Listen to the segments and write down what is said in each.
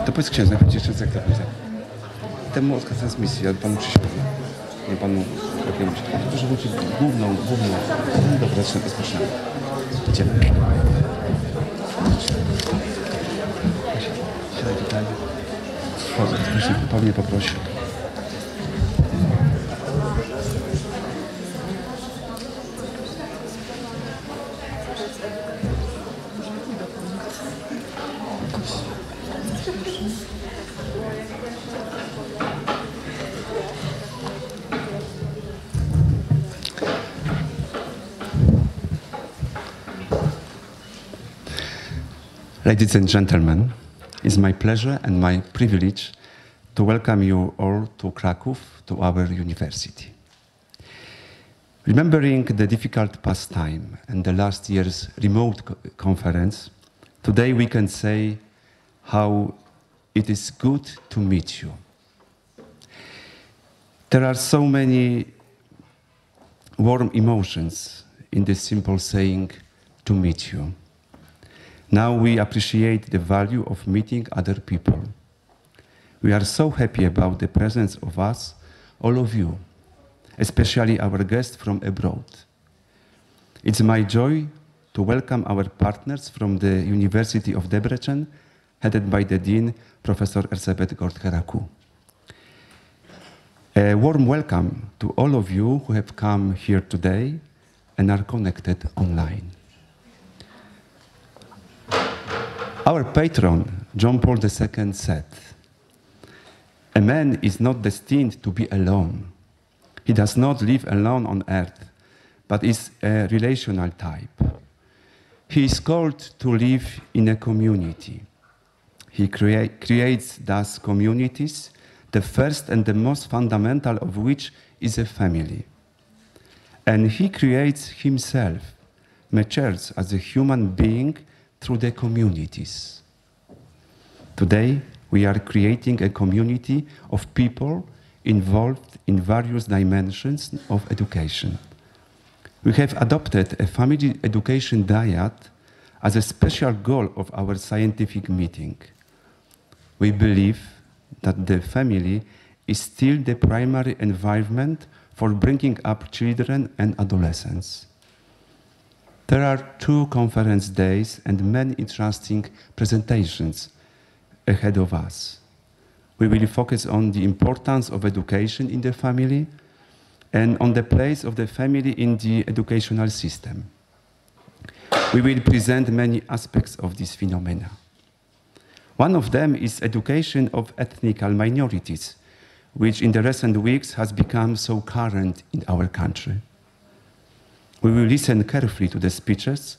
Powiedz księdzu, najpierw jeszcze jak to powiedział. Temu od transmisji, ale panu Krzysiowi. Nie panu jakiemuś. Proszę wrócić główną. Dobra, rozpoczynamy. Idziemy. Siadaj tutaj. Wchodzę, pan mnie poprosił. Ladies and gentlemen, it's my pleasure and my privilege to welcome you all to Krakow, to our university. Remembering the difficult past time and the last year's remote conference, today we can say how it is good to meet you. There are so many warm emotions in this simple saying, to meet you. Now we appreciate the value of meeting other people. We are so happy about the presence of us, all of you, especially our guests from abroad. It's my joy to welcome our partners from the University of Debrecen, headed by the Dean, Professor Erzsébet Gort-Heraku. A warm welcome to all of you who have come here today and are connected online. Our patron, John Paul II, said, "A man is not destined to be alone. He does not live alone on earth, but is a relational type. He is called to live in a community. He creates thus communities, the first and the most fundamental of which is a family. And he creates himself, matures as a human being through the communities. Today, we are creating a community of people involved in various dimensions of education. We have adopted a family education dyad as a special goal of our scientific meeting. We believe that the family is still the primary environment for bringing up children and adolescents. There are 2 conference days and many interesting presentations ahead of us. We will focus on the importance of education in the family and on the place of the family in the educational system. We will present many aspects of this phenomena. One of them is education of ethnic minorities, which in the recent weeks has become so current in our country. We will listen carefully to the speeches,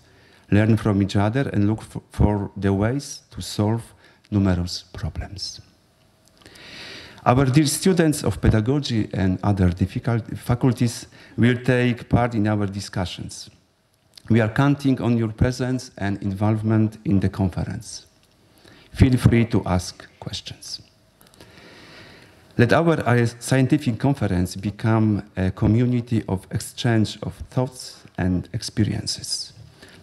learn from each other, and look for the ways to solve numerous problems. Our dear students of pedagogy and other faculties will take part in our discussions. We are counting on your presence and involvement in the conference. Feel free to ask questions. Let our scientific conference become a community of exchange of thoughts and experiences.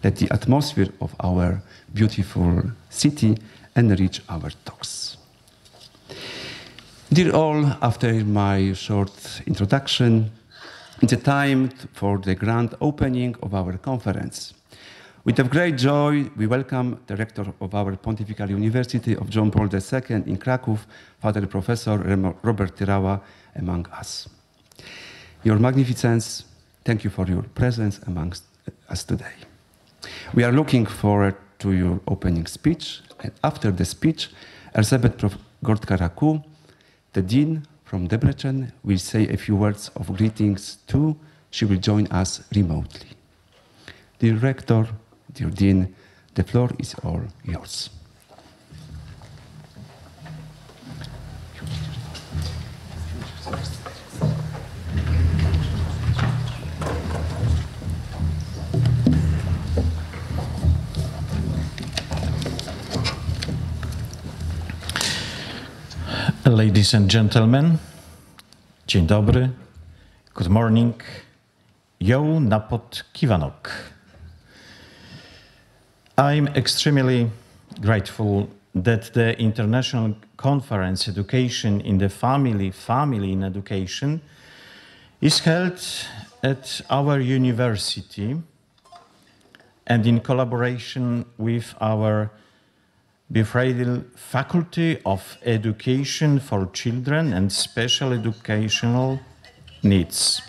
Let the atmosphere of our beautiful city enrich our talks. Dear all, after my short introduction, it's a time for the grand opening of our conference. With a great joy, we welcome the rector of our Pontifical University of John Paul II in Krakow, Father Professor Robert Tyrała, among us. Your Magnificence, thank you for your presence amongst us today. We are looking forward to your opening speech, and after the speech, Elizabeth Gortka-Raku, the Dean from Debrecen, will say a few words of greetings too. She will join us remotely. Dear Rector, dear Dean, the floor is all yours. Ladies and gentlemen, dzień dobry, good morning, yo napot kiwanok. I'm extremely grateful that the International Conference Education in the Family in Education is held at our university and in collaboration with our Preparedness Faculty of Education for Children and Special Educational Needs.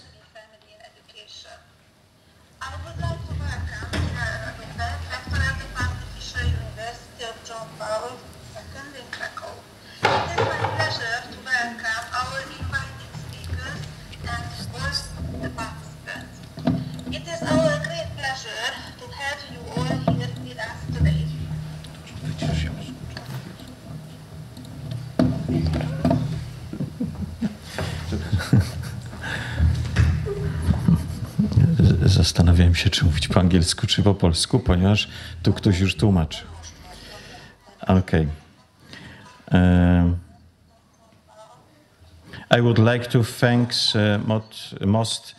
I would like to welcome the rector of the Pontifical University of John Paul II in Krakow. It is my pleasure to welcome our invited speakers and all the participants. It is our great pleasure to have you all here with us today. Zastanawiałem się, czy mówić po angielsku, czy po polsku, ponieważ tu ktoś już tłumaczył. Okay. I would like to thank most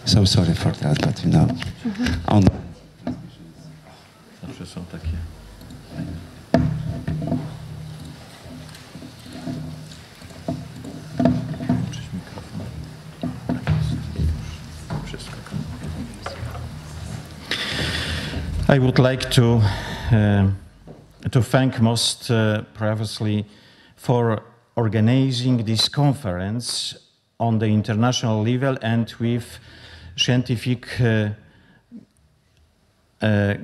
So sorry for that, but you know, Zawsze są takie. I would like to thank most previously for organizing this conference on the international level and with scientific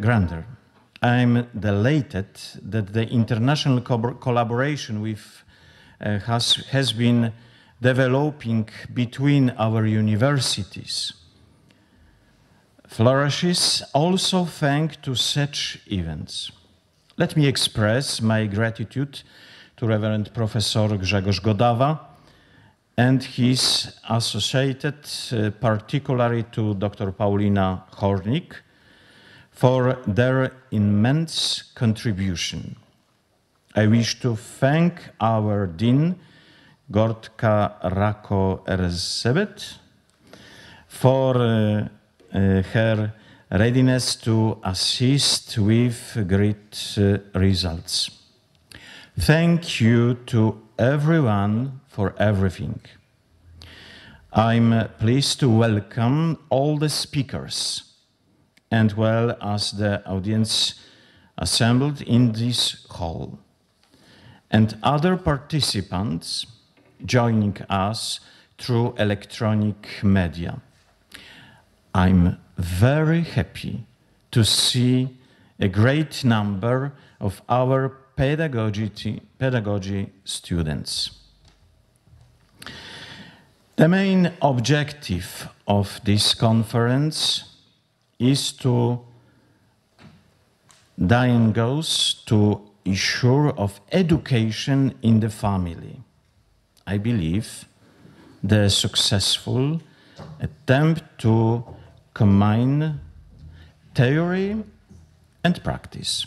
grandeur. I'm delighted that the international collaboration with has been developing between our universities flourishes also thanks to such events. Let me express my gratitude to Reverend Professor Grzegorz Godawa and his associated, particularly to Dr. Paulina Hornik, for their immense contribution. I wish to thank our Dean, Gortka Rako-Erzsebet for her readiness to assist with great results. Thank you to everyone for everything. I'm pleased to welcome all the speakers and well as the audience assembled in this hall and other participants joining us through electronic media. I'm very happy to see a great number of our pedagogy students. The main objective of this conference is to diagnose to issue of education in the family. I believe the successful attempt to combine theory and practice.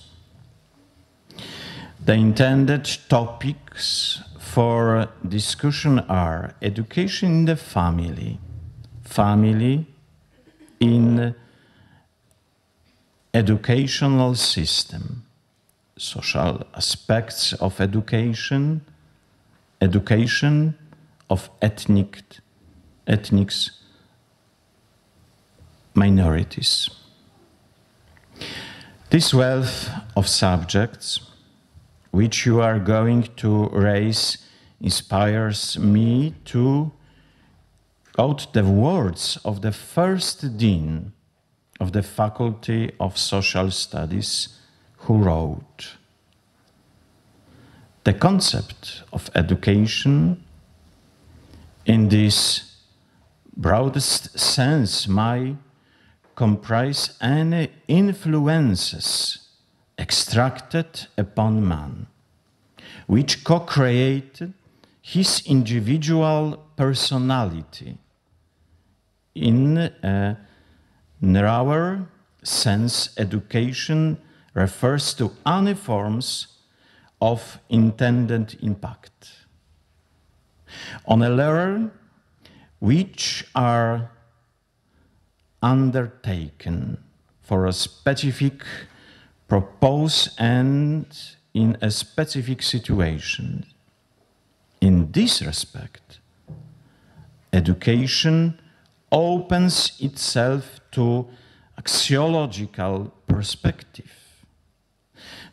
The intended topics for discussion are education in the family, family in educational system, social aspects of education, education of ethnics, minorities. This wealth of subjects which you are going to raise inspires me to quote the words of the first dean of the Faculty of Social Studies, who wrote, "The concept of education in this broadest sense might comprise any influences extracted upon man, which co-created his individual personality. In a narrower sense, education refers to any forms of intended impact on a learner which are undertaken for a specific purpose and in a specific situation. In this respect, education opens itself to axiological perspective.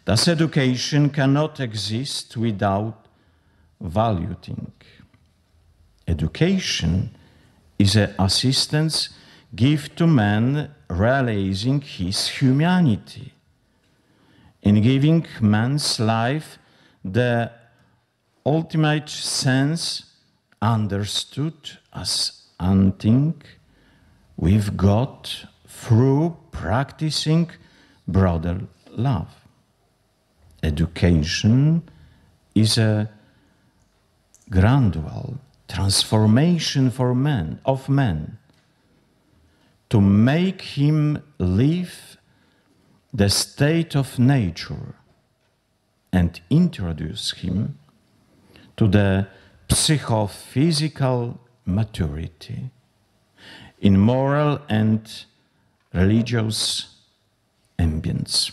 Thus, education cannot exist without valuing. Education is an assistance given to man realizing his humanity, in giving man's life the ultimate sense understood as hunting with God through practicing brother love. Education is a gradual transformation for man, of man, to make him live the state of nature and introduce him to the psychophysical maturity in moral and religious ambience.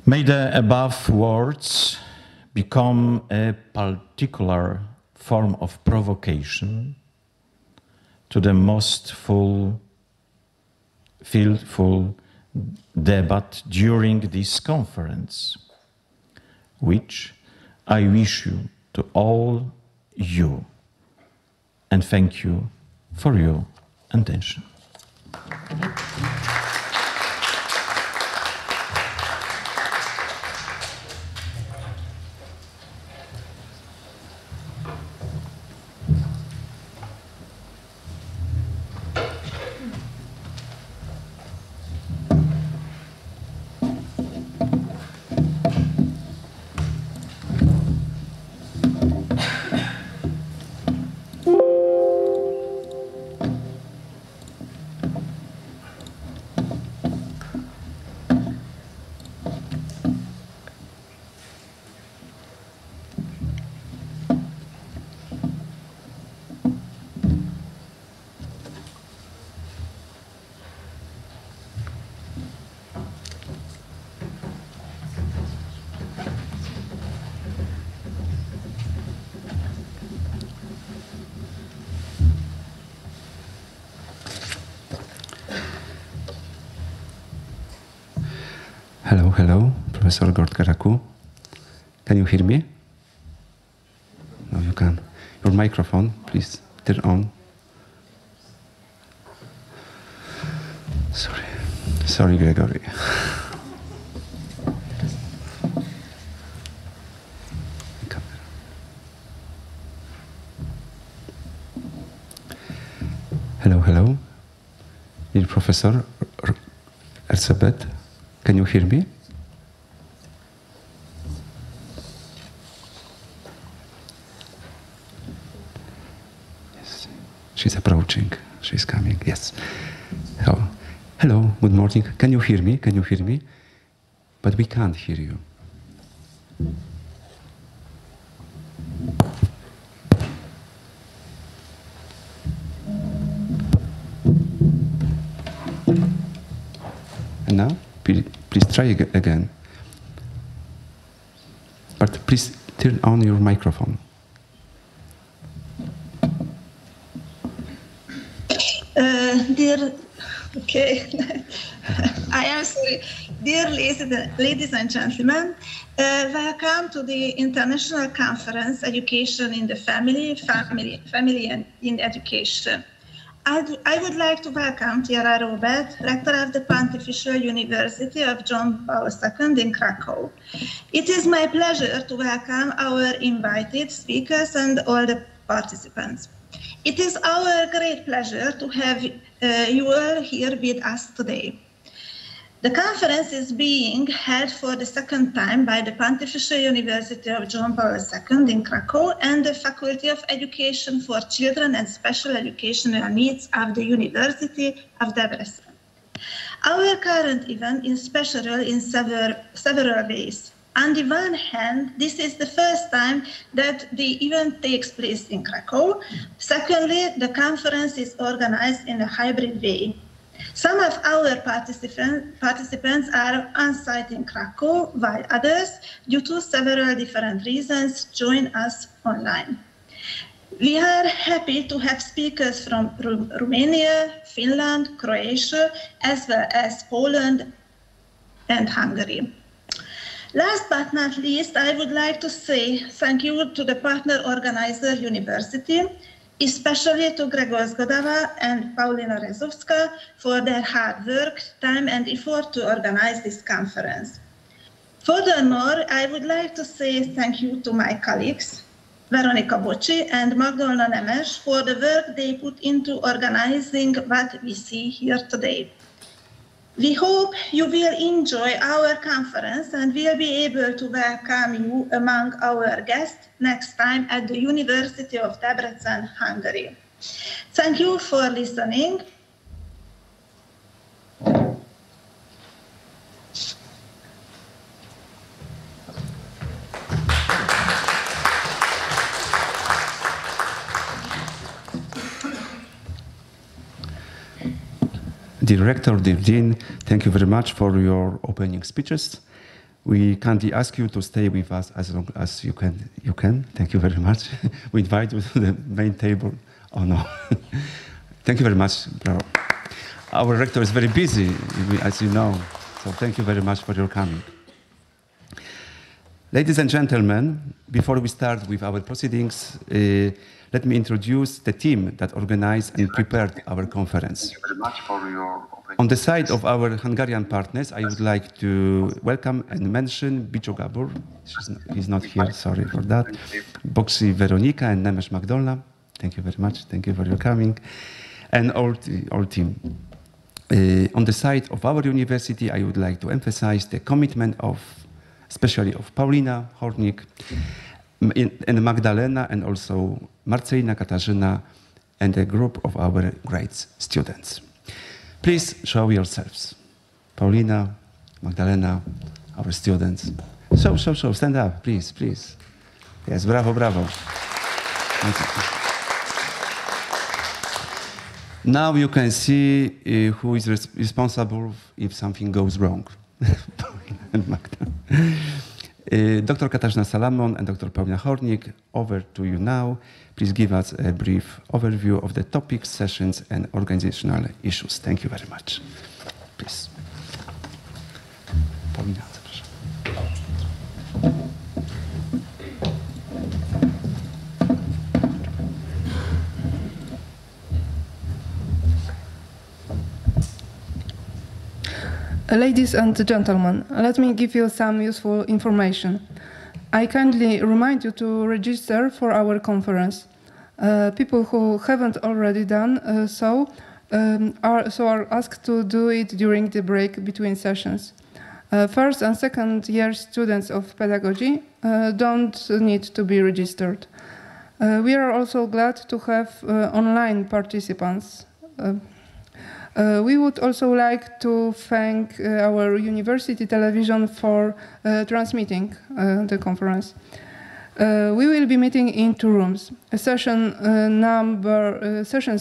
May the above words become a particular form of provocation to the most fieldful debate during this conference, which I wish you to all you, and thank you for your attention. Hello, hello, Professor Gortkaraku. Can you hear me? No, you can. Your microphone, please turn on. Sorry, Gregory. Hello, hello. Dear Professor Erzsébet, can you hear me? Yes. She's approaching. She's coming. Yes. Oh. Hello, good morning. Can you hear me? Can you hear me? But we can't hear you. And now, please try again. But please turn on your microphone. Okay, I am sorry. Dear ladies and gentlemen, welcome to the International Conference, Education in the Family and in Education. I would like to welcome Tiara Robert, Rector of the Pontifical University of John Paul II in Krakow. It is my pleasure to welcome our invited speakers and all the participants. It is our great pleasure to have you all here with us today. The conference is being held for the second time by the Pontifical University of John Paul II in Krakow and the Faculty of Education for Children and Special Educational Needs of the University of Debrecen. Our current event is special in several ways. On the one hand, this is the first time that the event takes place in Krakow. Secondly, the conference is organized in a hybrid way. Some of our participants are on site in Krakow, while others, due to several different reasons, join us online. We are happy to have speakers from Romania, Finland, Croatia, as well as Poland and Hungary. Last but not least, I would like to say thank you to the partner organizer university, especially to Gregor Zgodava and Paulina Rezovska for their hard work, time and effort to organize this conference. Furthermore, I would like to say thank you to my colleagues, Veronika Bocsi and Magdolna Nemes, for the work they put into organizing what we see here today. We hope you will enjoy our conference and will be able to welcome you among our guests next time at the University of Debrecen, Hungary. Thank you for listening. Director, dear Dean, thank you very much for your opening speeches. We kindly ask you to stay with us as long as you can. Thank you very much. We invite you to the main table. Oh no. Thank you very much. Our rector is very busy, as you know. So thank you very much for your coming. Ladies and gentlemen, before we start with our proceedings, let me introduce the team that organized and prepared our conference. Thank you very much for your On the side of our Hungarian partners, I would like to welcome and mention Bicho Gabor. He's not here, sorry for that. Boxy Veronika and Nemes Magdolna. Thank you very much. Thank you for your coming. And all team. On the side of our university, I would like to emphasize the commitment especially of Paulina Hornik, and Magdalena, and also Marcelina, Katarzyna, and a group of our great students. Please show yourselves. Paulina, Magdalena, our students. Show, stand up, please. Yes, bravo. Now you can see who is responsible if something goes wrong. Paulina and Magda. Dr. Katarzyna Salamon and Dr. Paulina Hornik, over to you now. Please give us a brief overview of the topics, sessions, and organizational issues. Thank you very much. Please. Paulina, zapraszam. Ladies and gentlemen, let me give you some useful information. I kindly remind you to register for our conference. People who haven't already done so are asked to do it during the break between sessions. First and second year students of pedagogy don't need to be registered. We are also glad to have online participants. We would also like to thank our university television for transmitting the conference. We will be meeting in 2 rooms. Sessions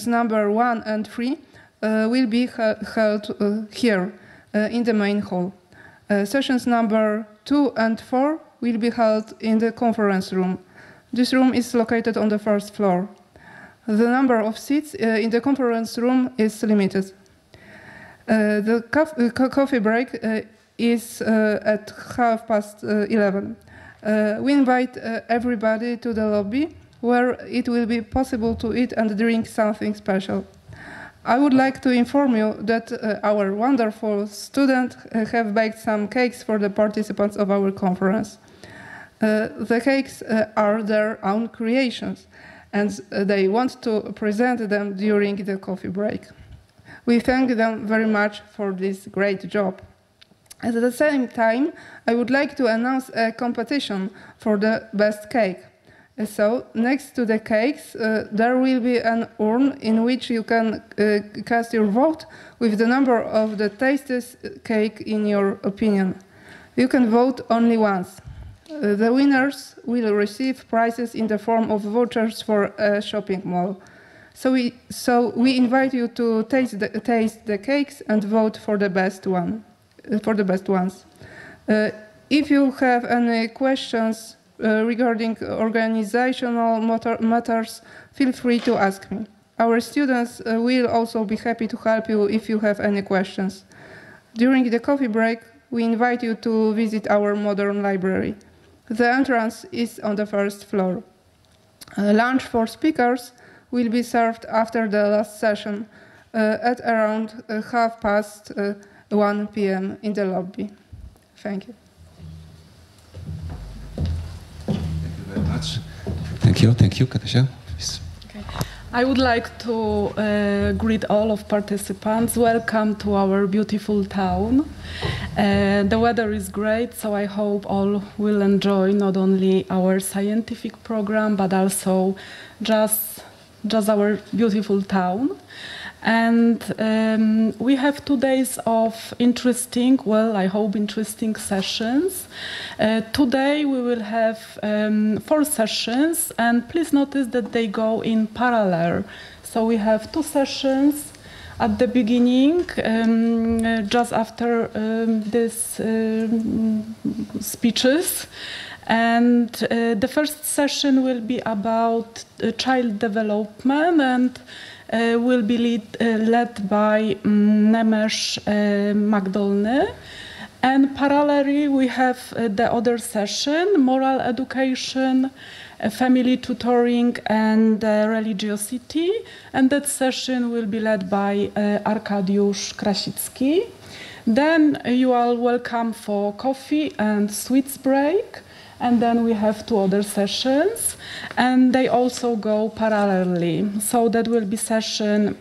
number 1 and 3 will be held here in the main hall. Sessions number 2 and 4 will be held in the conference room. This room is located on the 1st floor. The number of seats in the conference room is limited. The coffee break is at 11:30. We invite everybody to the lobby, where it will be possible to eat and drink something special. I would like to inform you that our wonderful students have baked some cakes for the participants of our conference. The cakes are their own creations, and they want to present them during the coffee break. We thank them very much for this great job. At the same time, I would like to announce a competition for the best cake. So, next to the cakes, there will be an urn in which you can cast your vote with the number of the tastiest cake in your opinion. You can vote only once. The winners will receive prizes in the form of vouchers for a shopping mall. So we invite you to taste the cakes and vote for the best ones. If you have any questions regarding organizational matters, feel free to ask me. Our students will also be happy to help you if you have any questions. During the coffee break, we invite you to visit our modern library. The entrance is on the 1st floor. Lunch for speakers will be served after the last session at around 1:30 p.m. in the lobby. Thank you. Thank you very much. Thank you, Katarzyna. Okay. I would like to greet all of participants. Welcome to our beautiful town. The weather is great, so I hope all will enjoy not only our scientific program, but also just our beautiful town. And we have 2 days of interesting, well, I hope interesting sessions. Today we will have 4 sessions, and please notice that they go in parallel. So we have 2 sessions at the beginning, just after these speeches. And the first session will be about child development and will be led by Nemesh Magdolny. And parallelly, we have the other session, moral education, family tutoring, and religiosity. And that session will be led by Arkadiusz Krasicki. Then you are welcome for coffee and sweets break. And then we have 2 other sessions, and they also go parallelly. So that will be session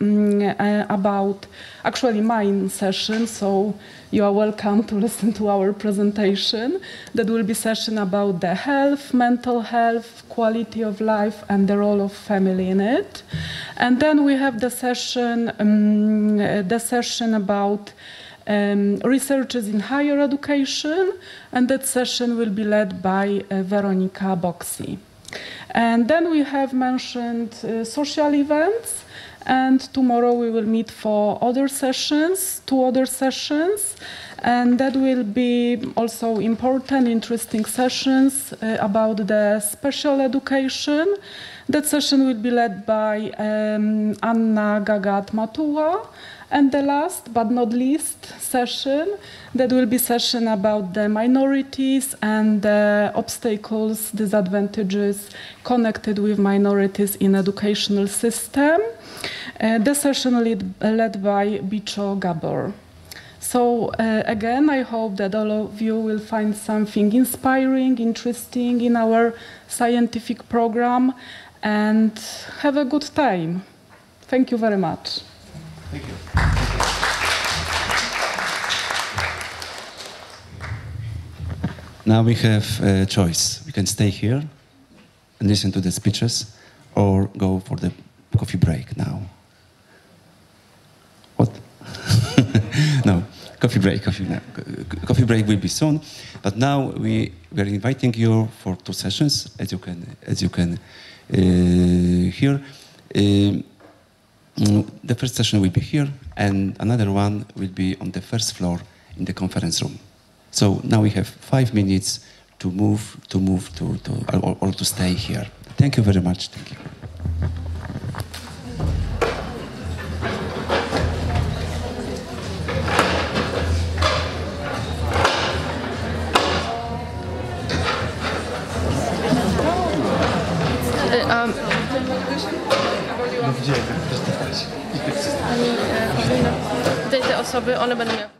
about, actually mine session, so you are welcome to listen to our presentation. That will be session about the health, mental health, quality of life, and the role of family in it. And then we have the session about researches in higher education, and that session will be led by Weronika Boxy. And then we have mentioned social events, and tomorrow we will meet for other sessions, 2 other sessions, and that will be also important, interesting sessions about the special education. That session will be led by Anna Gagat-Matuła. And the last but not least session, that will be session about the minorities and the obstacles, disadvantages connected with minorities in educational system. The session led by Bicho Gabor. So again, I hope that all of you will find something inspiring, interesting in our scientific program and have a good time. Thank you very much. Thank you. Now we have a choice. We can stay here and listen to the speeches or go for the coffee break now. What? No, coffee break. Coffee break will be soon. But now we are inviting you for 2 sessions, as you can hear. The first session will be here, and another one will be on the first floor in the conference room. So now we have 5 minutes to move or to stay here. Thank you very much. Thank you. Te osoby, one będą miały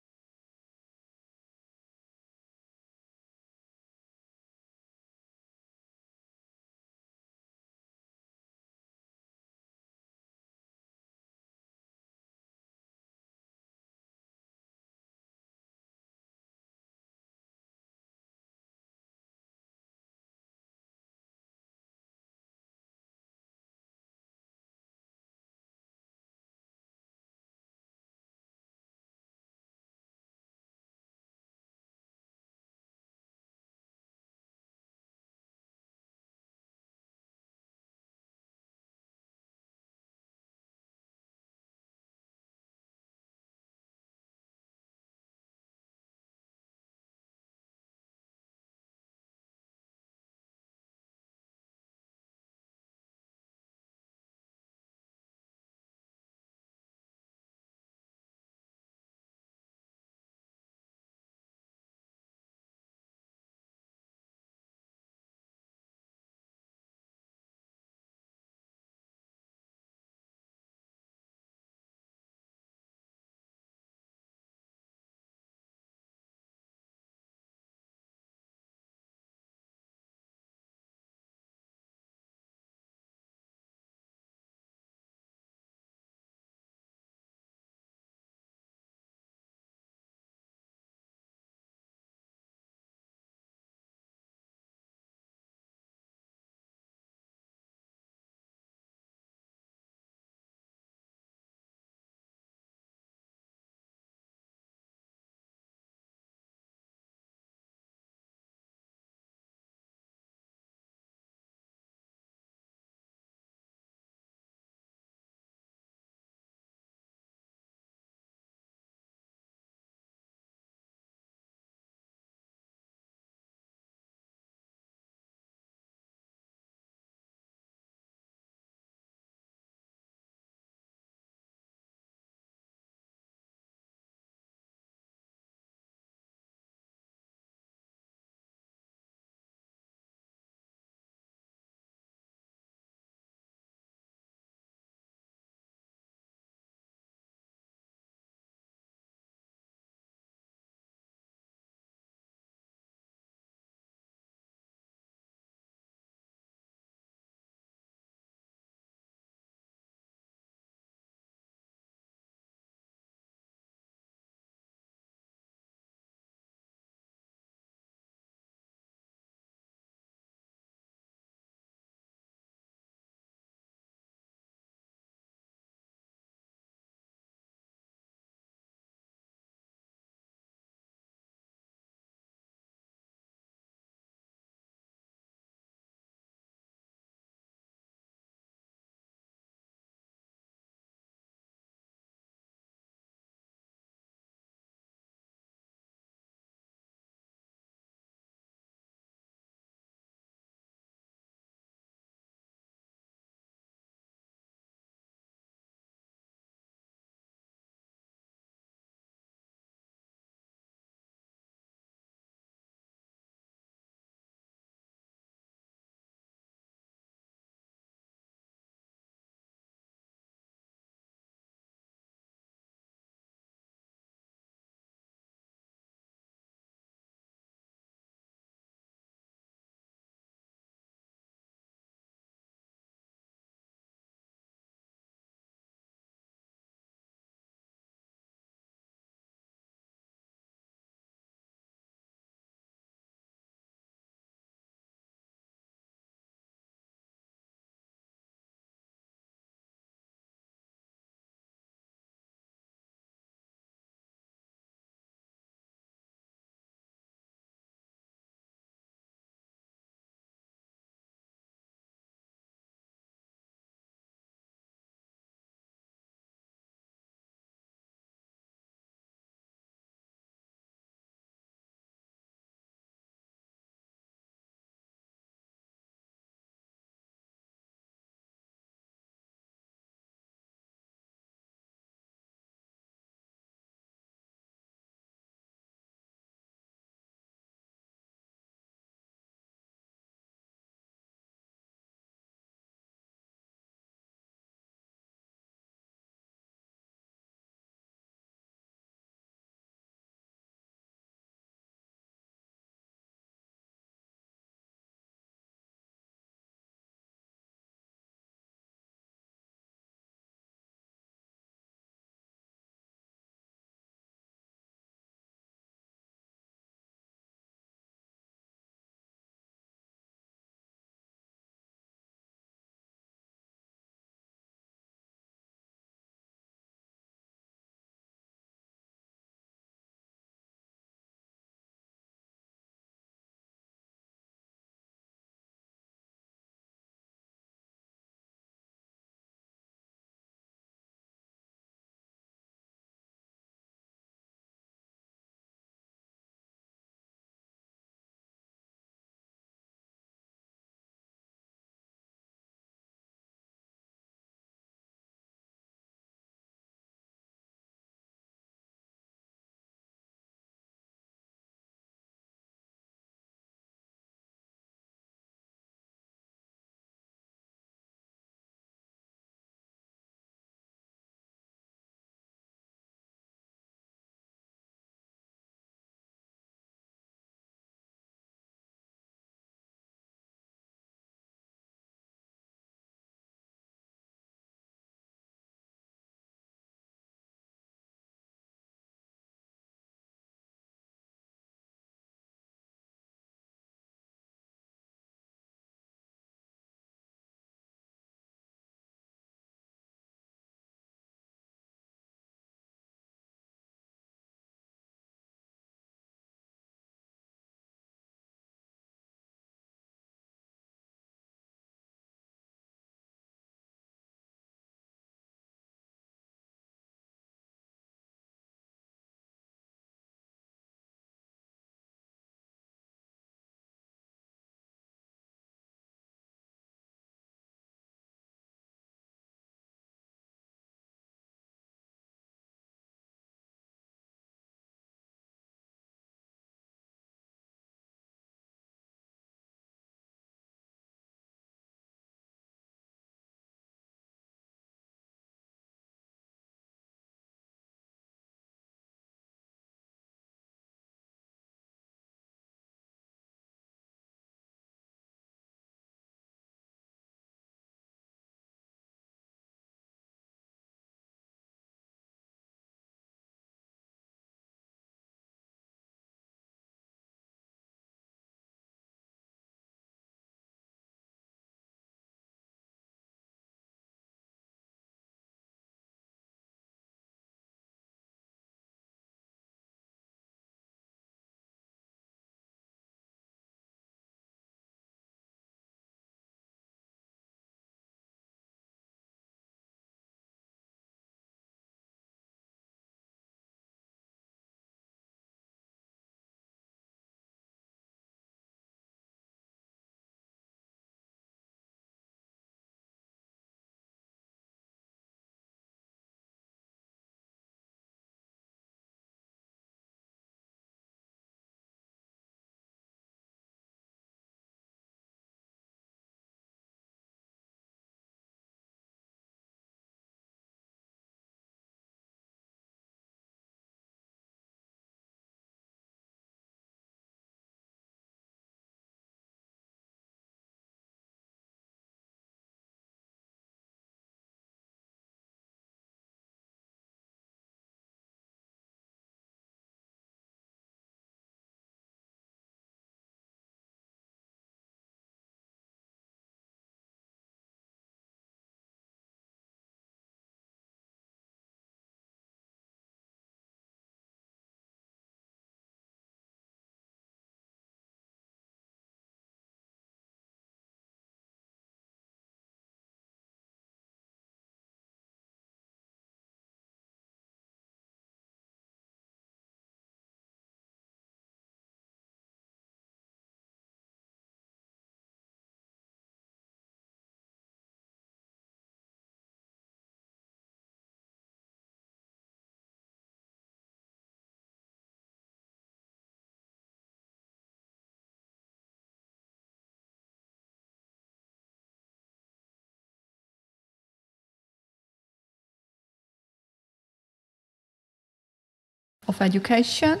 of education.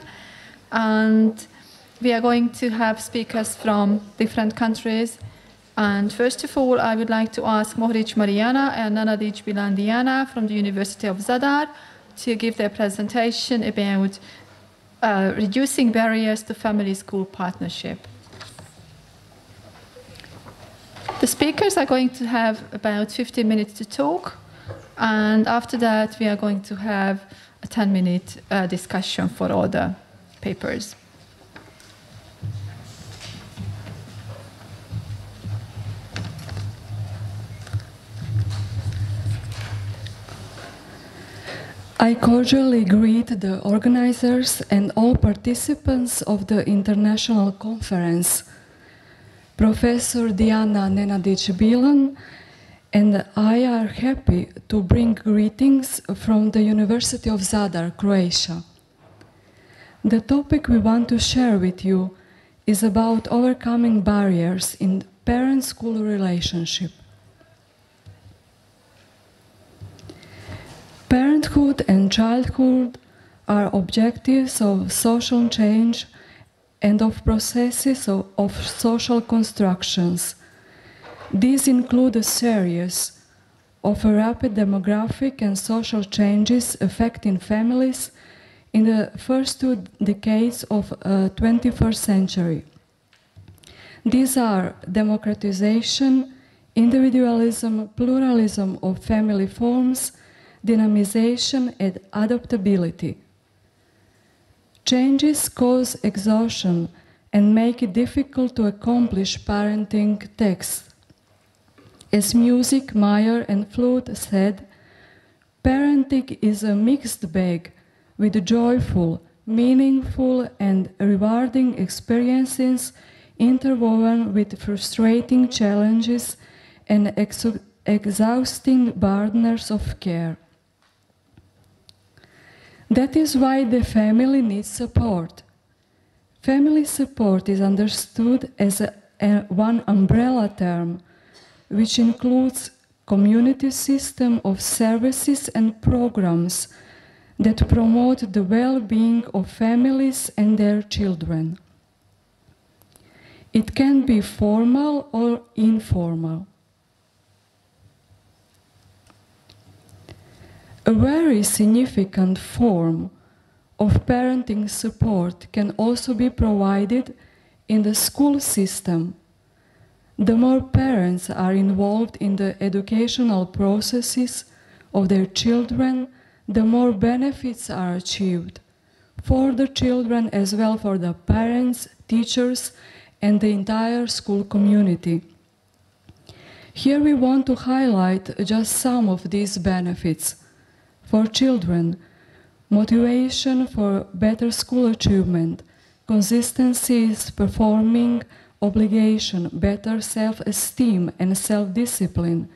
And we are going to have speakers from different countries. And first of all, I would like to ask Mohric Mariana and Nenadic Bilandiana from the University of Zadar to give their presentation about reducing barriers to family-school partnership. The speakers are going to have about 15 minutes to talk, and after that we are going to have a 10-minute discussion for all the papers. I cordially greet the organizers and all participants of the international conference. Professor Diana Nenadic-Bilan and I are happy to bring greetings from the University of Zadar, Croatia. The topic we want to share with you is about overcoming barriers in parent-school relationship. Parenthood and childhood are objectives of social change and of processes of social constructions. These include a series of rapid demographic and social changes affecting families in the first 2 decades of the 21st century. These are democratization, individualism, pluralism of family forms, dynamization and adaptability. Changes cause exhaustion and make it difficult to accomplish parenting tasks. As Music, Meyer and Flute said, parenting is a mixed bag with joyful, meaningful and rewarding experiences interwoven with frustrating challenges and exhausting burdens of care. That is why the family needs support. Family support is understood as one umbrella term, which includes community system of services and programs that promote the well-being of families and their children. It can be formal or informal. A very significant form of parenting support can also be provided in the school system. The more parents are involved in the educational processes of their children, the more benefits are achieved for the children as well for the parents, teachers, and the entire school community. Here we want to highlight just some of these benefits. For children, motivation for better school achievement, consistency is performing obligation, better self-esteem and self-discipline,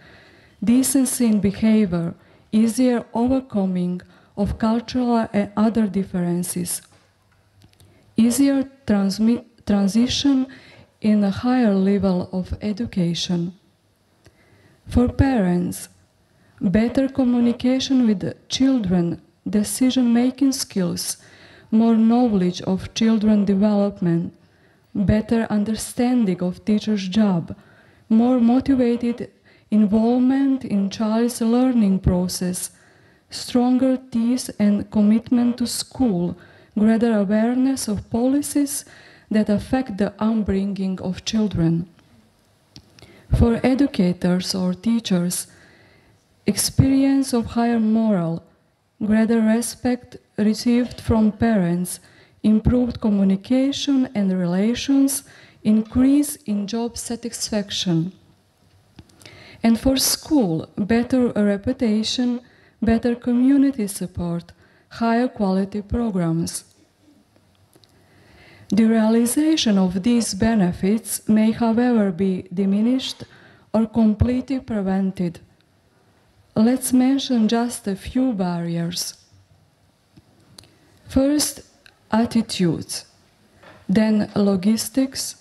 decency in behavior, easier overcoming of cultural and other differences, easier transition in a higher level of education. For parents, better communication with the children, decision-making skills, more knowledge of children development, better understanding of teacher's job, more motivated involvement in child's learning process, stronger ties and commitment to school, greater awareness of policies that affect the upbringing of children. For educators or teachers, experience of higher moral, greater respect received from parents, improved communication and relations, increase in job satisfaction. And for school, better reputation, better community support, higher quality programs. The realization of these benefits may, however, be diminished or completely prevented. Let's mention just a few barriers. First, attitudes, then logistics,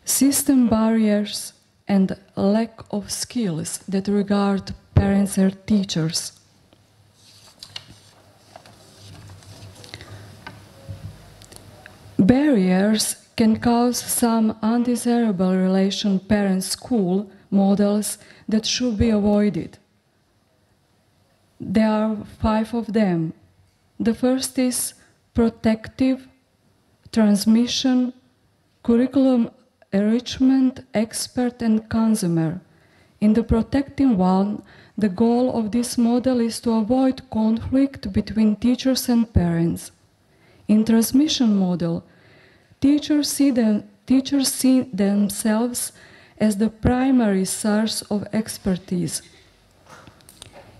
system barriers, and lack of skills that regard parents or teachers. Barriers can cause some undesirable relation parent-school models that should be avoided. There are 5 of them. The first is protective, transmission, curriculum enrichment, expert, and consumer. In the protecting one, the goal of this model is to avoid conflict between teachers and parents. In transmission model, teachers see themselves as the primary source of expertise.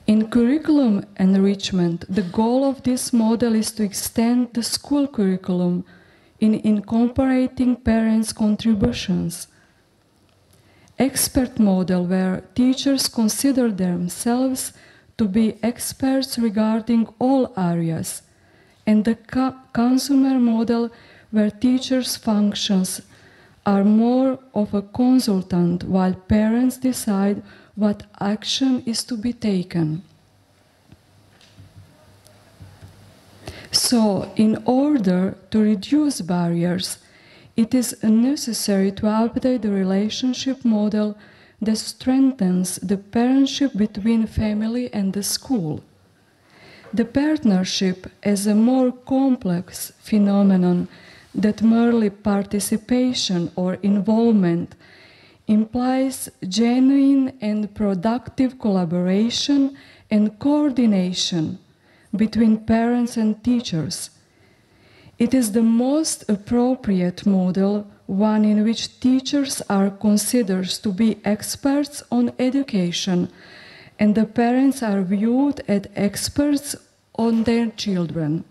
In curriculum enrichment, the goal of this model is to extend the school curriculum in incorporating parents' contributions. Expert model, where teachers consider themselves to be experts regarding all areas, and the consumer model, where teachers' functions are more of a consultant while parents decide what action is to be taken. So, in order to reduce barriers, it is necessary to update the relationship model that strengthens the partnership between family and the school. The partnership as a more complex phenomenon that merely participation or involvement implies genuine and productive collaboration and coordination between parents and teachers. It is the most appropriate model, one in which teachers are considered to be experts on education and the parents are viewed as experts on their children.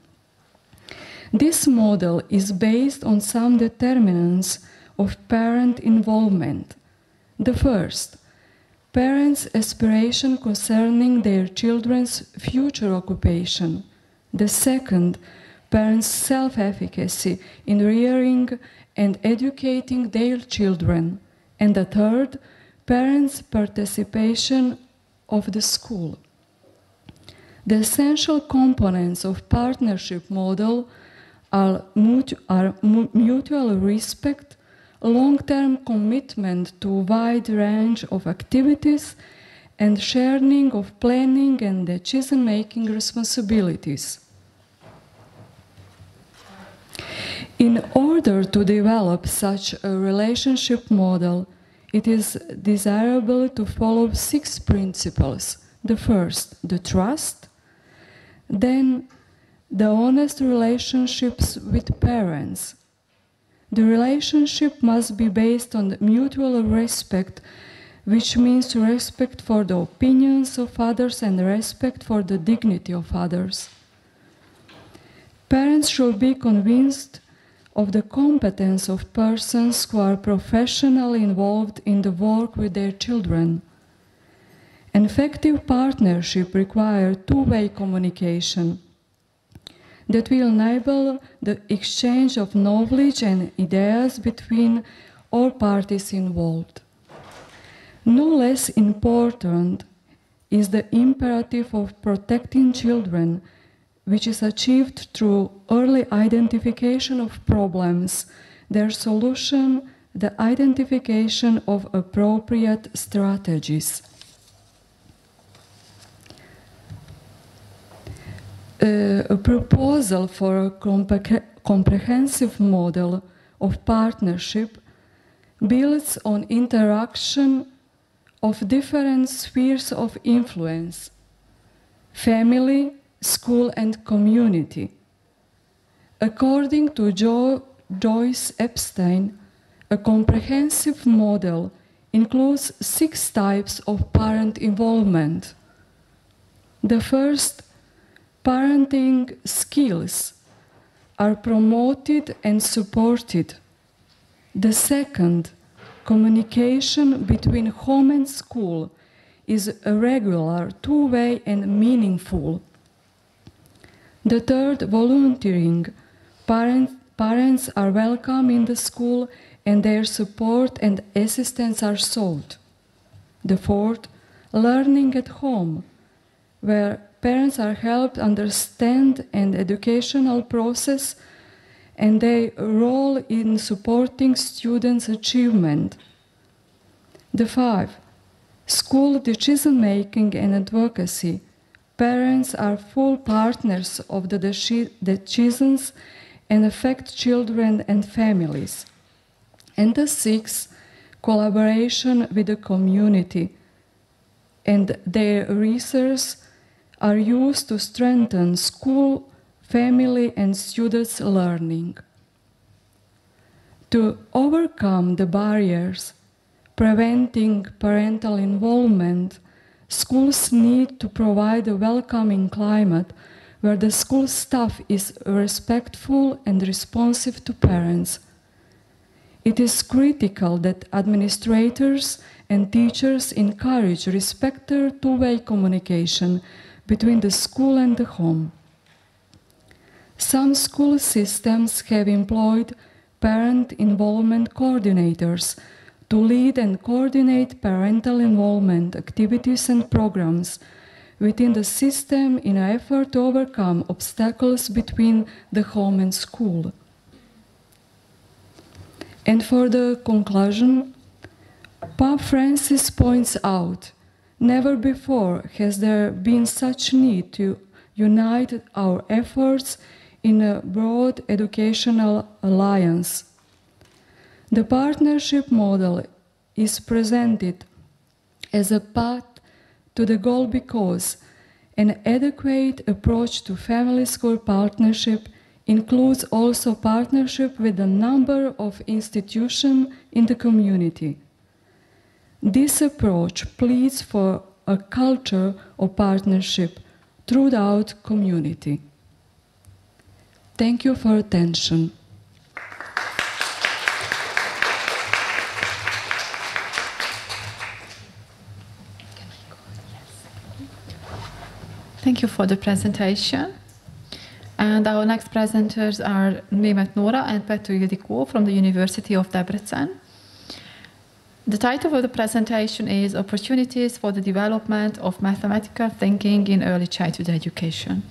This model is based on some determinants of parent involvement. The first, parents' aspiration concerning their children's future occupation. The second, parents' self-efficacy in rearing and educating their children. And the third, parents' participation of the school. The essential components of partnership model are mutual respect, long-term commitment to a wide range of activities, and sharing of planning and decision-making responsibilities. In order to develop such a relationship model, it is desirable to follow 6 principles. The first, the trust, then the honest relationships with parents. The relationship must be based on mutual respect, which means respect for the opinions of others and respect for the dignity of others. Parents should be convinced of the competence of persons who are professionally involved in the work with their children. An effective partnership requires two-way communication that will enable the exchange of knowledge and ideas between all parties involved. No less important is the imperative of protecting children, which is achieved through early identification of problems, their solution, the identification of appropriate strategies. A proposal for a comprehensive model of partnership builds on interaction of different spheres of influence: family, school, and community. According to Joyce Epstein, a comprehensive model includes 6 types of parent involvement. The first, parenting skills, are promoted and supported. The second, communication between home and school, is a regular, two-way, and meaningful. The third, volunteering. Parents are welcome in the school and their support and assistance are sought. The fourth, learning at home, where parents are helped understand an educational process and their role in supporting students' achievement. The 5. School decision-making and advocacy. Parents are full partners of the decisions and affect children and families. And the 6. Collaboration with the community, and their research are used to strengthen school, family, and students' learning. To overcome the barriers preventing parental involvement, schools need to provide a welcoming climate where the school staff is respectful and responsive to parents. It is critical that administrators and teachers encourage respectful two-way communication between the school and the home. Some school systems have employed parent involvement coordinators to lead and coordinate parental involvement activities and programs within the system in an effort to overcome obstacles between the home and school. And for the conclusion, Pope Francis points out, never before has there been such need to unite our efforts in a broad educational alliance. The partnership model is presented as a path to the goal because an adequate approach to family-school partnership includes also partnership with a number of institutions in the community. This approach pleads for a culture of partnership throughout community. Thank you for attention. Thank you for the presentation. And our next presenters are Németh Nóra and Petr Ildikó from the University of Debrecen. The title of the presentation is Opportunities for the Development of Mathematical Thinking in Early Childhood Education.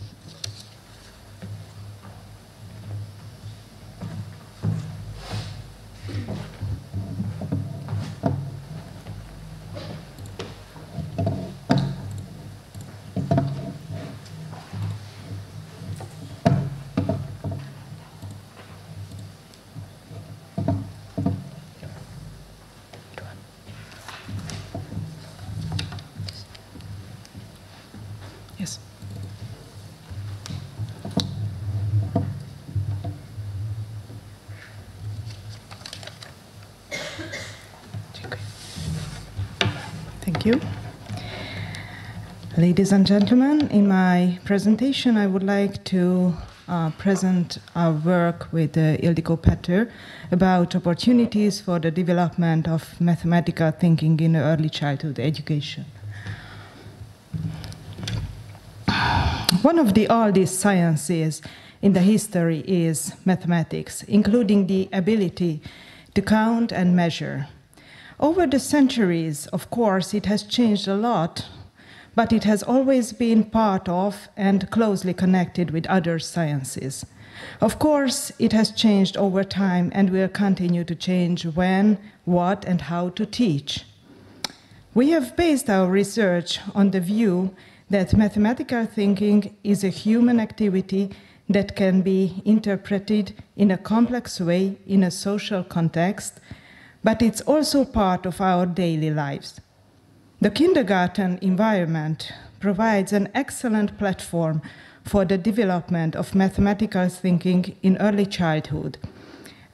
Yes. Thank you. Ladies and gentlemen, in my presentation I would like to present our work with Ildikó Petr about opportunities for the development of mathematical thinking in early childhood education. One of the oldest sciences in the history is mathematics, including the ability to count and measure. Over the centuries, of course, it has changed a lot, but it has always been part of and closely connected with other sciences. Of course, it has changed over time and will continue to change when, what, and how to teach. We have based our research on the view that mathematical thinking is a human activity that can be interpreted in a complex way in a social context, but it's also part of our daily lives. The kindergarten environment provides an excellent platform for the development of mathematical thinking in early childhood,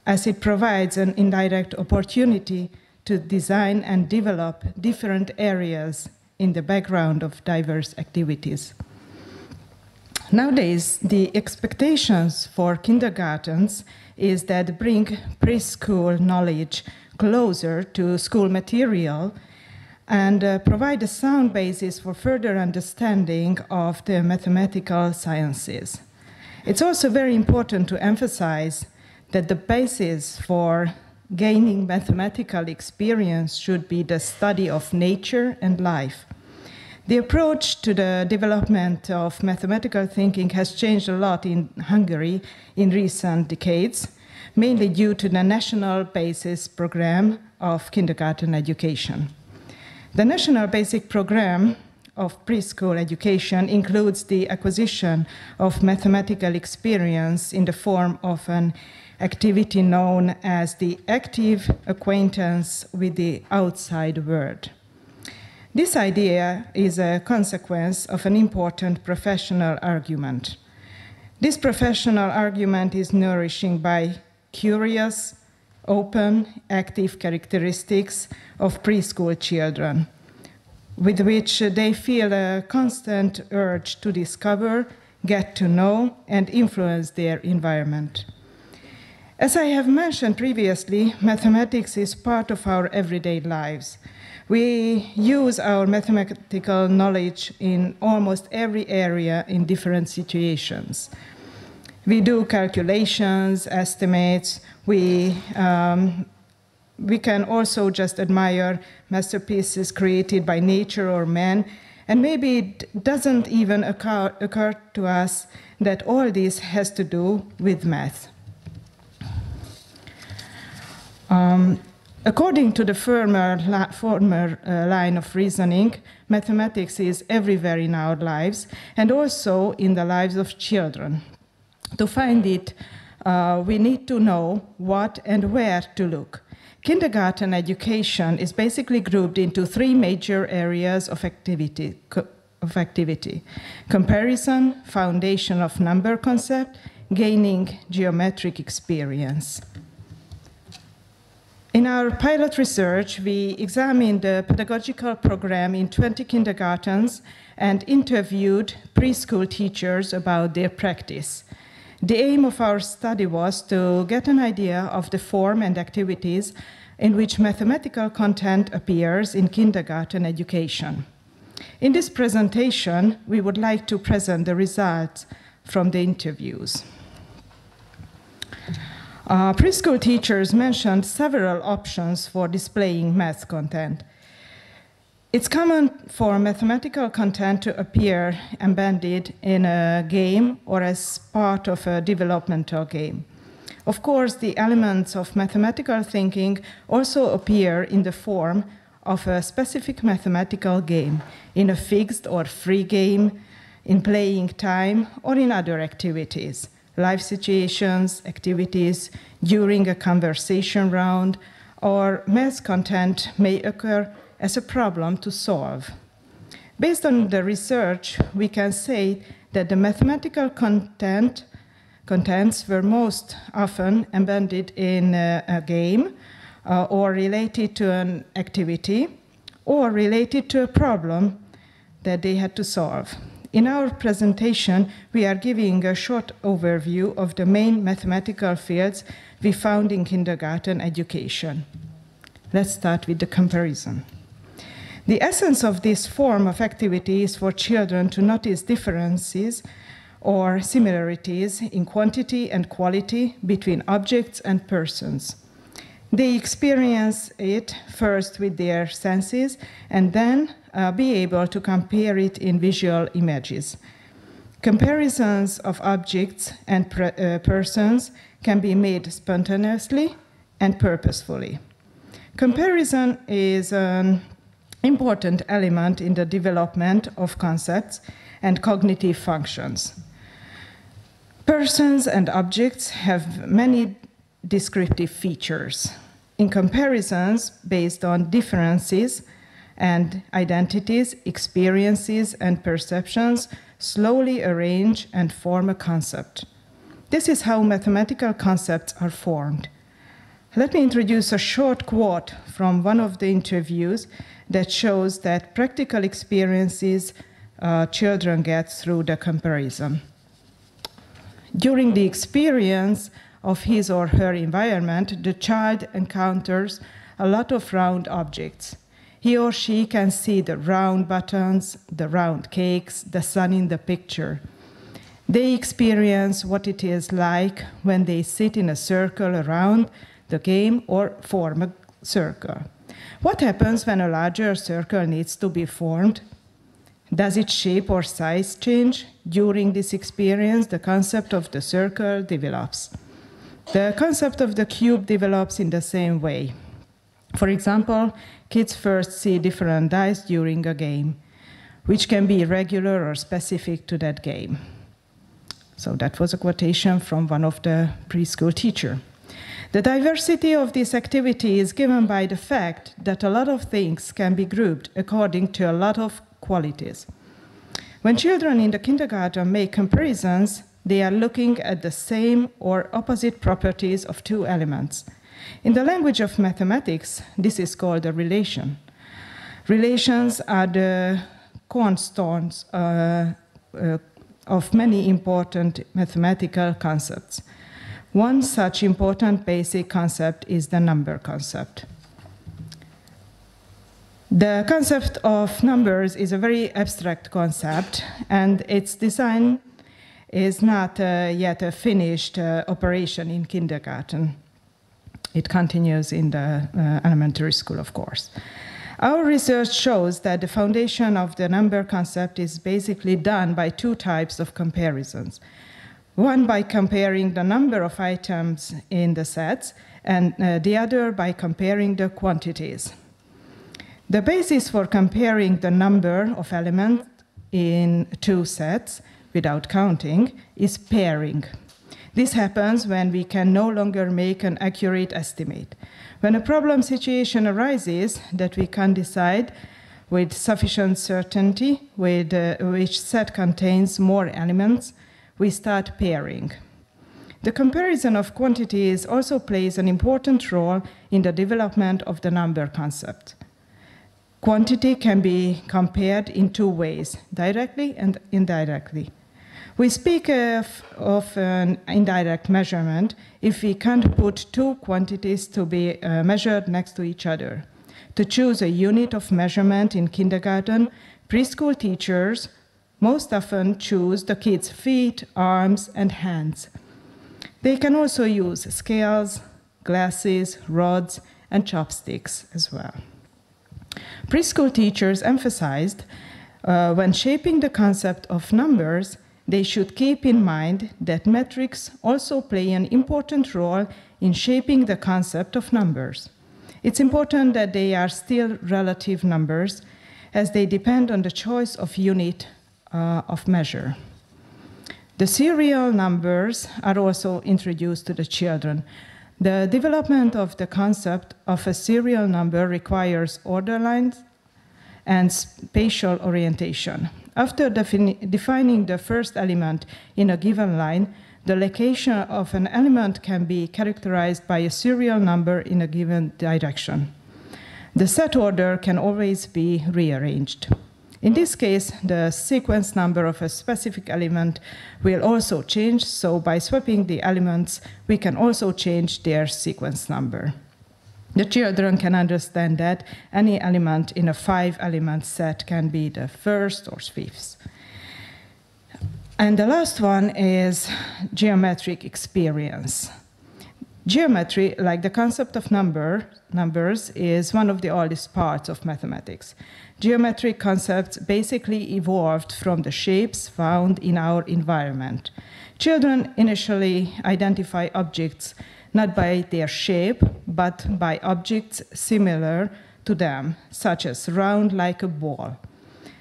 as it provides an indirect opportunity to design and develop different areas in the background of diverse activities. Nowadays, the expectations for kindergartens is that bring preschool knowledge closer to school material and provide a sound basis for further understanding of the mathematical sciences. It's also very important to emphasize that the basis for gaining mathematical experience should be the study of nature and life. The approach to the development of mathematical thinking has changed a lot in Hungary in recent decades, mainly due to the National Basis Program of Kindergarten Education. The National Basic Program of Preschool Education includes the acquisition of mathematical experience in the form of an activity known as the active acquaintance with the outside world. This idea is a consequence of an important professional argument. This professional argument is nourishing by curious, open, active characteristics of preschool children, with which they feel a constant urge to discover, get to know, and influence their environment. As I have mentioned previously, mathematics is part of our everyday lives. We use our mathematical knowledge in almost every area in different situations. We do calculations, estimates. We can also just admire masterpieces created by nature or man, and maybe it doesn't even occur to us that all this has to do with math. According to the former line of reasoning, mathematics is everywhere in our lives and also in the lives of children. To find it, we need to know what and where to look. Kindergarten education is basically grouped into three major areas of activity. Comparison, foundation of number concept, gaining geometric experience. In our pilot research, we examined the pedagogical program in 20 kindergartens and interviewed preschool teachers about their practice. The aim of our study was to get an idea of the form and activities in which mathematical content appears in kindergarten education. In this presentation, we would like to present the results from the interviews. Preschool teachers mentioned several options for displaying math content. It's common for mathematical content to appear embedded in a game or as part of a developmental game. Of course, the elements of mathematical thinking also appear in the form of a specific mathematical game, in a fixed or free game, in playing time, or in other activities. Life situations, activities during a conversation round, or math content may occur as a problem to solve. Based on the research, we can say that the mathematical contents were most often embedded in a game or related to an activity or related to a problem that they had to solve. In our presentation, we are giving a short overview of the main mathematical fields we found in kindergarten education. Let's start with the comparison. The essence of this form of activity is for children to notice differences or similarities in quantity and quality between objects and persons. They experience it first with their senses and then be able to compare it in visual images. Comparisons of objects and persons can be made spontaneously and purposefully. Comparison is an important element in the development of concepts and cognitive functions. Persons and objects have many descriptive features. In comparisons based on differences and identities, experiences, and perceptions slowly arrange and form a concept. This is how mathematical concepts are formed. Let me introduce a short quote from one of the interviews that shows that practical experiences children get through the comparison. During the experience of his or her environment, the child encounters a lot of round objects. He or she can see the round buttons, the round cakes, the sun in the picture. They experience what it is like when they sit in a circle around the game or form a circle. What happens when a larger circle needs to be formed? Does its shape or size change? During this experience, the concept of the circle develops. The concept of the cube develops in the same way. For example, kids first see different dice during a game, which can be regular or specific to that game. So that was a quotation from one of the preschool teachers. The diversity of this activity is given by the fact that a lot of things can be grouped according to a lot of qualities. When children in the kindergarten make comparisons, they are looking at the same or opposite properties of two elements. In the language of mathematics, this is called a relation. Relations are the cornerstones of many important mathematical concepts. One such important basic concept is the number concept. The concept of numbers is a very abstract concept, and its design is not yet a finished operation in kindergarten. It continues in the elementary school, of course. Our research shows that the foundation of the number concept is basically done by two types of comparisons. One by comparing the number of items in the sets, and the other by comparing the quantities. The basis for comparing the number of elements in two sets without counting is pairing. This happens when we can no longer make an accurate estimate. When a problem situation arises that we can decide with sufficient certainty which set contains more elements, we start pairing. The comparison of quantities also plays an important role in the development of the number concept. Quantity can be compared in two ways, directly and indirectly. We speak of an indirect measurement if we can't put two quantities to be measured next to each other. To choose a unit of measurement in kindergarten, preschool teachers most often choose the kids' feet, arms, and hands. They can also use scales, glasses, rods, and chopsticks as well. Preschool teachers emphasized when shaping the concept of numbers, they should keep in mind that metrics also play an important role in shaping the concept of numbers. It's important that they are still relative numbers, as they depend on the choice of unit of measure. The serial numbers are also introduced to the children. The development of the concept of a serial number requires order lines and spatial orientation. After defining the first element in a given line, the location of an element can be characterized by a serial number in a given direction. The set order can always be rearranged. In this case, the sequence number of a specific element will also change, so by swapping the elements, we can also change their sequence number. The children can understand that any element in a 5-element set can be the first or fifth. And the last one is geometric experience. Geometry, like the concept of numbers, is one of the oldest parts of mathematics. Geometric concepts basically evolved from the shapes found in our environment. Children initially identify objects not by their shape, but by objects similar to them, such as round like a ball.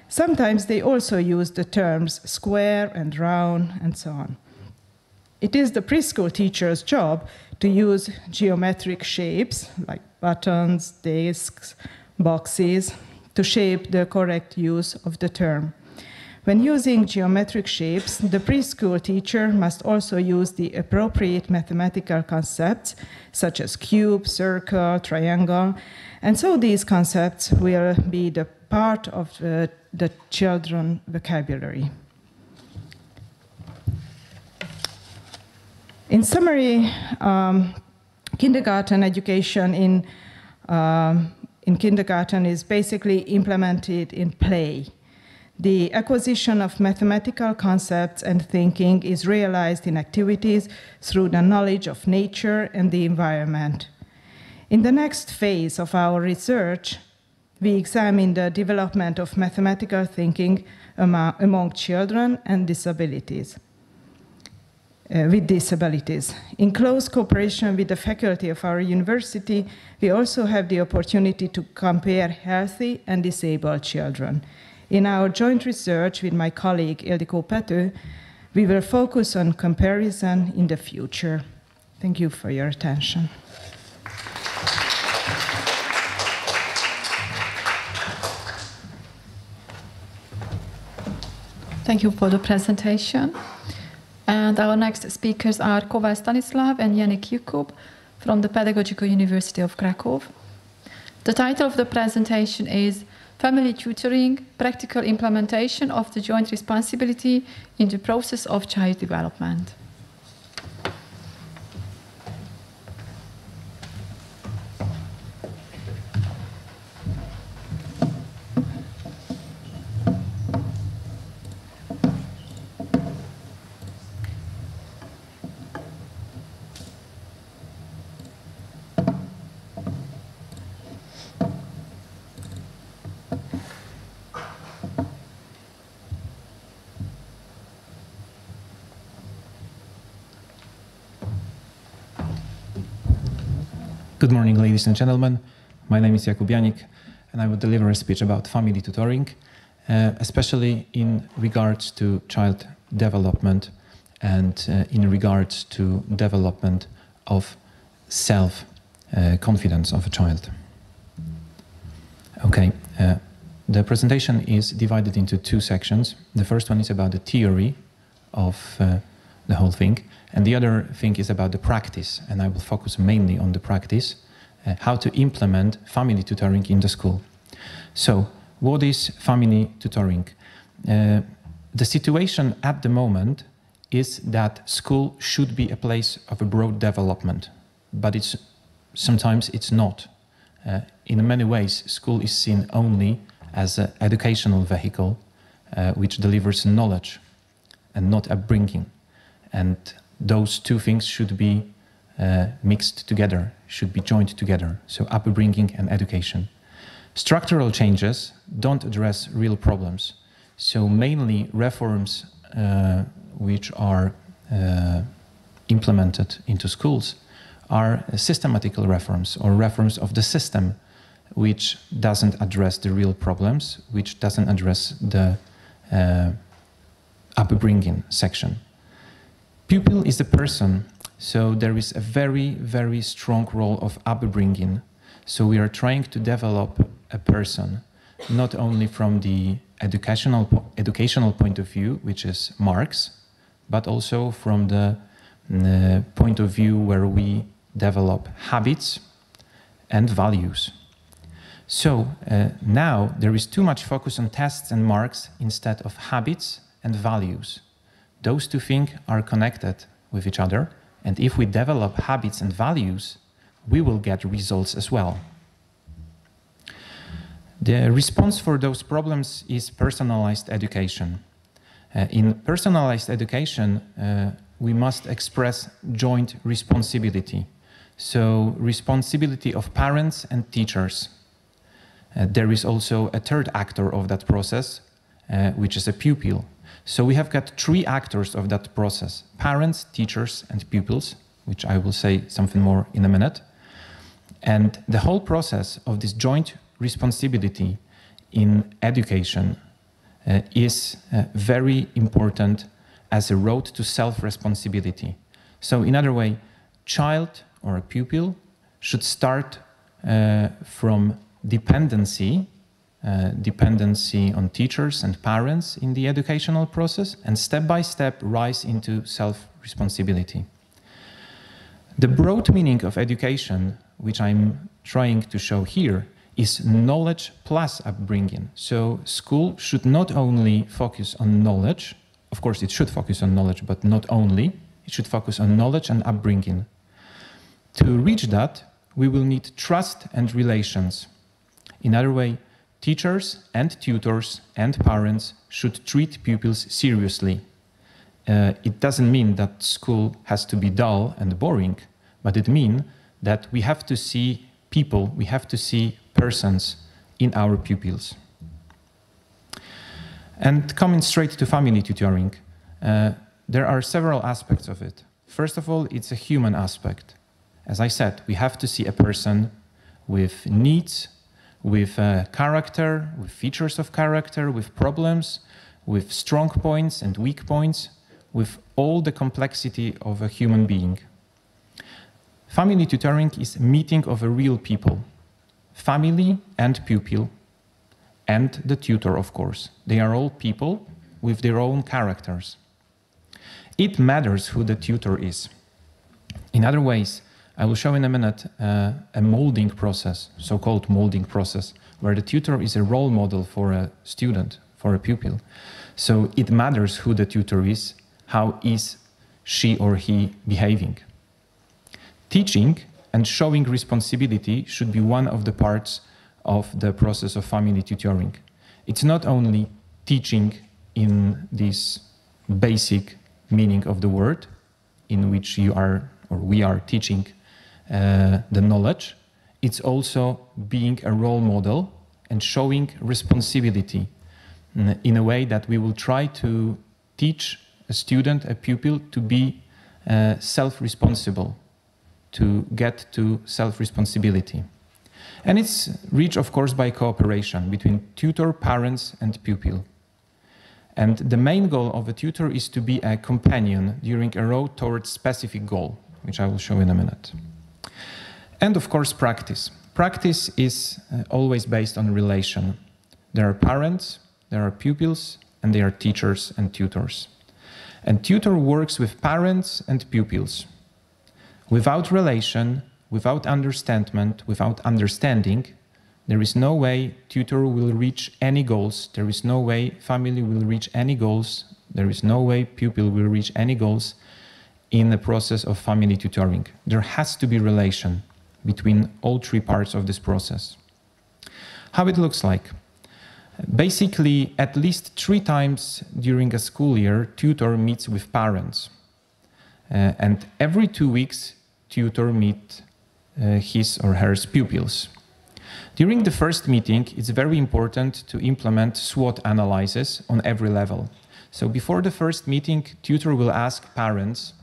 Sometimes they also use the terms square and round and so on. It is the preschool teacher's job to use geometric shapes like buttons, discs, boxes, to shape the correct use of the term. When using geometric shapes, the preschool teacher must also use the appropriate mathematical concepts, such as cube, circle, triangle, and so these concepts will be the part of the children's vocabulary. In summary, kindergarten education in kindergarten is basically implemented in play. The acquisition of mathematical concepts and thinking is realized in activities through the knowledge of nature and the environment. In the next phase of our research, we examine the development of mathematical thinking among children and with disabilities. In close cooperation with the faculty of our university, we also have the opportunity to compare healthy and disabled children. In our joint research with my colleague Ildikó Pető, we will focus on comparison in the future. Thank you for your attention. Thank you for the presentation. And our next speakers are Kovács Stanislav and Yannick Jakub from the Pedagogical University of Krakow. The title of the presentation is Family Tutoring, Practical Implementation of the Joint Responsibility in the Process of Child Development. Good morning, ladies and gentlemen. My name is Jakub Janik, and I will deliver a speech about family tutoring, especially in regards to child development and in regards to development of self-confidence of a child. Okay, the presentation is divided into two sections. The first one is about the theory of the whole thing, and the other thing is about the practice, and I will focus mainly on the practice, how to implement family tutoring in the school. So, what is family tutoring? The situation at the moment is that school should be a place of a broad development, but sometimes it's not. In many ways, school is seen only as an educational vehicle which delivers knowledge and not upbringing. And those two things should be mixed together, should be joined together, so upbringing and education. Structural changes don't address real problems, so mainly reforms which are implemented into schools are systematical reforms or reforms of the system which doesn't address the real problems, which doesn't address the upbringing section. Pupil is the person, so there is a very, very strong role of upbringing. So we are trying to develop a person, not only from the educational point of view, which is marks, but also from the point of view where we develop habits and values. So now there is too much focus on tests and marks instead of habits and values. Those two things are connected with each other, and if we develop habits and values, we will get results as well. The response for those problems is personalized education. In personalized education, we must express joint responsibility. So, responsibility of parents and teachers. There is also a third actor of that process, which is a pupil. So we have got three actors of that process: parents, teachers, and pupils, which I will say something more in a minute. And the whole process of this joint responsibility in education is very important as a road to self-responsibility. So in other way, child or a pupil should start from dependency on teachers and parents in the educational process, and step by step rise into self-responsibility. The broad meaning of education, which I'm trying to show here, is knowledge plus upbringing. So school should not only focus on knowledge, of course it should focus on knowledge, but not only, it should focus on knowledge and upbringing. To reach that, we will need trust and relations. In other way, teachers and tutors and parents should treat pupils seriously. It doesn't mean that school has to be dull and boring, but it means that we have to see people, we have to see persons in our pupils. And coming straight to family tutoring, there are several aspects of it. First of all, it's a human aspect. As I said, we have to see a person with needs, with character, with features of character, with problems, with strong points and weak points, with all the complexity of a human being. Family tutoring is a meeting of a real people, family and pupil, and the tutor, of course. They are all people with their own characters. It matters who the tutor is. In other ways, I will show in a minute a molding process, so-called molding process, where the tutor is a role model for a student, for a pupil. So it matters who the tutor is, how is she or he behaving. Teaching and showing responsibility should be one of the parts of the process of family tutoring. It's not only teaching in this basic meaning of the word, in which you are, or we are teaching the knowledge, it's also being a role model and showing responsibility in a way that we will try to teach a student, a pupil, to be self-responsible, to get to self-responsibility. And it's reached, of course, by cooperation between tutor, parents, and pupil. And the main goal of a tutor is to be a companion during a road towards specific goal, which I will show in a minute. And of course, practice. Practice is always based on relation. There are parents, there are pupils, and there are teachers and tutors. And tutor works with parents and pupils. Without relation, without understanding, there is no way tutor will reach any goals. There is no way family will reach any goals. There is no way pupil will reach any goals in the process of family tutoring. There has to be relation between all three parts of this process. How it looks like? Basically, at least 3 times during a school year, tutor meets with parents. And every 2 weeks, tutor meets his or her pupils. During the first meeting, it's very important to implement SWOT analysis on every level. So before the first meeting, tutor will ask parents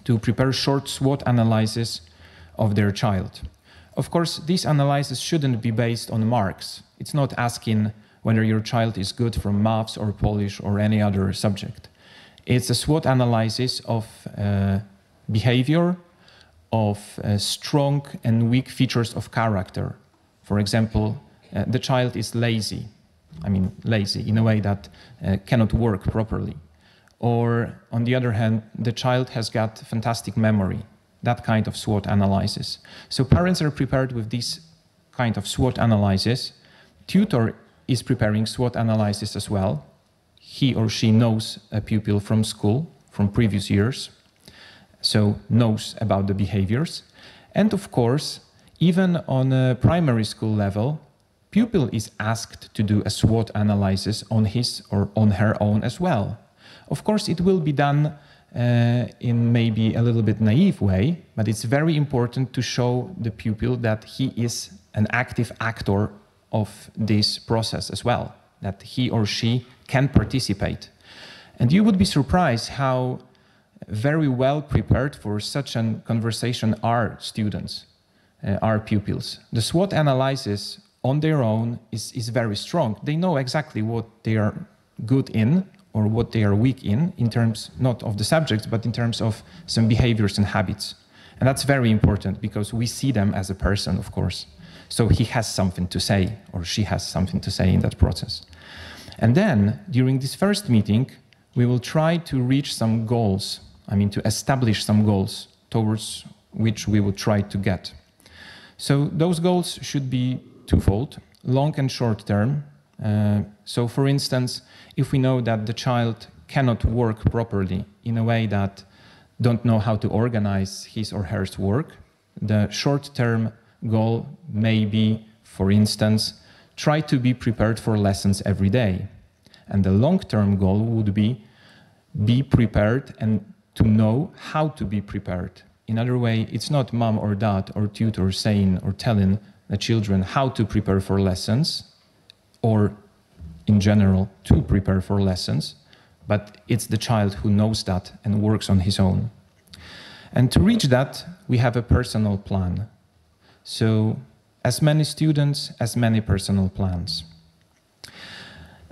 to prepare short SWOT analysis of their child. Of course, this analysis shouldn't be based on marks. It's not asking whether your child is good from maths or Polish or any other subject. It's a SWOT analysis of behavior, of strong and weak features of character. For example, the child is lazy. I mean, lazy in a way that cannot work properly. Or, on the other hand, the child has got fantastic memory. That kind of SWOT analysis. So parents are prepared with this kind of SWOT analysis. Tutor is preparing SWOT analysis as well. He or she knows a pupil from school, from previous years, so knows about the behaviors. And of course, even on a primary school level, pupil is asked to do a SWOT analysis on his or on her own as well. Of course, it will be done in maybe a little bit naive way, but it's very important to show the pupil that he is an active actor of this process as well, that he or she can participate. And you would be surprised how very well prepared for such a conversation are students, are pupils. The SWOT analysis on their own is very strong. They know exactly what they are good in or what they are weak in terms not of the subjects, but in terms of some behaviors and habits. And that's very important because we see them as a person, of course. So he has something to say or she has something to say in that process. And then during this first meeting, we will try to reach some goals, to establish some goals towards which we will try to get. So those goals should be twofold, long and short term. So for instance, if we know that the child cannot work properly in a way that don't know how to organize his or her work, the short-term goal may be, for instance, try to be prepared for lessons every day. And the long-term goal would be prepared and to know how to be prepared. In other way, it's not mom or dad or tutor saying or telling the children how to prepare for lessons, or in general to prepare for lessons, but it's the child who knows that and works on his own. And to reach that, we have a personal plan. So as many students, as many personal plans.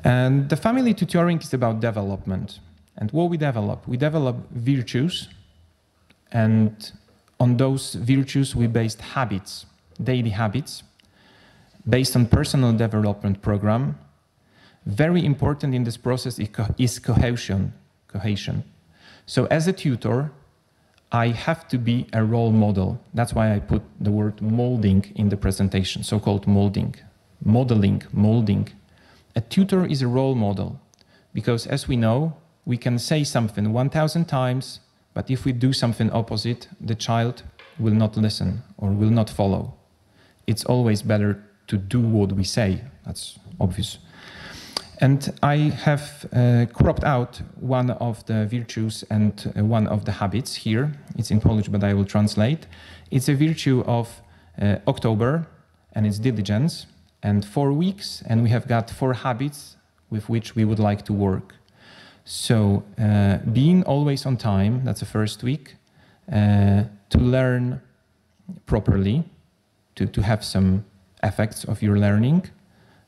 And the family tutoring is about development. And what we develop virtues, and on those virtues we based habits, daily habits, based on personal development program. Very important in this process is cohesion. So as a tutor, I have to be a role model. That's why I put the word molding in the presentation, so-called molding, modeling, molding. A tutor is a role model because, as we know, we can say something 1,000 times, but if we do something opposite, the child will not listen or will not follow. It's always better to do what we say. That's obvious. And I have cropped out one of the virtues and one of the habits here. It's in Polish, but I will translate. It's a virtue of October, and it's diligence, and 4 weeks, and we have got 4 habits with which we would like to work. So being always on time, that's the first week, to learn properly, to have some effects of your learning,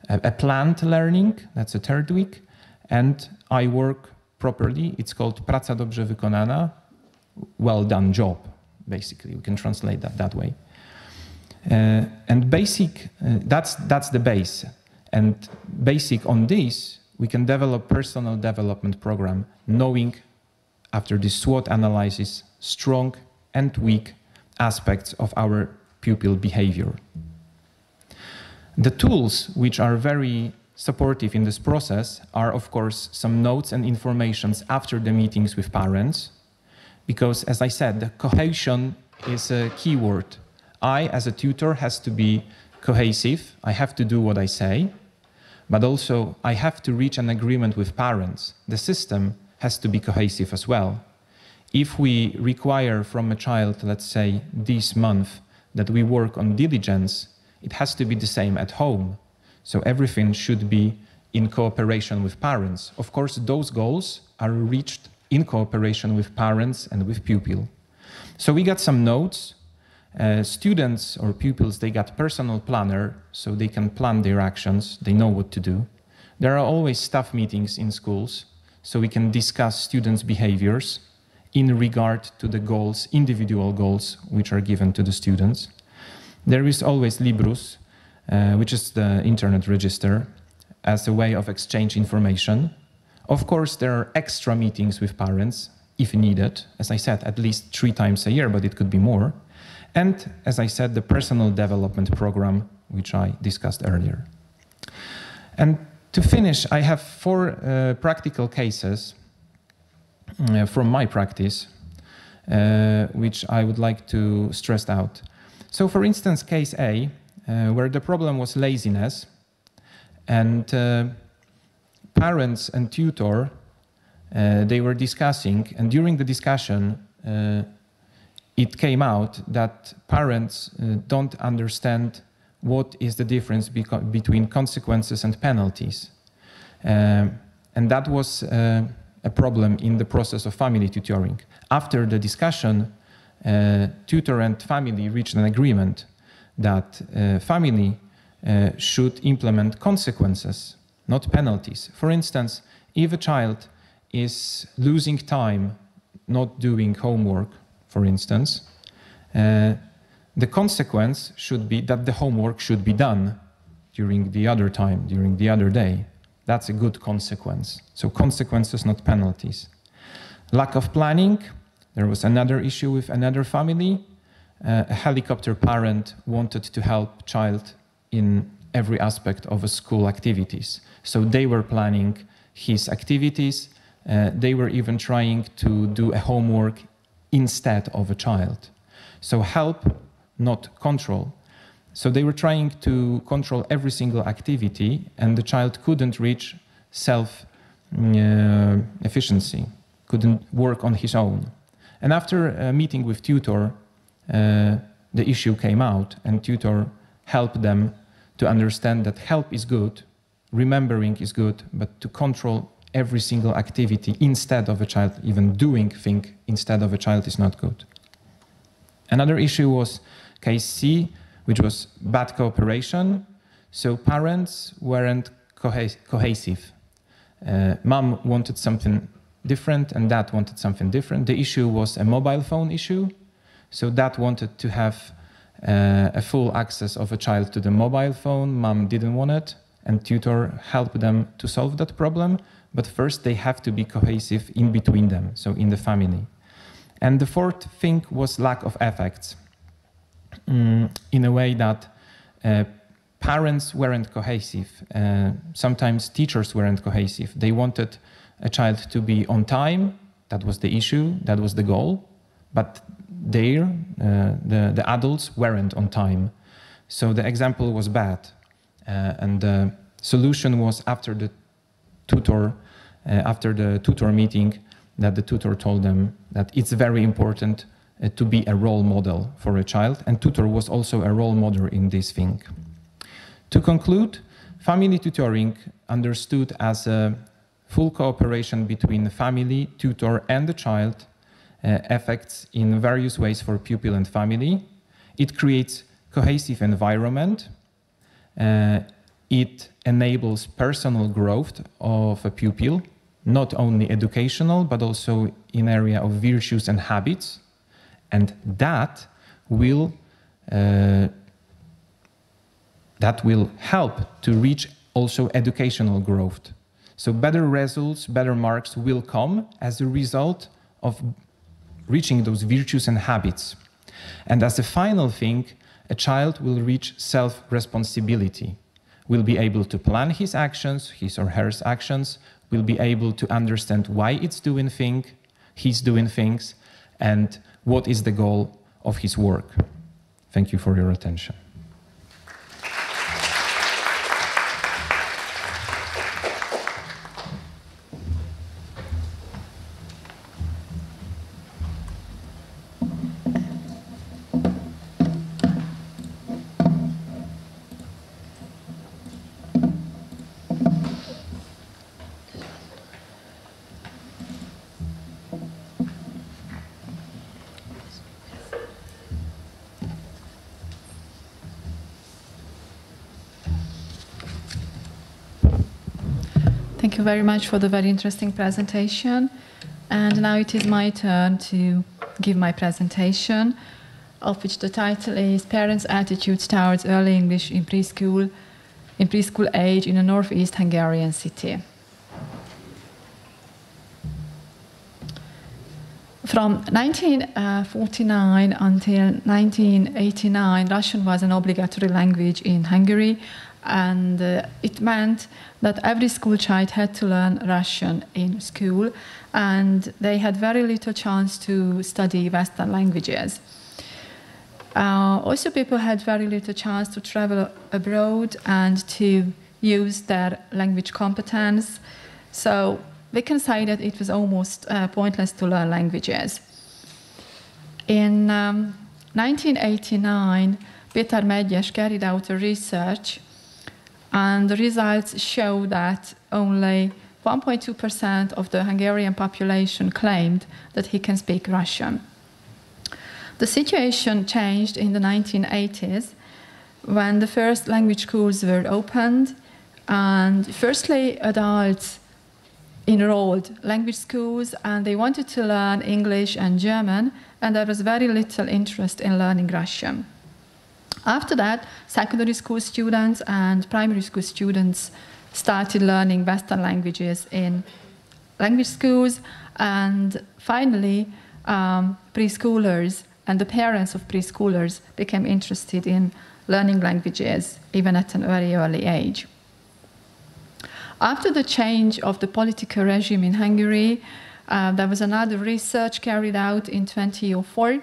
a planned learning, that's the 3rd week, and I work properly. It's called praca dobrze wykonana, well done job, basically. We can translate that way. And basic, that's the base. And basic on this, we can develop personal development program, knowing after this SWOT analysis, strong and weak aspects of our pupil behavior. The tools which are very supportive in this process are, of course, some notes and informations after the meetings with parents, because, as I said, the cohesion is a key word. I, as a tutor, has to be cohesive. I have to do what I say, but also I have to reach an agreement with parents. The system has to be cohesive as well. If we require from a child, let's say, this month, that we work on diligence, it has to be the same at home. So everything should be in cooperation with parents. Of course, those goals are reached in cooperation with parents and with pupil. So we got some notes. Students or pupils, they got personal planner, so they can plan their actions, they know what to do. There are always staff meetings in schools, so we can discuss students' behaviors in regard to the goals, individual goals, which are given to the students. There is always Librus, which is the internet register, as a way of exchange information. Of course, there are extra meetings with parents, if needed. As I said, at least 3 times a year, but it could be more. And, as I said, the personal development program, which I discussed earlier. And to finish, I have 4 practical cases from my practice, which I would like to stress out. So, for instance, case A, where the problem was laziness, and parents and tutor, they were discussing, and during the discussion, it came out that parents don't understand what is the difference between consequences and penalties. And that was a problem in the process of family tutoring. After the discussion, tutor and family reached an agreement that family should implement consequences, not penalties. For instance, if a child is losing time, not doing homework, for instance, the consequence should be that the homework should be done during the other time, during the other day. That's a good consequence. So consequences, not penalties. Lack of planning. There was another issue with another family. A helicopter parent wanted to help child in every aspect of a school activities. So they were planning his activities. They were even trying to do a homework instead of a child. So help, not control. So they were trying to control every single activity, and the child couldn't reach self-efficiency, couldn't work on his own. And after a meeting with tutor, the issue came out, and tutor help them to understand that help is good, remembering is good, but to control every single activity instead of a child even doing thing instead of a child is not good. Another issue was case C, which was bad cooperation. So parents weren't cohesive. Mom wanted something different and dad wanted something different. The issue was a mobile phone issue. So dad wanted to have a full access of a child to the mobile phone. Mom didn't want it, and tutor helped them to solve that problem. But first they have to be cohesive in between them, so in the family. And the fourth thing was lack of affects, in a way that parents weren't cohesive. Sometimes teachers weren't cohesive. They wanted a child to be on time. That was the issue, that was the goal. But the adults weren't on time. So the example was bad. And the solution was after the tutor meeting, that the tutor told them that it's very important to be a role model for a child, and tutor was also a role model in this thing. To conclude, family tutoring, understood as a full cooperation between the family, tutor, and the child, affects in various ways for pupil and family. It creates cohesive environment. It enables personal growth of a pupil, not only educational, but also in area of virtues and habits. And that will help to reach also educational growth. So better results, better marks will come as a result of reaching those virtues and habits. And as a final thing, a child will reach self-responsibility, will be able to plan his actions, his or her actions, will be able to understand why he's doing things, and what is the goal of his work. Thank you for your attention. Thank you very much for the very interesting presentation. And now it is my turn to give my presentation, of which the title is Parents' Attitudes Towards Early English in Preschool Age in a Northeast Hungarian City. From 1949 until 1989, Russian was an obligatory language in Hungary, and it meant that every school child had to learn Russian in school, and they had very little chance to study Western languages. Also, people had very little chance to travel abroad and to use their language competence. So we can say that it was almost pointless to learn languages. In 1989, Péter Megyes carried out a research, and the results show that only 1.2% of the Hungarian population claimed that he can speak Russian. The situation changed in the 1980s when the first language schools were opened, and firstly adults enrolled language schools and they wanted to learn English and German, and there was very little interest in learning Russian. After that, secondary school students and primary school students started learning Western languages in language schools, and finally preschoolers and the parents of preschoolers became interested in learning languages even at an very early age. After the change of the political regime in Hungary, there was another research carried out in 2004,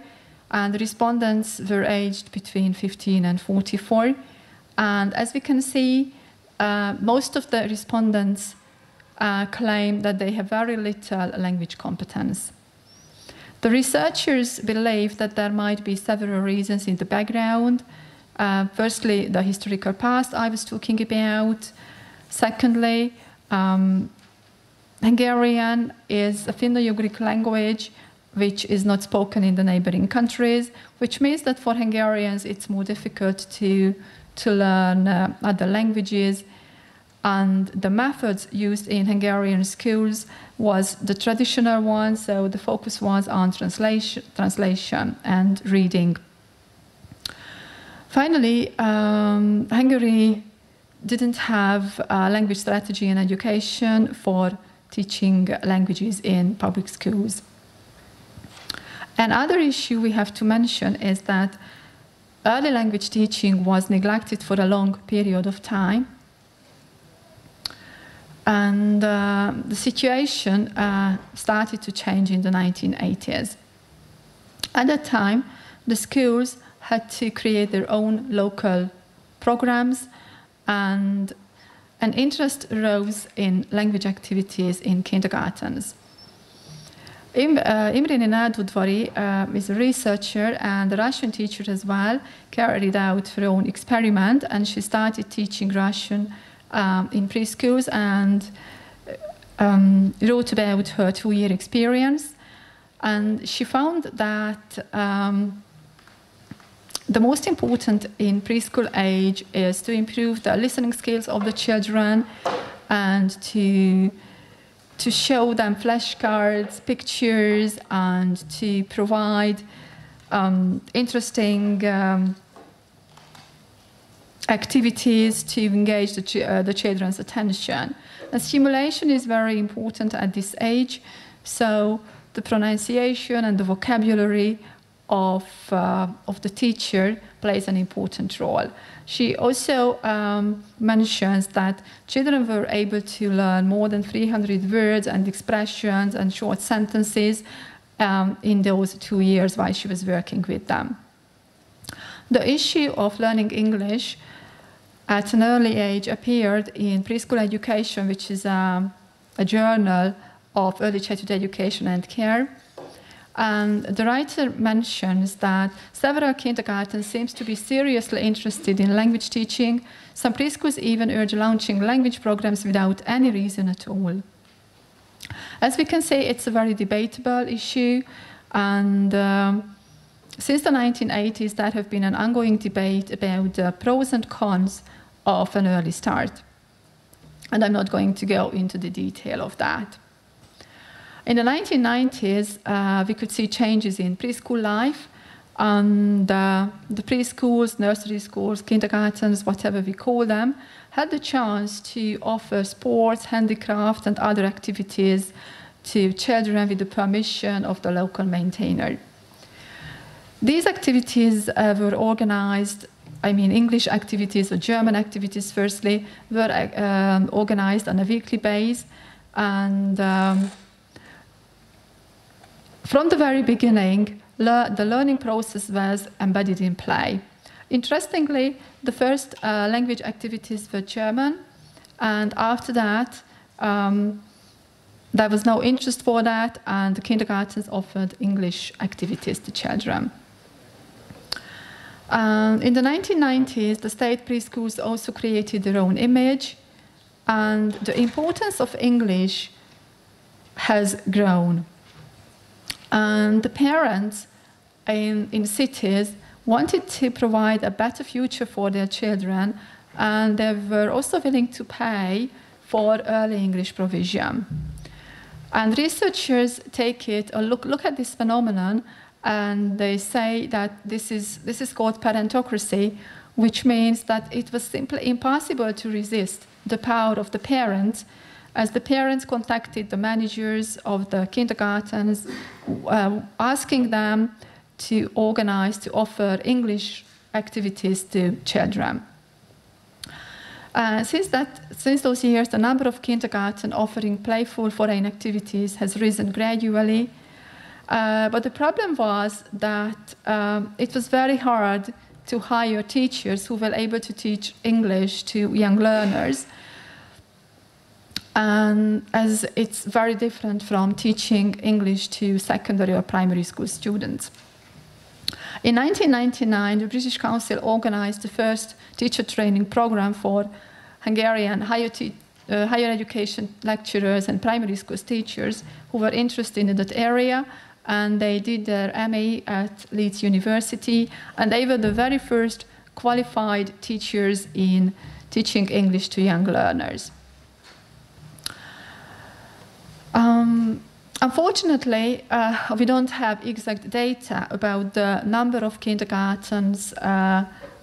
and the respondents were aged between 15 and 44. And as we can see, most of the respondents claim that they have very little language competence. The researchers believe that there might be several reasons in the background. Firstly, the historical past I was talking about. Secondly, Hungarian is a Finno-Ugric language which is not spoken in the neighboring countries, which means that for Hungarians it's more difficult to learn other languages. And the methods used in Hungarian schools was the traditional one, so the focus was on translation and reading. Finally, Hungary didn't have a language strategy in education for teaching languages in public schools. Another issue we have to mention is that early language teaching was neglected for a long period of time. And the situation started to change in the 1980s. At that time, the schools had to create their own local programs, and an interest rose in language activities in kindergartens. Imre Nenádudvari is a researcher and a Russian teacher as well, carried out her own experiment, and she started teaching Russian in preschools and wrote about her 2-year experience. And she found that the most important in preschool age is to improve the listening skills of the children and to show them flashcards, pictures, and to provide interesting activities to engage the children's attention. And stimulation is very important at this age, so the pronunciation and the vocabulary of the teacher plays an important role. She also mentions that children were able to learn more than 300 words and expressions and short sentences in those 2 years while she was working with them. The issue of learning English at an early age appeared in Preschool Education, which is a journal of early childhood education and care. And the writer mentions that several kindergartens seem to be seriously interested in language teaching. Some preschools even urge launching language programs without any reason at all. As we can see, it's a very debatable issue, and since the 1980s, there have been an ongoing debate about the pros and cons of an early start. And I'm not going to go into the detail of that. In the 1990s, we could see changes in preschool life, and the preschools, nursery schools, kindergartens, whatever we call them, had the chance to offer sports, handicraft, and other activities to children with the permission of the local maintainer. These activities were organized, English activities or German activities, firstly, were organized on a weekly basis, and from the very beginning, the learning process was embedded in play. Interestingly, the first language activities were German, and after that, there was no interest for that, and the kindergartens offered English activities to children. In the 1990s, the state preschools also created their own image, and the importance of English has grown. And the parents in cities wanted to provide a better future for their children, and they were also willing to pay for early English provision. And researchers take it or look at this phenomenon, and they say that this is called parentocracy, which means that it was simply impossible to resist the power of the parents, as the parents contacted the managers of the kindergartens, asking them to organize, to offer English activities to children. Since those years, the number of kindergartens offering playful foreign activities has risen gradually. But the problem was that it was very hard to hire teachers who were able to teach English to young learners, as it's very different from teaching English to secondary or primary school students. In 1999, the British Council organized the first teacher training program for Hungarian higher education lecturers and primary school teachers who were interested in that area, and they did their MA at Leeds University, and they were the very first qualified teachers in teaching English to young learners. Unfortunately, we don't have exact data about the number of kindergartens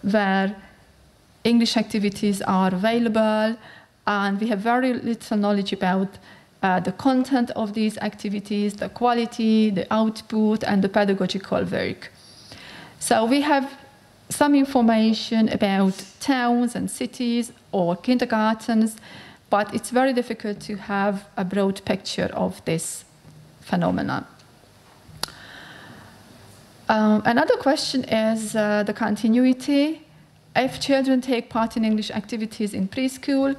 where English activities are available, and we have very little knowledge about the content of these activities, the quality, the output, and the pedagogical work. So we have some information about towns and cities or kindergartens, but it's very difficult to have a broad picture of this phenomenon. Another question is the continuity. If children take part in English activities in preschool,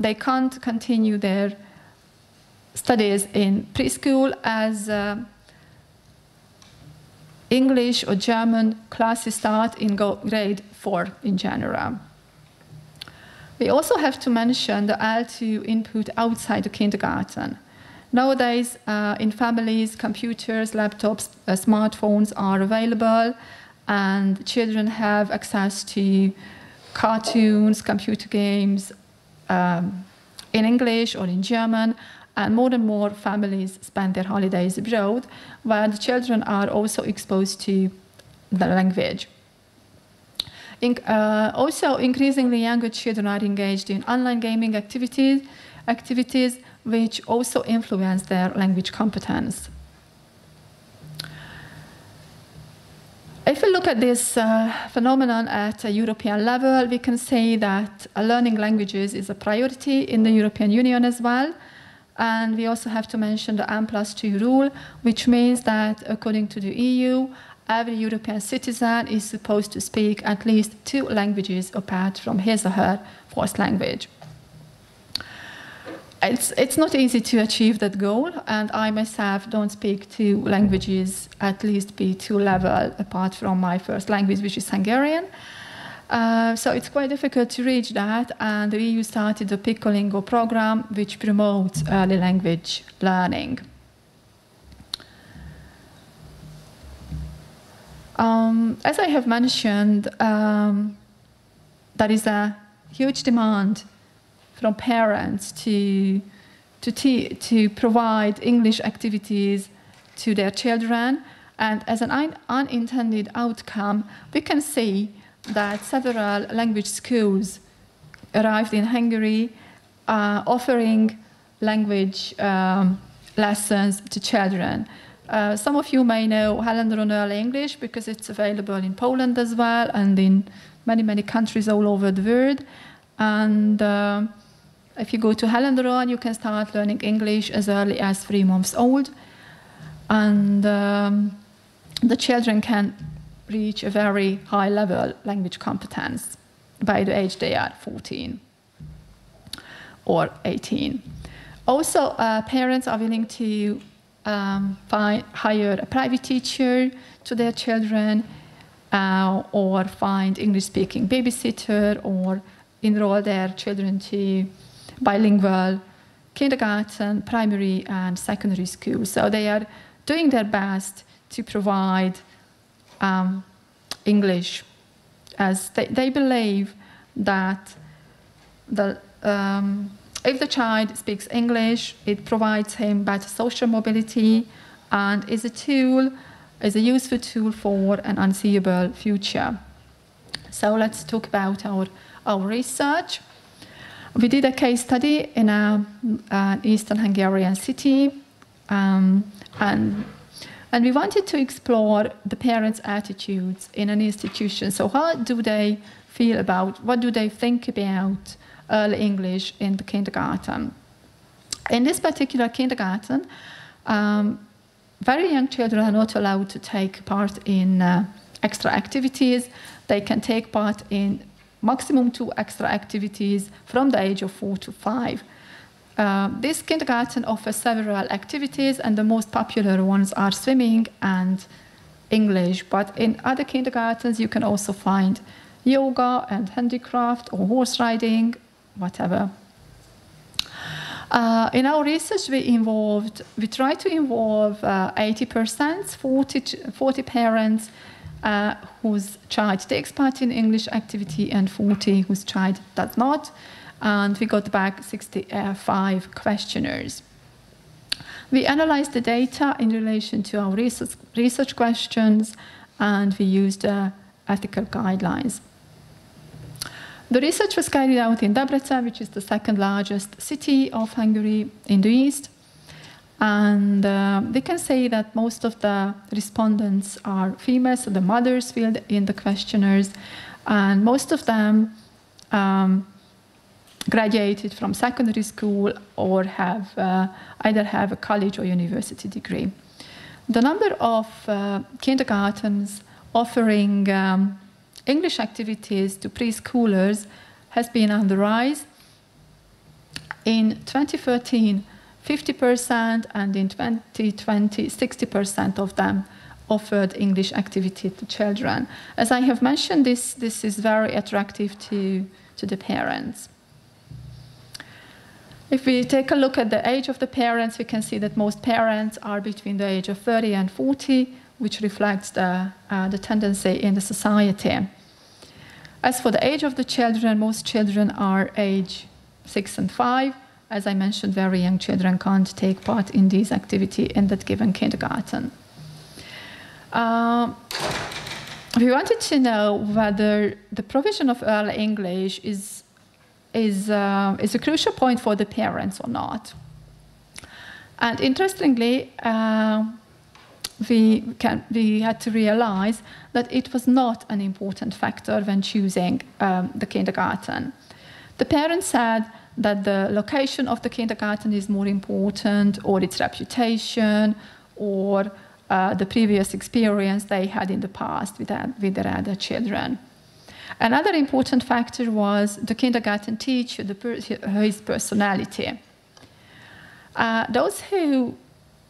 they can't continue their studies in preschool as English or German classes start in grade 4 in general. We also have to mention the L2 input outside the kindergarten. Nowadays, in families, computers, laptops, smartphones are available, and children have access to cartoons, computer games in English or in German, and more families spend their holidays abroad, where the children are also exposed to the language. Also, increasingly younger children are engaged in online gaming activities which also influence their language competence. If we look at this phenomenon at a European level, we can say that learning languages is a priority in the European Union as well. And we also have to mention the N+2 rule, which means that according to the EU, every European citizen is supposed to speak at least 2 languages apart from his or her first language. It's not easy to achieve that goal, and I myself don't speak 2 languages at least B2 level apart from my first language, which is Hungarian. So it's quite difficult to reach that, and the EU started the Piccolingo program, which promotes early language learning. As I have mentioned, there is a huge demand from parents to provide English activities to their children, and as an unintended outcome, we can see that several language schools arrived in Hungary offering language lessons to children. Some of you may know Hellenron Early English because it's available in Poland as well and in many countries all over the world. And if you go to Hellenron, you can start learning English as early as 3 months old. And the children can reach a very high level language competence by the age they are 14 or 18. Also, parents are willing to hire a private teacher to their children or find English-speaking babysitter or enroll their children to bilingual kindergarten, primary and secondary school. So they are doing their best to provide English, as they believe that if the child speaks English, it provides him better social mobility and is a useful tool for an unseeable future. So let's talk about our research. We did a case study in an eastern Hungarian city, and we wanted to explore the parents' attitudes in an institution. So how do they feel about, what do they think about early English in the kindergarten? In this particular kindergarten, very young children are not allowed to take part in extra activities. They can take part in maximum 2 extra activities from the age of 4 to 5. This kindergarten offers several activities, and the most popular ones are swimming and English, but in other kindergartens you can also find yoga and handicraft or horse riding, whatever. In our research, we tried to involve 80%, 40 parents whose child takes part in English activity and 40 whose child does not. And we got back 65 questionnaires. We analyzed the data in relation to our research questions, and we used ethical guidelines. The research was carried out in Debrecen, which is the second largest city of Hungary in the east. And we can say that most of the respondents are females, so the mothers filled in the questionnaires, and most of them graduated from secondary school or have either have a college or university degree. The number of kindergartens offering English activities to preschoolers has been on the rise. In 2013, 50%, and in 2020, 60% of them offered English activity to children. As I have mentioned, this is very attractive to the parents. If we take a look at the age of the parents, we can see that most parents are between the age of 30 and 40, which reflects the tendency in the society. As for the age of the children, most children are age 6 and 5. As I mentioned, very young children can't take part in this activity in that given kindergarten. We wanted to know whether the provision of early English is a crucial point for the parents or not. And interestingly, we had to realize that it was not an important factor when choosing the kindergarten. The parents said that the location of the kindergarten is more important, or its reputation, or the previous experience they had in the past with their other children. Another important factor was the kindergarten teacher, his personality. Those who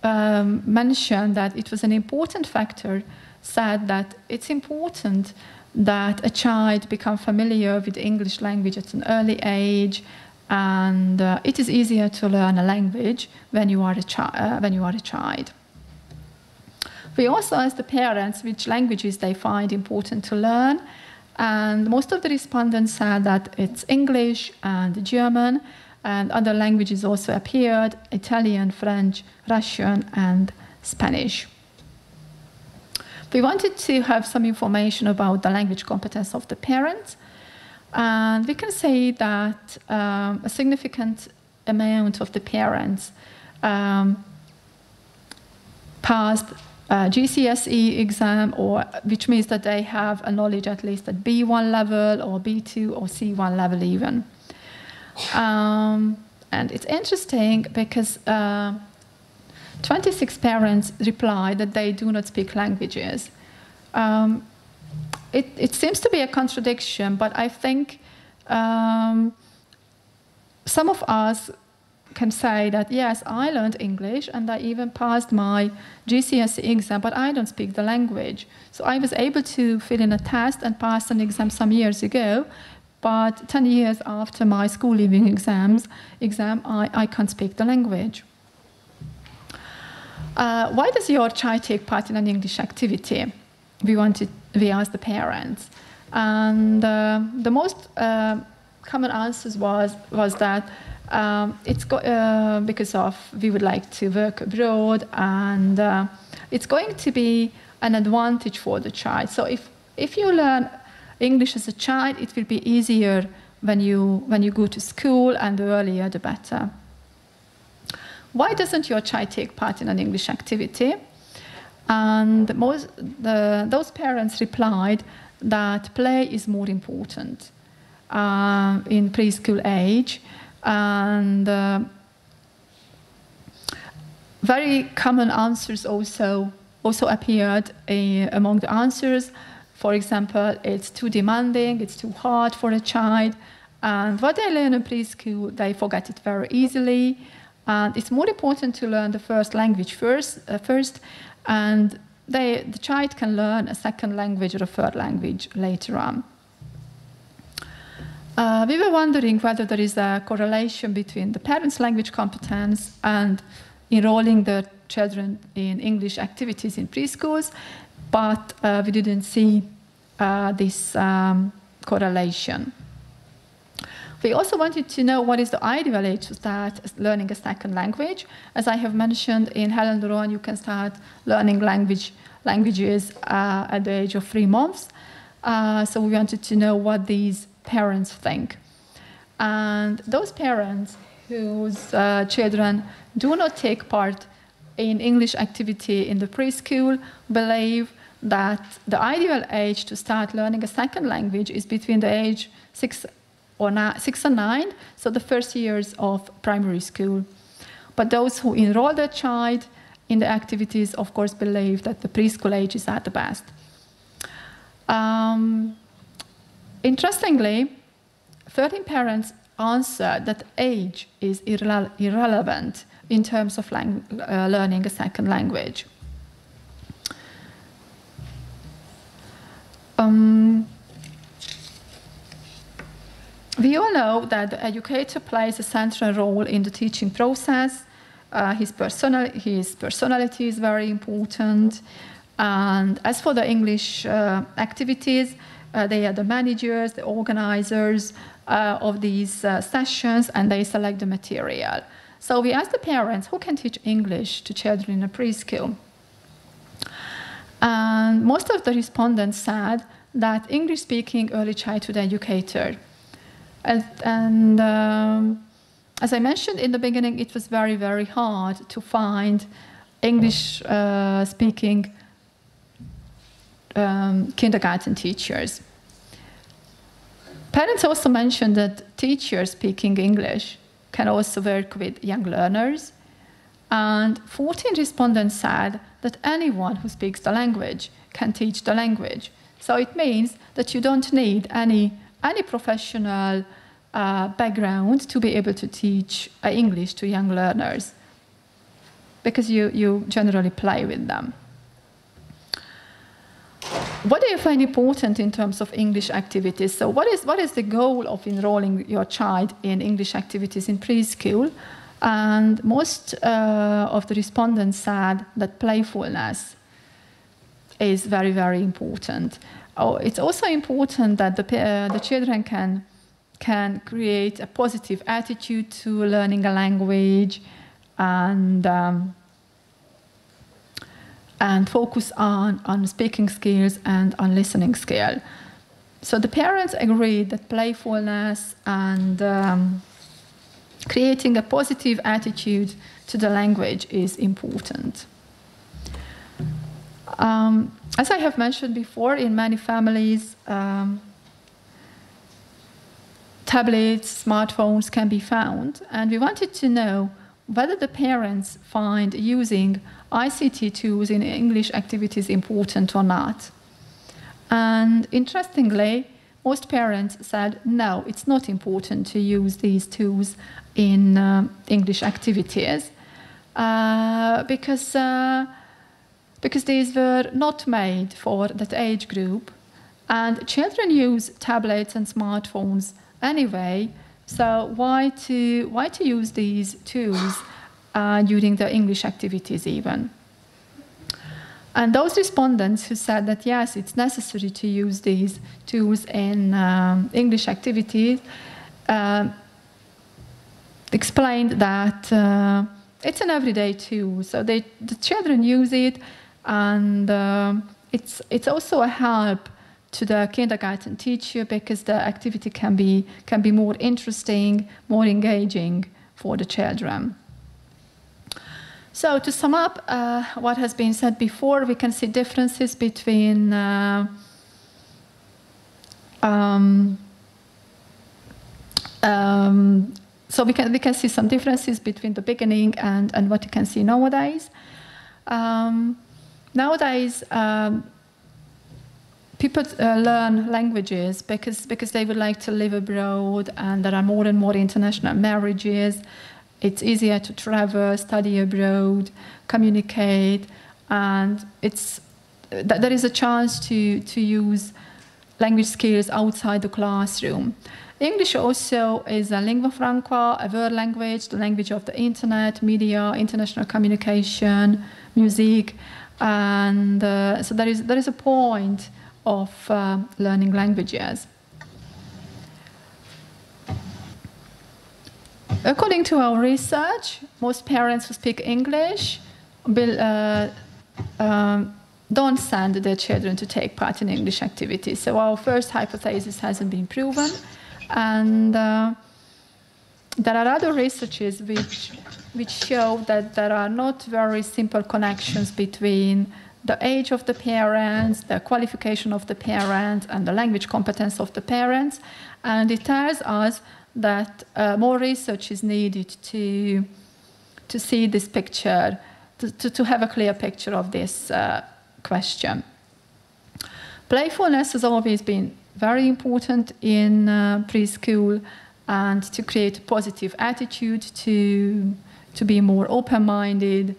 mentioned that it was an important factor said that it's important that a child become familiar with the English language at an early age, and it is easier to learn a language when you are a child. We also asked the parents which languages they find important to learn, and most of the respondents said that it's English and German, and other languages also appeared: Italian, French, Russian, and Spanish. We wanted to have some information about the language competence of the parents, and we can say that a significant amount of the parents passed GCSE exam, which means that they have a knowledge at least at B1 level or B2 or C1 level even. And it's interesting because 26 parents replied that they do not speak languages. It seems to be a contradiction, but I think some of us can say that, yes, I learned English and I even passed my GCSE exam, but I don't speak the language. So I was able to fill in a test and pass an exam some years ago, but 10 years after my school leaving exam, I can't speak the language. Why does your child take part in an English activity? We asked the parents. And the most common answers was that it's because we would like to work abroad, and it's going to be an advantage for the child. So if you learn English as a child, it will be easier when you go to school, and the earlier the better. Why doesn't your child take part in an English activity? And those parents replied that play is more important in preschool age. And very common answers also appeared among the answers. For example, it's too demanding, it's too hard for a child, and what they learn in preschool, they forget it very easily. And it's more important to learn the first language first, and the child can learn a second language or a third language later on. We were wondering whether there is a correlation between the parents' language competence and enrolling the children in English activities in preschools, but we didn't see this correlation. We also wanted to know what is the ideal age to start learning a second language. As I have mentioned, in Helen you can start learning languages at the age of 3 months. So we wanted to know what these parents think. And those parents whose children do not take part in English activity in the preschool believe that the ideal age to start learning a second language is between the age 6 and 9, so the first years of primary school. But those who enroll their child in the activities, of course, believe that the preschool age is at the best. Interestingly, 13 parents answered that age is irrelevant in terms of learning a second language. We all know that the educator plays a central role in the teaching process. His personality is very important. And as for the English activities, they are the managers, the organizers of these sessions, and they select the material. So we asked the parents who can teach English to children in a preschool. And most of the respondents said that English-speaking early childhood educator. And as I mentioned in the beginning, it was very, very hard to find English-speaking kindergarten teachers. Parents also mentioned that teachers speaking English can also work with young learners. And 14 respondents said that anyone who speaks the language can teach the language. So it means that you don't need any professional background to be able to teach English to young learners, because you generally play with them. What do you find important in terms of English activities? So what is the goal of enrolling your child in English activities in preschool? And most of the respondents said that playfulness is very, very important. It's also important that the children can create a positive attitude to learning a language and focus on speaking skills and on listening skill. So the parents agreed that playfulness and creating a positive attitude to the language is important. As I have mentioned before, in many families, tablets, smartphones can be found, and we wanted to know whether the parents find using ICT tools in English activities important or not. And interestingly, most parents said, no, it's not important to use these tools in English activities because these were not made for that age group. And children use tablets and smartphones anyway, so why to use these tools during the English activities even? And those respondents who said that yes, it's necessary to use these tools in English activities explained that it's an everyday tool, so the children use it, and it's also a help to the kindergarten teacher because the activity can be more interesting, more engaging for the children. So to sum up what has been said before, we can see differences between so we can see some differences between the beginning and what you can see nowadays. Nowadays, people learn languages because they would like to live abroad, and there are more and more international marriages. It's easier to travel, study abroad, communicate, and it's there is a chance to use language skills outside the classroom. English also is a lingua franca, a world language, the language of the internet, media, international communication, music, and so there is a point of learning languages. According to our research, most parents who speak English don't send their children to take part in English activities. So our first hypothesis hasn't been proven. And there are other researches which show that there are not very simple connections between the age of the parents, the qualification of the parents, and the language competence of the parents. And it tells us that more research is needed to see this picture, to have a clear picture of this question. Playfulness has always been very important in preschool, and to create a positive attitude, to be more open-minded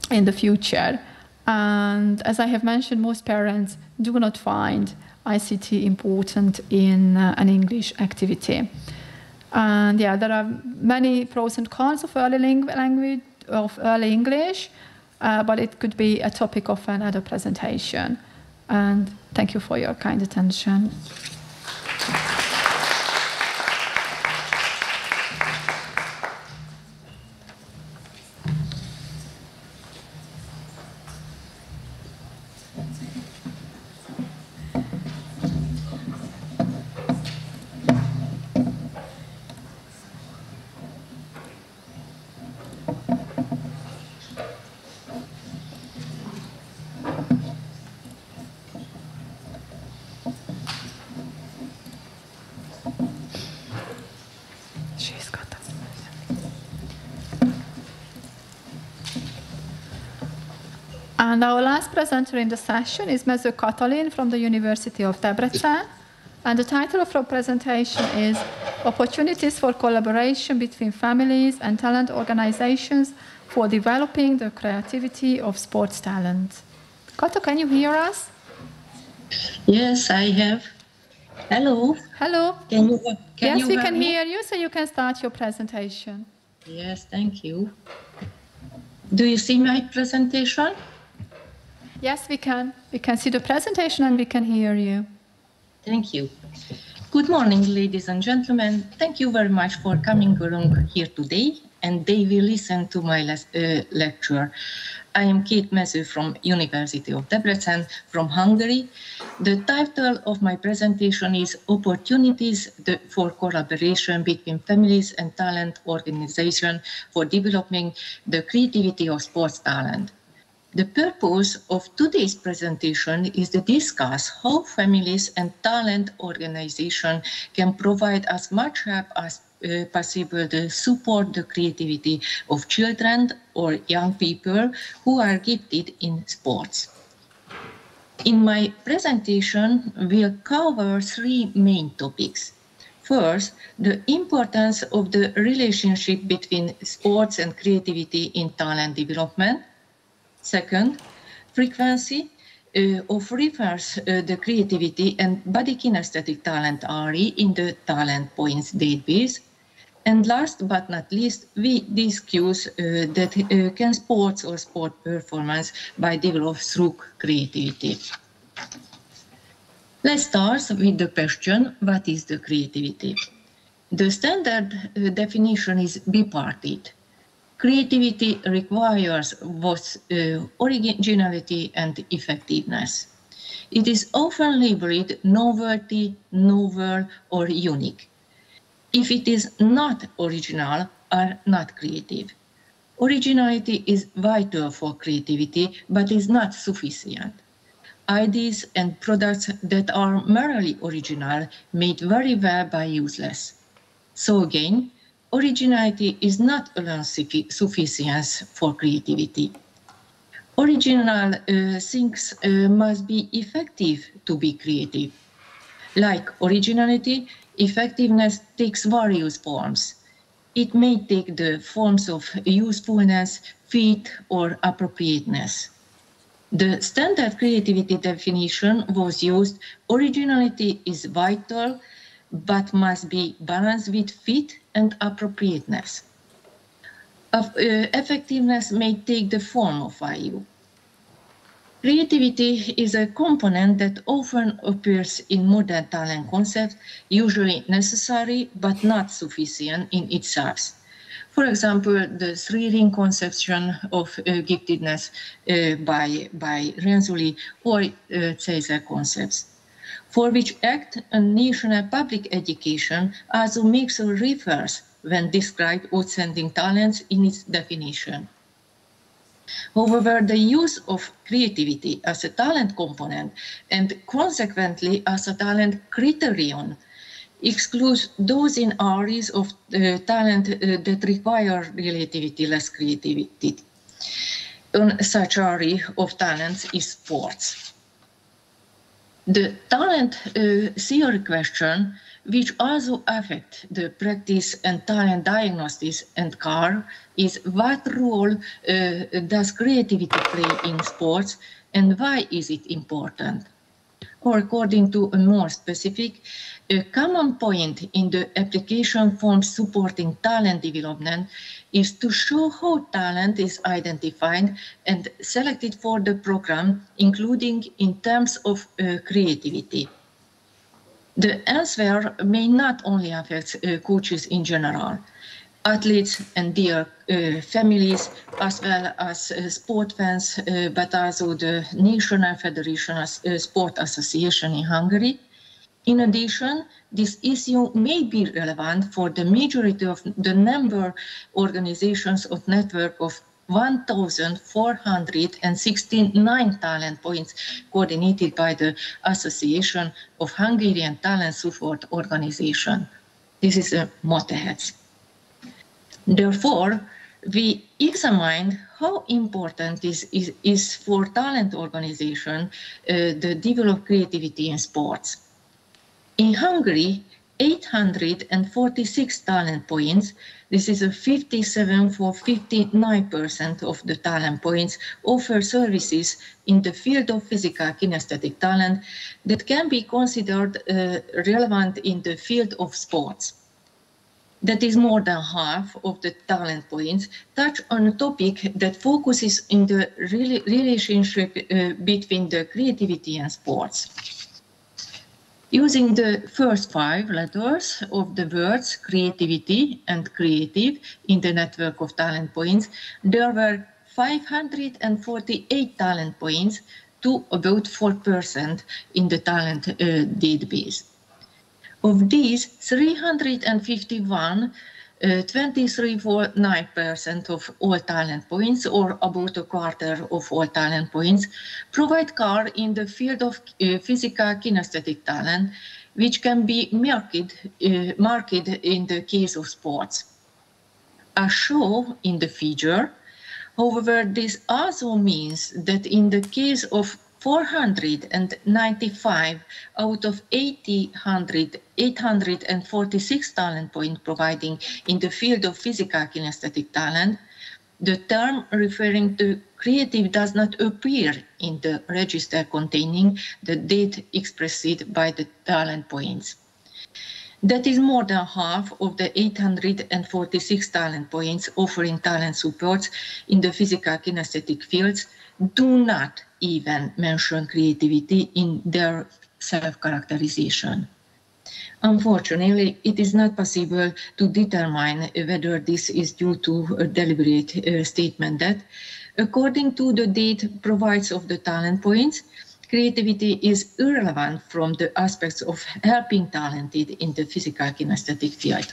in the future. And as I have mentioned, most parents do not find ICT important in an English activity. And yeah, there are many pros and cons of early English, but it could be a topic of another presentation. And thank you for your kind attention. And our last presenter in the session is Mező Katalin from the University of Debrecen. And the title of her presentation is Opportunities for Collaboration Between Families and Talent Organizations for Developing the Creativity of Sports Talent. Kato, can you hear us? Yes, I have. Hello. Hello. Yes, we can hear you, so you can start your presentation. Yes, thank you. Do you see my presentation? Yes, we can. We can see the presentation and we can hear you. Thank you. Good morning, ladies and gentlemen. Thank you very much for coming along here today, and they will listen to my lecture. I am Kate Mező from University of Debrecen from Hungary. The title of my presentation is Opportunities for Collaboration Between Families and Talent Organization for Developing the Creativity of Sports Talent. The purpose of today's presentation is to discuss how families and talent organization can provide as much help as possible to support the creativity of children or young people who are gifted in sports. In my presentation, we'll cover three main topics. First, the importance of the relationship between sports and creativity in talent development. Second, frequency of refers the creativity and body kinesthetic talent area in the talent points database. And last but not least, we discuss that can sports or sport performance be developed through creativity. Let's start with the question, what is the creativity? The standard definition is bipartite. Creativity requires both originality and effectiveness. It is often labeled novelty, novel, or unique. If it is not original or not creative. Originality is vital for creativity, but is not sufficient. Ideas and products that are merely original made very well by useless. So again, originality is not alone sufficient for creativity. Original things must be effective to be creative. Like originality, effectiveness takes various forms. It may take the forms of usefulness, fit, or appropriateness. The standard creativity definition was used. Originality is vital, but must be balanced with fit and appropriateness. Effectiveness may take the form of value. Creativity is a component that often appears in modern talent concepts, usually necessary but not sufficient in itself. For example, the three-ring conception of giftedness by Renzulli or Cesar concepts, for which act and national public education also makes a reference when described outstanding talents in its definition. However, the use of creativity as a talent component and consequently as a talent criterion excludes those in areas of talent that require relatively less creativity. Such area of talents is sports. The talent theory question, which also affect the practice and talent diagnosis and care, is what role does creativity play in sports and why is it important? Or according to a more specific, a common point in the application form supporting talent development is to show how talent is identified and selected for the program, including in terms of creativity. The answer may not only affect coaches in general, athletes and their families, as well as sport fans, but also the National Federation of Sport Association in Hungary. In addition, this issue may be relevant for the majority of the member organizations of network of 1,469 talent points coordinated by the Association of Hungarian Talent Support Organization. This is a Moteheads. Therefore, we examined how important is for talent organization the develop creativity in sports. In Hungary, 846 talent points, this is a 57 for 59% of the talent points, offer services in the field of physical kinesthetic talent that can be considered relevant in the field of sports. That is more than half of the talent points touch on a topic that focuses in the relationship between the creativity and sports. Using the first 5 letters of the words creativity and creative in the network of talent points, there were 548 talent points to about 4% in the talent database. Of these, 351, 23.9% of all talent points, or about a quarter of all talent points, provide care in the field of physical kinesthetic talent, which can be marked in the case of sports. As shown in the figure, however, this also means that in the case of 495 out of 846 talent points providing in the field of physical kinesthetic talent, the term referring to creative does not appear in the register containing the date expressed by the talent points. That is more than half of the 846 talent points offering talent supports in the physical kinesthetic fields do not even mention creativity in their self-characterization. Unfortunately, it is not possible to determine whether this is due to a deliberate statement that, according to the date provides of the talent points, creativity is irrelevant from the aspects of helping talented in the physical kinesthetic field.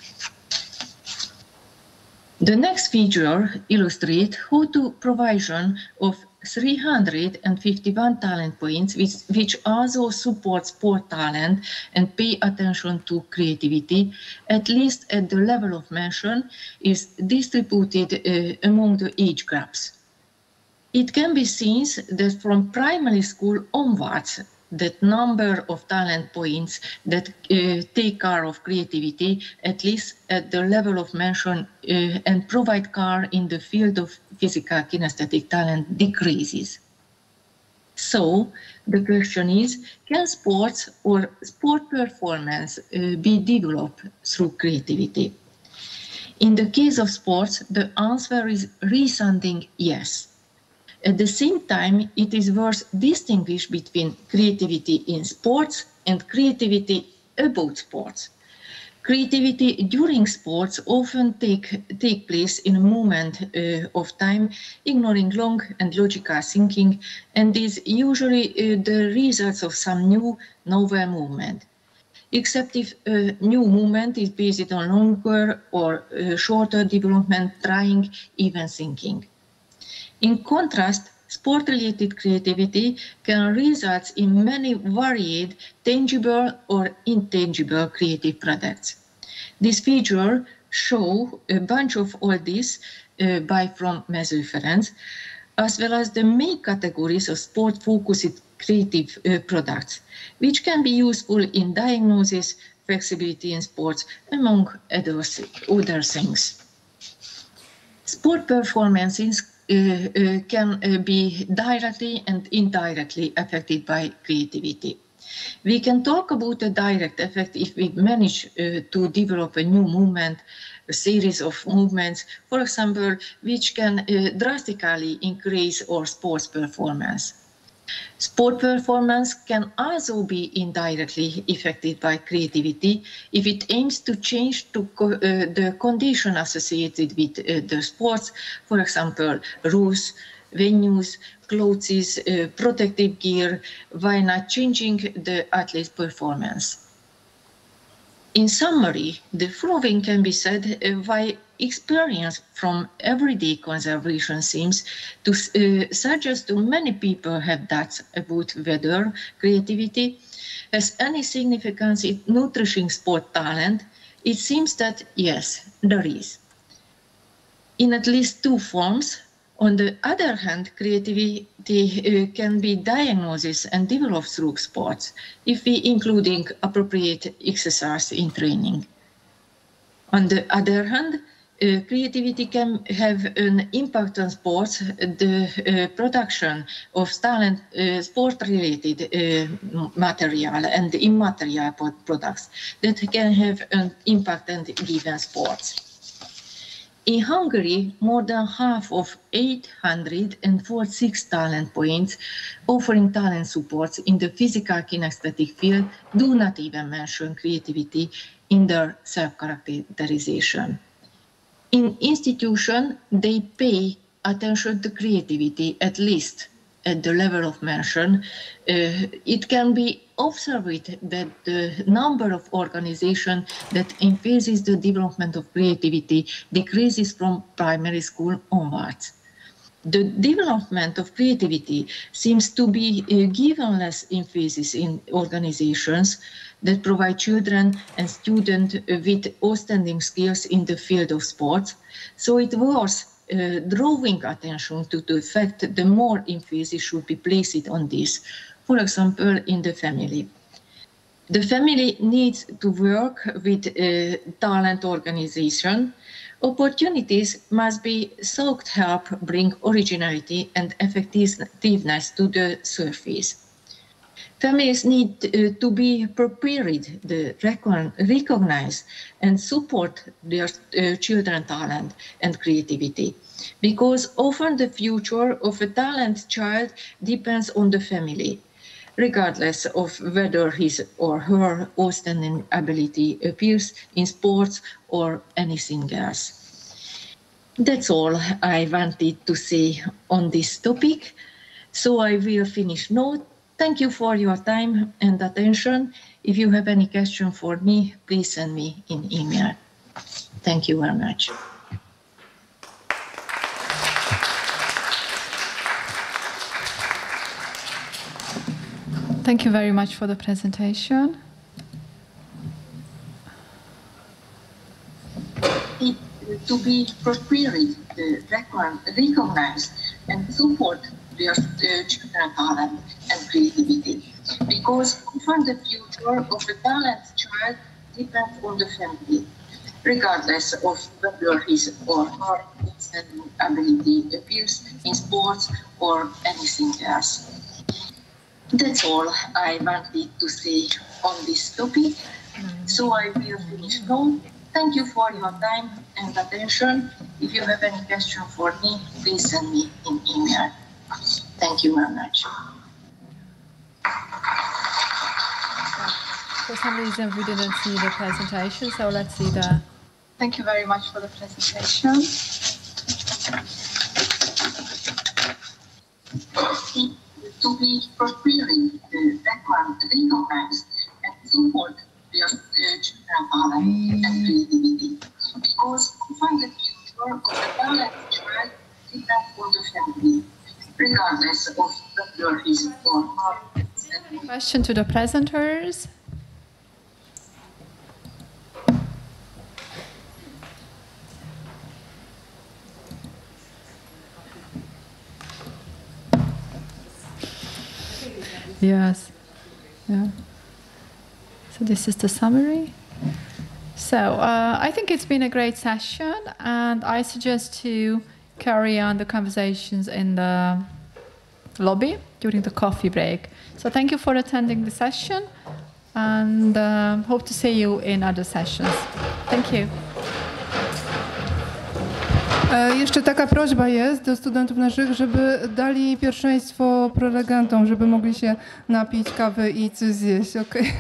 The next figure illustrates how the provision of 351 talent points, which also support sport talent and pay attention to creativity, at least at the level of mention, is distributed among the age groups. It can be seen that from primary school onwards, that number of talent points that take care of creativity, at least at the level of mention, and provide care in the field of physical kinesthetic talent decreases. So the question is, can sports or sport performance be developed through creativity? In the case of sports, the answer is resounding yes. At the same time, it is worth distinguish between creativity in sports and creativity about sports. Creativity during sports often take place in a moment of time, ignoring long and logical thinking, and is usually the result of some new, novel movement. Except if a new movement is based on longer or shorter development, trying, even thinking. In contrast, sport-related creativity can result in many varied, tangible or intangible creative products. This feature shows a bunch of all this from measurements, as well as the main categories of sport-focused creative products, which can be useful in diagnosis, flexibility in sports, among other things. Sport performances can be directly and indirectly affected by creativity. We can talk about a direct effect if we manage to develop a new movement, a series of movements, for example, which can drastically increase our sports performance. Sport performance can also be indirectly affected by creativity if it aims to change the condition associated with the sports, for example, rules, venues, clothes, protective gear, while not changing the athlete's performance. In summary, the following can be said by experience from everyday conservation seems to suggest to many people have doubts about whether creativity has any significance in nourishing sport talent. It seems that yes, there is. In at least two forms. On the other hand, creativity can be diagnosed and developed through sports, if we including appropriate exercise in training. On the other hand, creativity can have an impact on sports, the production of talent, sport-related material and immaterial products that can have an impact on given sports. In Hungary, more than half of 846 talent points offering talent supports in the physical kinesthetic field do not even mention creativity in their self-characterization. In institutions, they pay attention to creativity, at least at the level of mention. It can be observed that the number of organizations that emphasizes the development of creativity decreases from primary school onwards. The development of creativity seems to be given less emphasis in organizations that provide children and students with outstanding skills in the field of sports. So it was drawing attention to the fact that the more emphasis should be placed on this, for example, in the family. The family needs to work with talent organization. Opportunities must be sought to help bring originality and effectiveness to the surface. Families need to be prepared to recognize and support their children's talent and creativity, because often the future of a talented child depends on the family, regardless of whether his or her outstanding ability appears in sports or anything else. That's all I wanted to say on this topic, so I will finish now. Thank you for your time and attention. If you have any question for me, please send me an email. Thank you very much. Thank you very much for the presentation. To be prepared, recognize and support their children's talent and creativity, because often the future of a talented child depends on the family, regardless of whether his or her outstanding ability appears in sports or anything else. That's all I wanted to say on this topic. So I will finish now. Thank you for your time and attention. If you have any question for me, please send me an email. Thank you very much. For some reason, we didn't see the presentation, so let's see the... Thank you very much for the presentation. To be preparing the background recognized and support their children talent and creativity. Because I find the future of the talent child depends on the family, regardless of whether he is born or not. Question to the presenters. Yes. Yeah. So this is the summary. So I think it's been a great session, and I suggest to carry on the conversations in the lobby during the coffee break. So thank you for attending the session, and hope to see you in other sessions. Thank you. Jeszcze taka prośba jest do studentów naszych, żeby dali pierwszeństwo prelegentom, żeby mogli się napić kawy i coś zjeść. Okay?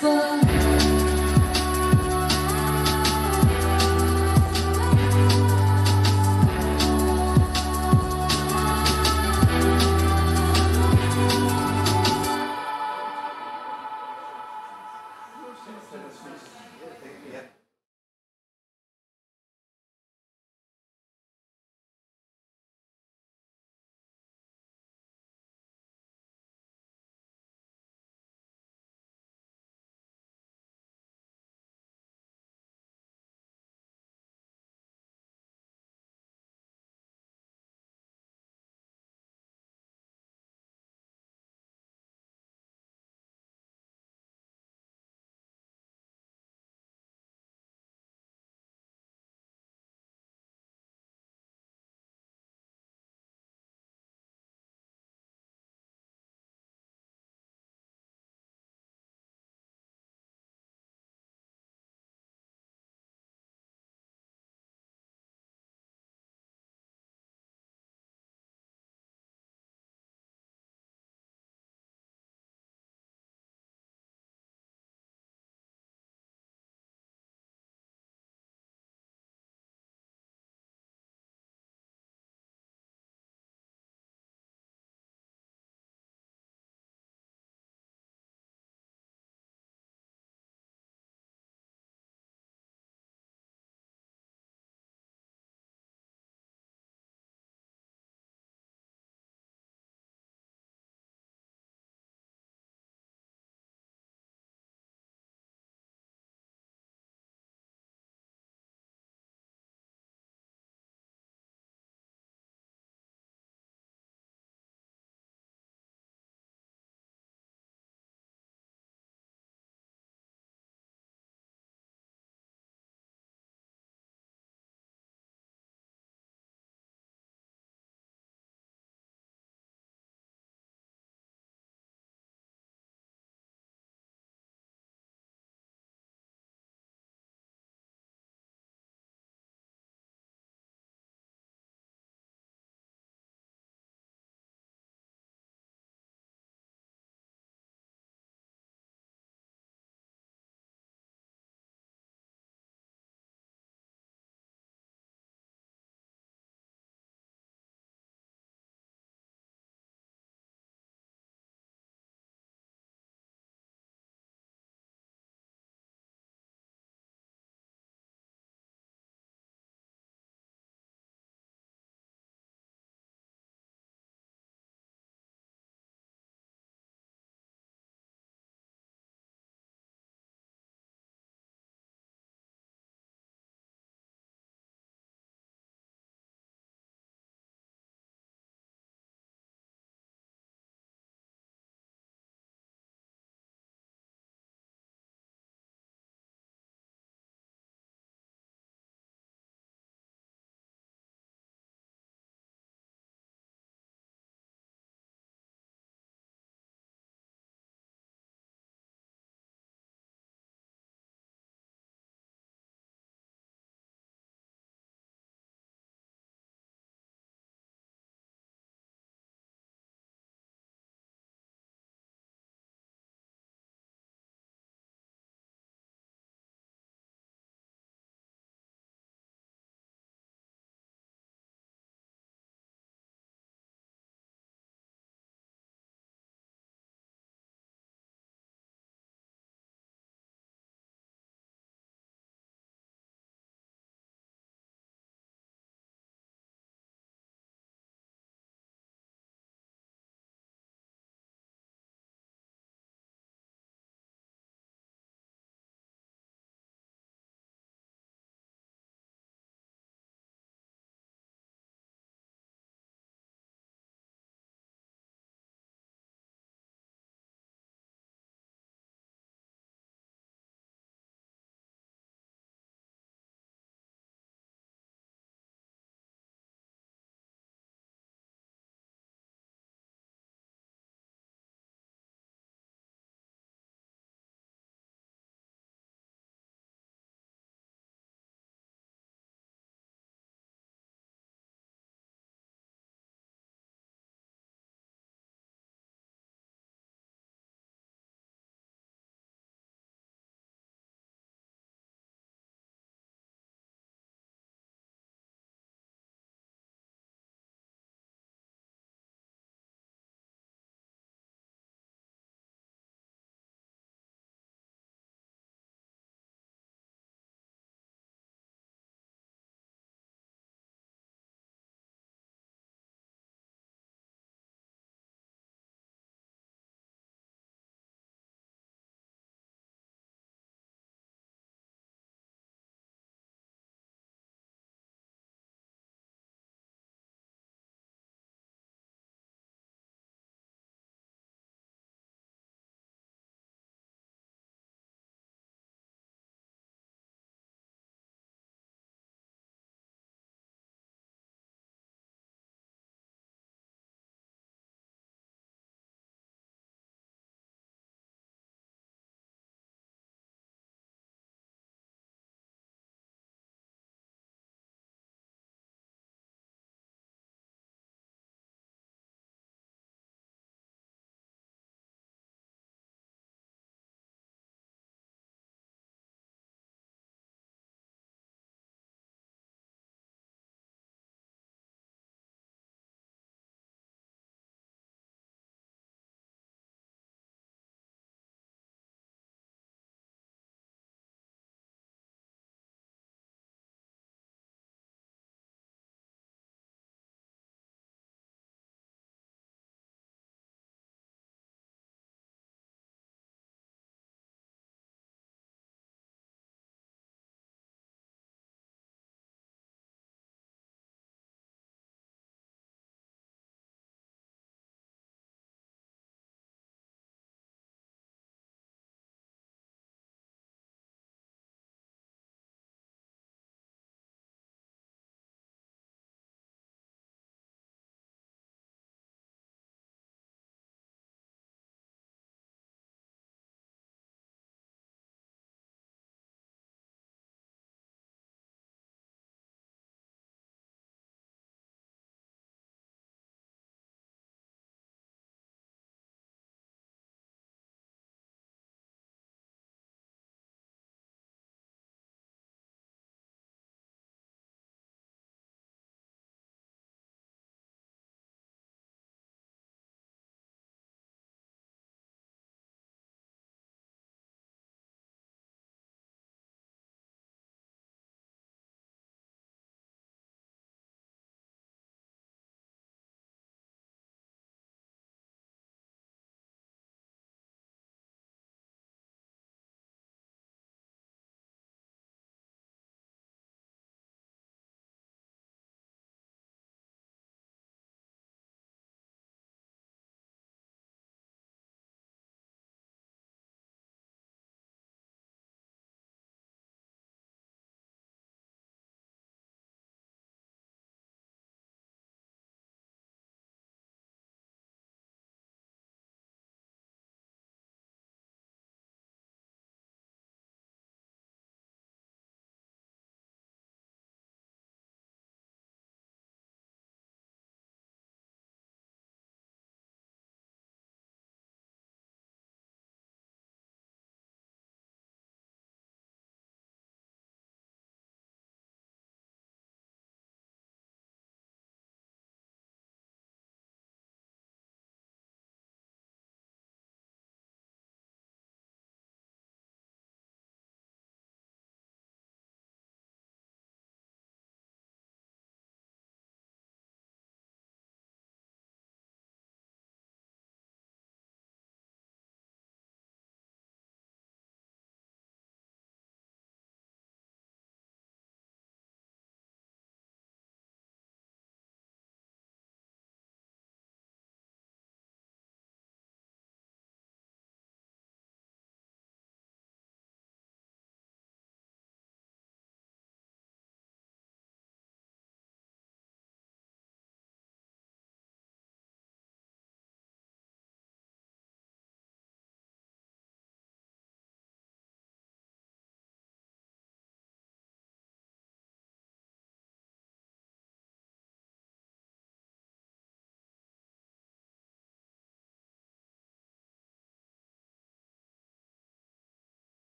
Żywo.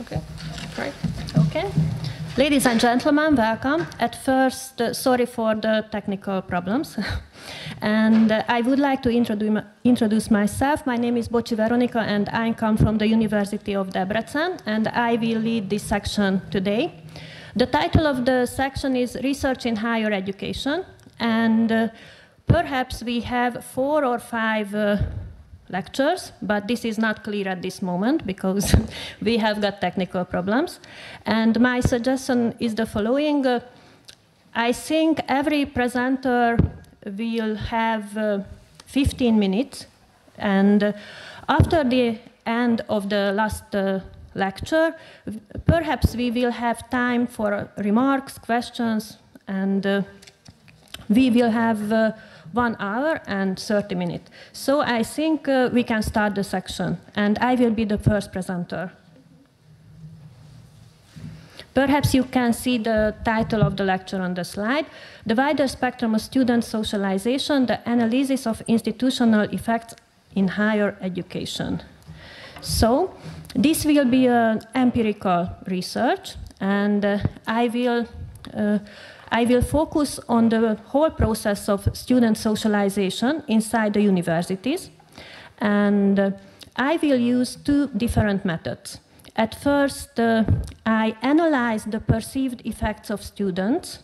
Okay, great. Okay. Ladies and gentlemen, welcome. At first, sorry for the technical problems. And I would like to introduce myself. My name is Bocsi Veronika, and I come from the University of Debrecen, and I will lead this section today. The title of the section is Research in Higher Education, and perhaps we have 4 or 5 lectures, but this is not clear at this moment because we have got technical problems. And my suggestion is the following. I think every presenter will have 15 minutes, and after the end of the last lecture, perhaps we will have time for remarks, questions, and we will have 1 hour and 30 minutes. So I think we can start the section, and I will be the first presenter. Perhaps you can see the title of the lecture on the slide. The wider spectrum of student socialization, the analysis of institutional effects in higher education. So this will be an empirical research, and I will focus on the whole process of student socialization inside the universities, and I will use 2 different methods. At first, I analyzed the perceived effects of students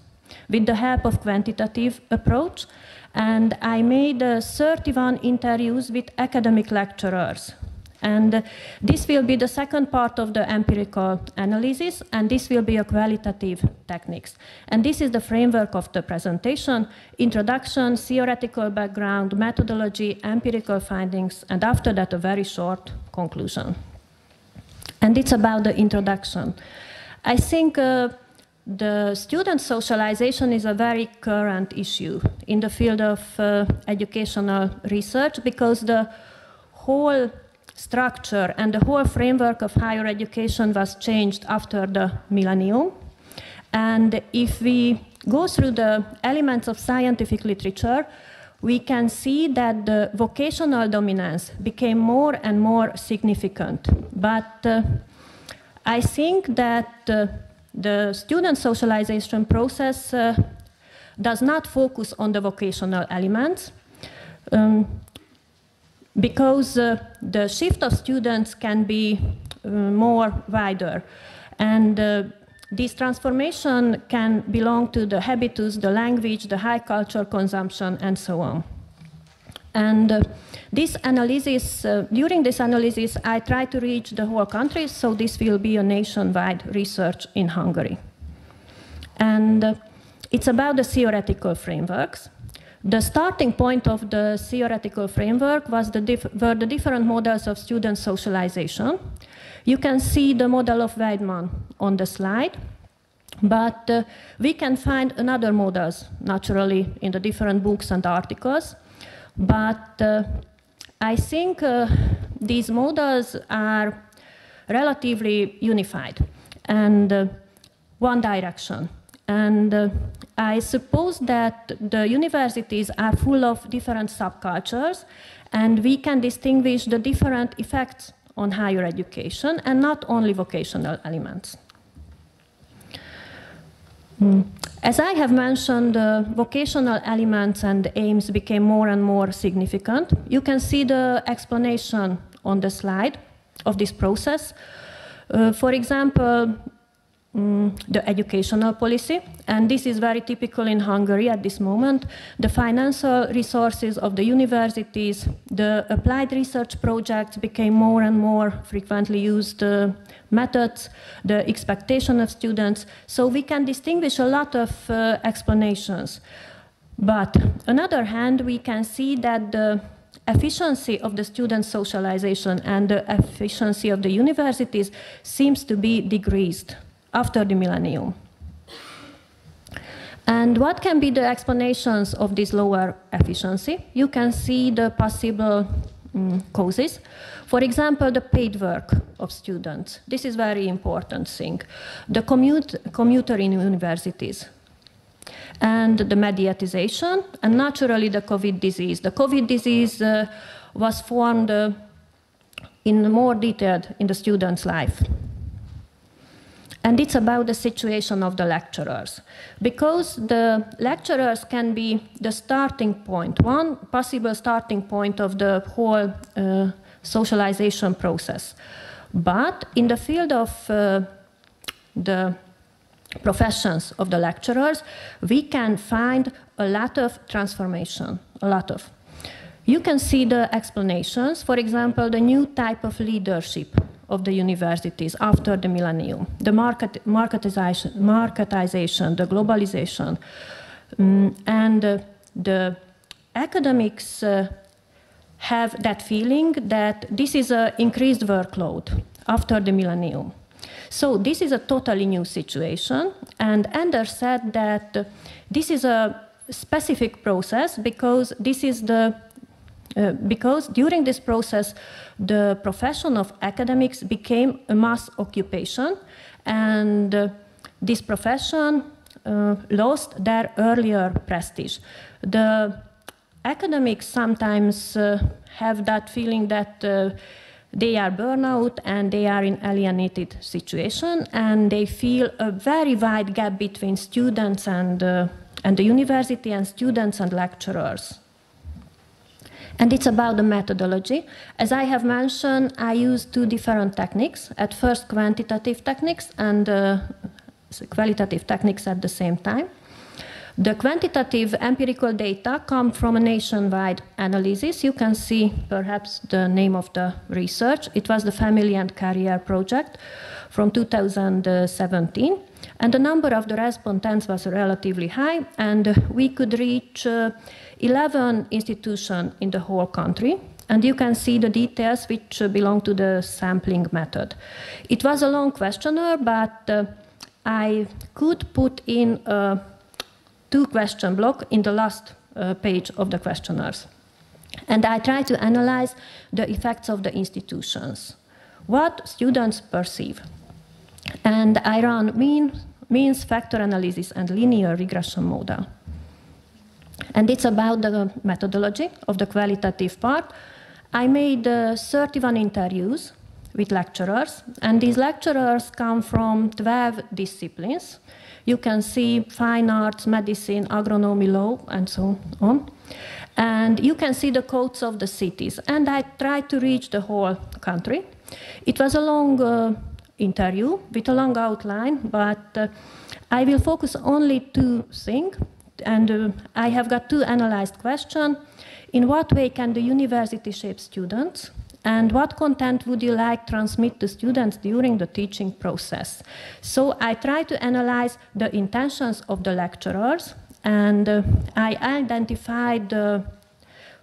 with the help of quantitative approach, and I made 31 interviews with academic lecturers. And this will be the second part of the empirical analysis, and this will be a qualitative techniques. And this is the framework of the presentation: introduction, theoretical background, methodology, empirical findings, and after that a very short conclusion. And it's about the introduction. I think the student socialization is a very current issue in the field of educational research, because the whole structure and the whole framework of higher education was changed after the millennium. And if we go through the elements of scientific literature, we can see that the vocational dominance became more and more significant. But I think that the student socialization process does not focus on the vocational elements, because the shift of students can be more wider. And this transformation can belong to the habitus, the language, the high culture consumption, and so on. And this analysis, during this analysis, I try to reach the whole country, so this will be a nationwide research in Hungary. And it's about the theoretical frameworks. The starting point of the theoretical framework were the different models of student socialization. You can see the model of Weidmann on the slide, but we can find another models, naturally, in the different books and articles. But I think these models are relatively unified and one direction. And I suppose that the universities are full of different subcultures, and we can distinguish the different effects on higher education and not only vocational elements. As I have mentioned, vocational elements and aims became more and more significant. You can see the explanation on the slide of this process. For example, the educational policy, and this is very typical in Hungary at this moment. The financial resources of the universities, the applied research projects became more and more frequently used methods, the expectation of students. So we can distinguish a lot of explanations. But on the other hand, we can see that the efficiency of the student socialization and the efficiency of the universities seems to be decreased after the millennium. And what can be the explanations of this lower efficiency? You can see the possible causes. For example, the paid work of students. This is a very important thing. The commuter in universities. And the mediatization, and naturally the COVID disease. The COVID disease was formed in more detail in the student's life. And it's about the situation of the lecturers. Because the lecturers can be the starting point, one possible starting point of the whole socialization process. But in the field of the professions of the lecturers, we can find a lot of transformation, a lot of. You can see the explanations, for example, the new type of leadership of the universities after the millennium, the marketization, the globalization, and the academics have that feeling that this is an increased workload after the millennium. So this is a totally new situation, and Anders said that this is a specific process because this is the because during this process, the profession of academics became a mass occupation, and this profession lost their earlier prestige. The academics sometimes have that feeling that they are burnout and they are in alienated situation, and they feel a very wide gap between students and the university, and students and lecturers. And it's about the methodology. As I have mentioned, I use two different techniques. At first, quantitative techniques and qualitative techniques at the same time. The quantitative empirical data come from a nationwide analysis. You can see perhaps the name of the research. It was the Family and Career Project from 2017. And the number of the respondents was relatively high, and we could reach 11 institutions in the whole country. And you can see the details which belong to the sampling method. It was a long questionnaire, but I could put in a two-question block in the last page of the questionnaires. And I tried to analyze the effects of the institutions, what students perceive. And I run means factor analysis and linear regression model. And it's about the methodology of the qualitative part. I made 31 interviews with lecturers, and these lecturers come from 12 disciplines. You can see fine arts, medicine, agronomy, law, and so on. And you can see the codes of the cities. And I tried to reach the whole country. It was a long interview with a long outline, but I will focus only two things. And I have got two analyzed questions. In what way can the university shape students? And what content would you like to transmit to students during the teaching process? So I try to analyze the intentions of the lecturers, and I identified the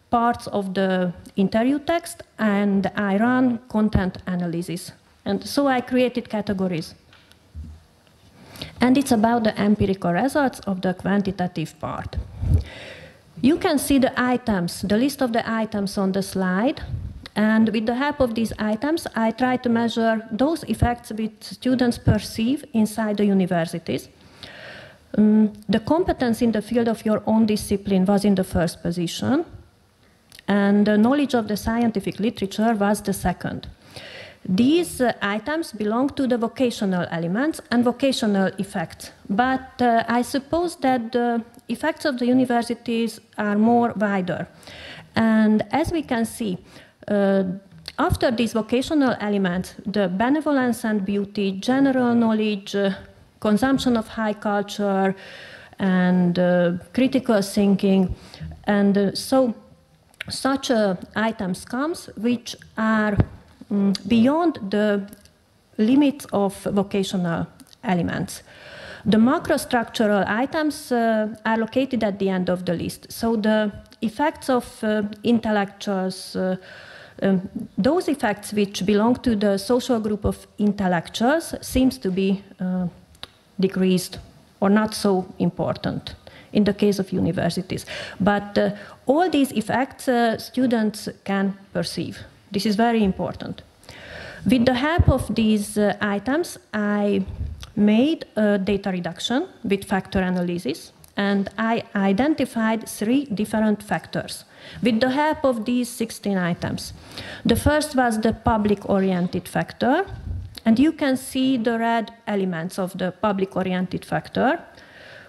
parts of the interview text, and I run content analysis. And so I created categories. And it's about the empirical results of the quantitative part. You can see the items, the list of the items on the slide. And with the help of these items, I try to measure those effects which students perceive inside the universities. The competence in the field of your own discipline was in the first position, and the knowledge of the scientific literature was the second. These items belong to the vocational elements and vocational effects, but I suppose that the effects of the universities are more wider. And as we can see, after these vocational elements, the benevolence and beauty, general knowledge, consumption of high culture, and critical thinking, and so such items comes which are beyond the limits of vocational elements. The macrostructural items are located at the end of the list. So the effects of intellectuals, those effects which belong to the social group of intellectuals seems to be decreased or not so important in the case of universities. But all these effects students can perceive. This is very important. With the help of these items, I made a data reduction with factor analysis, and I identified 3 different factors with the help of these 16 items. The first was the public-oriented factor, And you can see the red elements of the public-oriented factor.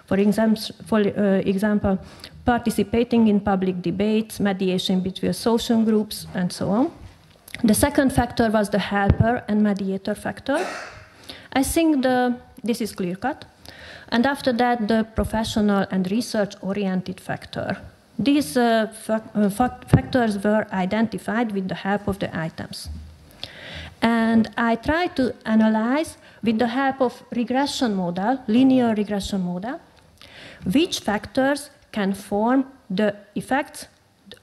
For example, participating in public debates, mediation between social groups, and so on. The second factor was the helper and mediator factor. I think this is clear-cut. And after that, the professional and research-oriented factor. These factors were identified with the help of the items. And I tried to analyze, with the help of regression model, linear regression model, which factors can form the effects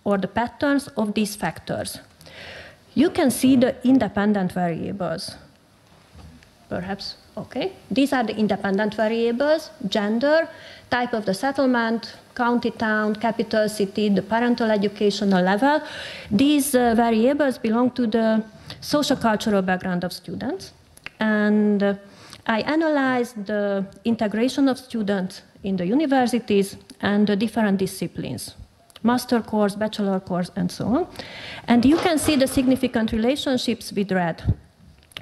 or the patterns of these factors. You can see the independent variables. Perhaps, okay. These are the independent variables: gender, type of the settlement, county town, capital city, the parental educational level. These variables belong to the socio-cultural background of students. And I analyzed the integration of students in the universities and the different disciplines, master course, bachelor course, and so on. And you can see the significant relationships with red.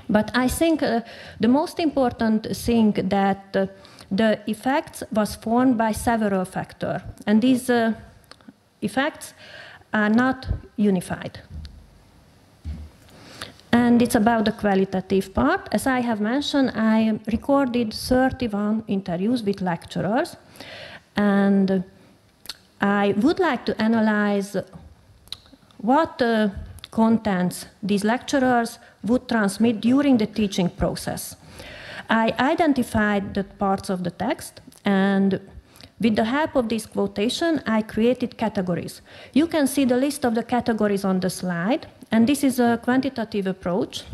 But I think the most important thing that the effects was formed by several factors. And these effects are not unified. And it's about the qualitative part. As I have mentioned, I recorded 31 interviews with lecturers. And I would like to analyze what contents these lecturers would transmit during the teaching process. I identified the parts of the text, and with the help of this quotation, I created categories. You can see the list of the categories on the slide, and this is a quantitative approach.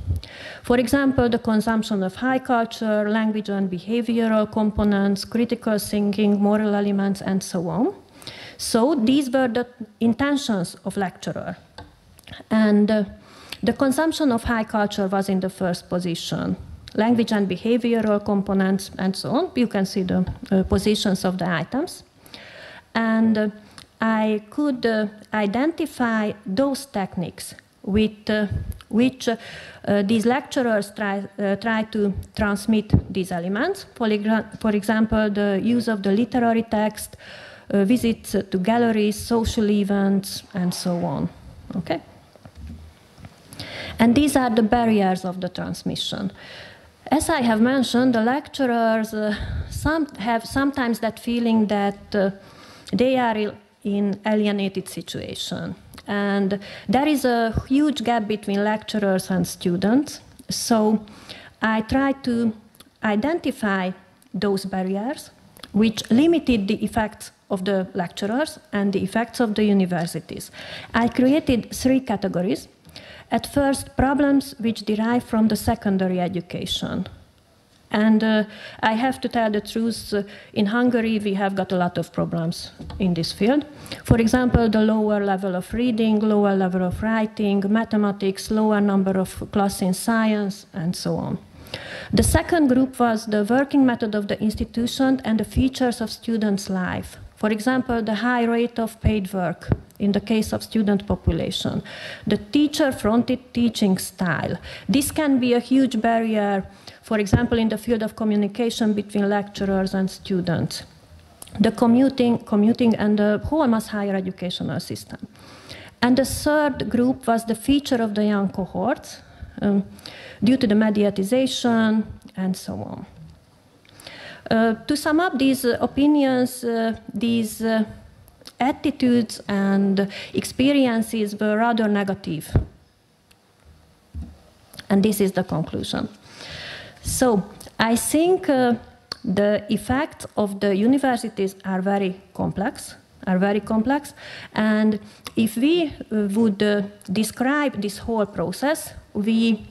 For example, the consumption of high culture, language and behavioral components, critical thinking, moral elements, and so on. So these were the intentions of lecturer. And the consumption of high culture was in the first position. Language and behavioral components, and so on. You can see the positions of the items. And I could identify those techniques with which these lecturers try to transmit these elements. For example, the use of the literary text, visits to galleries, social events, and so on. Okay? And these are the barriers of the transmission. As I have mentioned, the lecturers have sometimes that feeling that they are in alienated situation. And there is a huge gap between lecturers and students. So I tried to identify those barriers which limited the effects of the lecturers and the effects of the universities. I created 3 categories. At first, problems which derive from the secondary education. And I have to tell the truth, in Hungary we have got a lot of problems in this field. For example, the lower level of reading, lower level of writing, mathematics, lower number of classes in science, and so on. The second group was the working method of the institution and the features of students' life. For example, the high rate of paid work in the case of student population. The teacher-fronted teaching style. This can be a huge barrier, for example, in the field of communication between lecturers and students. The commuting and the whole mass higher educational system. And the third group was the feature of the young cohorts due to the mediatization and so on. To sum up these opinions, these attitudes and experiences were rather negative. And this is the conclusion. So I think the effects of the universities are very complex. And if we would describe this whole process, we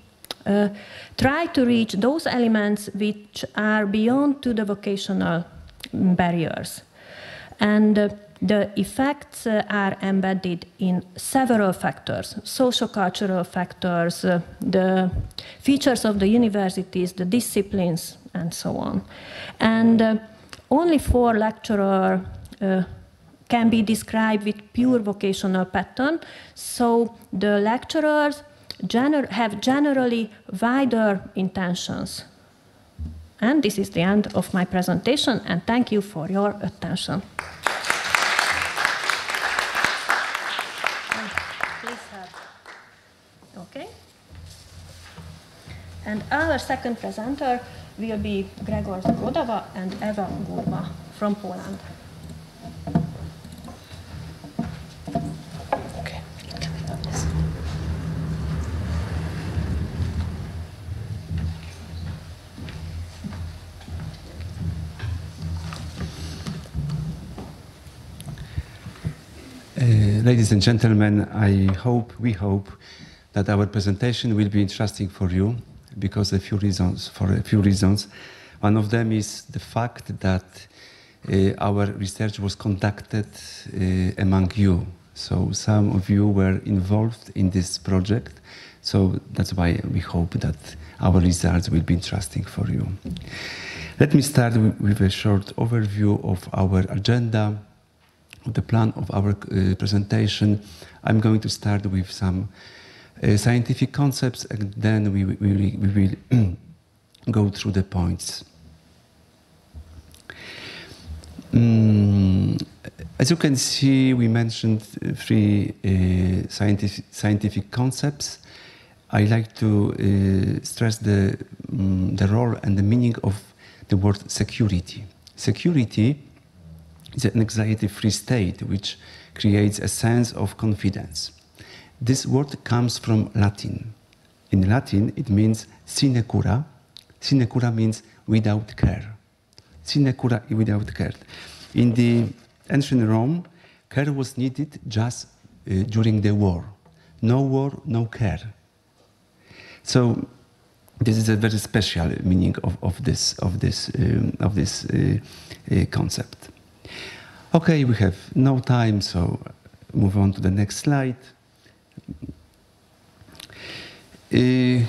try to reach those elements which are beyond to the vocational barriers. And the effects are embedded in several factors, socio-cultural factors, the features of the universities, the disciplines, and so on. And only 4 lecturers can be described with pure vocational pattern. So the lecturers have generally wider intentions. And this is the end of my presentation, and thank you for your attention. Please have. Okay. And our second presenter will be Gregor Zagodova and Eva Gurba from Poland. Okay. Ladies and gentlemen, we hope that our presentation will be interesting for you because for a few reasons. One of them is the fact that our research was conducted among you. So some of you were involved in this project. So that's why we hope that our results will be interesting for you. Let me start with a short overview of our agenda, the plan of our presentation. I'm going to start with some scientific concepts, and then we will go through the points. As you can see, we mentioned three scientific concepts. I like to stress the role and the meaning of the word security. Security is an anxiety-free state which creates a sense of confidence. This word comes from Latin. In Latin, it means sine cura. Sine cura means without care. Sine cura, without care. In the ancient Rome, care was needed just during the war. No war, no care. So this is a very special meaning of this concept. Okay, we have no time, so move on to the next slide. The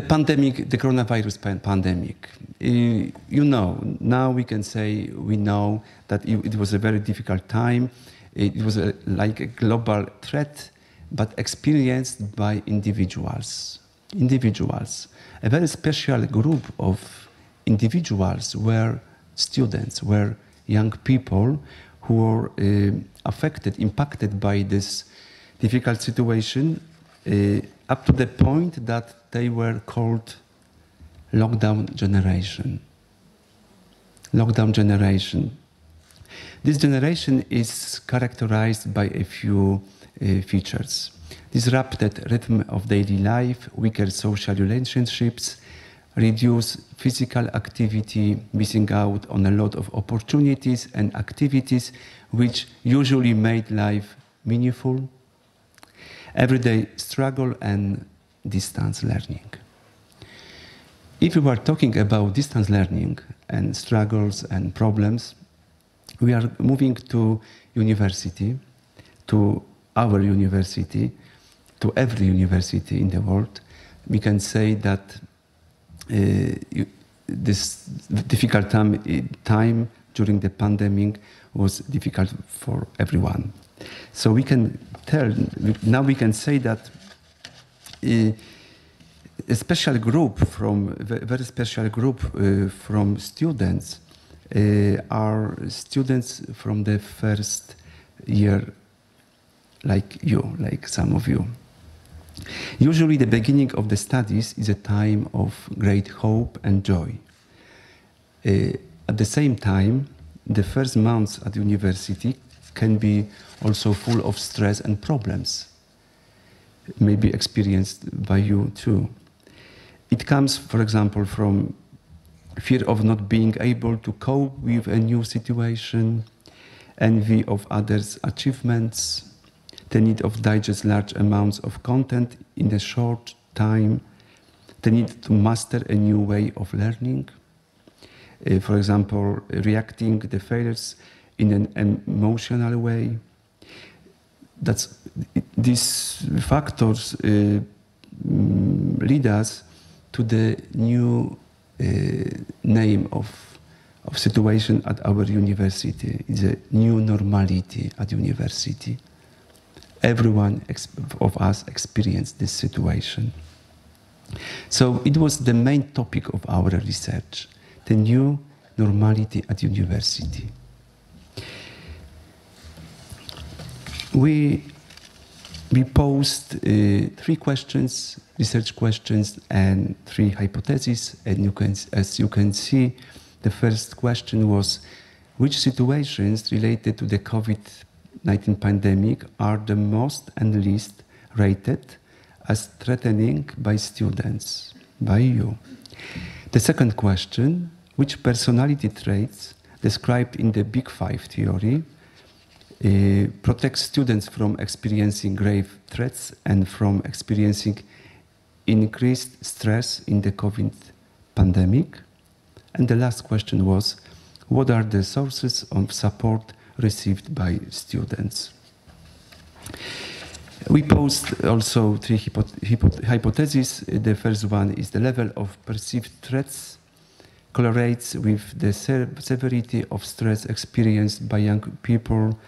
pandemic, the coronavirus pandemic. You know, now we can say we know that it was a very difficult time. It was like a global threat, but experienced by individuals. A very special group of individuals were students, were young people who were impacted by this difficult situation up to the point that they were called lockdown generation. Lockdown generation. This generation is characterized by a few features. Disrupted rhythm of daily life, weaker social relationships, reduced physical activity, missing out on a lot of opportunities and activities which usually made life meaningful, everyday struggle, and distance learning. If we are talking about distance learning and struggles and problems, we are moving to university, to our university, to every university in the world. We can say that this difficult time during the pandemic was difficult for everyone. So we can tell, now we can say that a special group very special group from students are students from the first year, like you, like some of you. Usually the beginning of the studies is a time of great hope and joy. At the same time, the first months at university can be also full of stress and problems, maybe experienced by you too. It comes, for example, from fear of not being able to cope with a new situation, envy of others' achievements, the need of digest large amounts of content in a short time, the need to master a new way of learning, for example, reacting to the failures in an emotional way. These factors lead us to the new name of situation at our university. It's a new normality at university. everyone of us experienced this situation. So it was the main topic of our research, the new normality at university. We posed 3 questions, research questions, and 3 hypotheses. And as you can see, the first question was, which situations related to the COVID-19 pandemic are the most and least rated as threatening by students, by you? The second question, which personality traits described in the Big Five theory protect students from experiencing grave threats and from experiencing increased stress in the COVID pandemic? And the last question was, what are the sources of support received by students? We posed also 3 hypotheses. The first one is the level of perceived threats correlates with the severity of stress experienced by young people.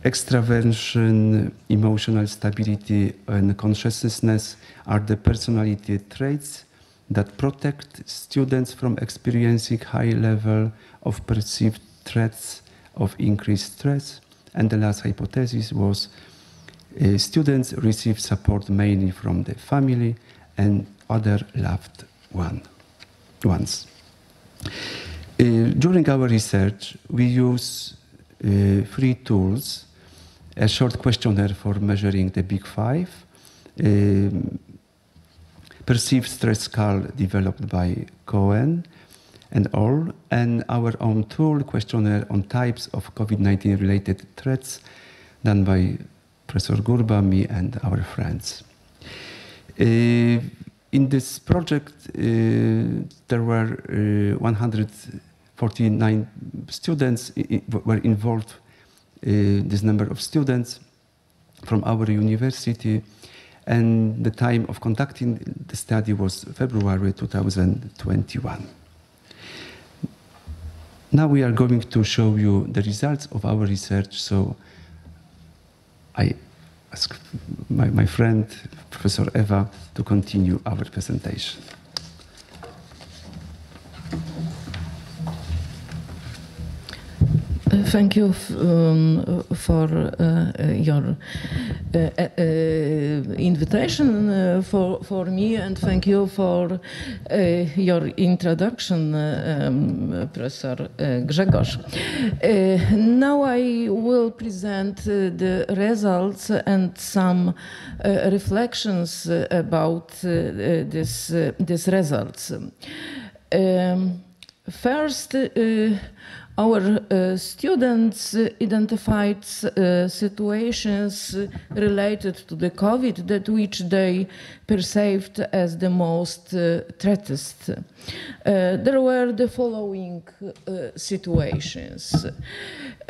Extraversion, emotional stability, and conscientiousness are the personality traits that protect students from experiencing high level of perceived threats of increased stress. And the last hypothesis was students receive support mainly from the family and other loved ones. During our research, we use 3 tools: a short questionnaire for measuring the Big Five, perceived stress scale developed by Cohen and all, and our own tool, questionnaire on types of COVID-19 related threats, done by Professor Gurba, me, and our friends. In this project, there were 149 students were involved. This number of students from our university, and the time of conducting the study was February 2021. Now we are going to show you the results of our research, so I ask my friend, Professor Eva, to continue our presentation. Thank you for your invitation for me, and thank you for your introduction, Professor Grzegorz. Now I will present the results and some reflections about these results. First, our students identified situations related to the COVID that which they perceived as the most threatened. There were the following situations.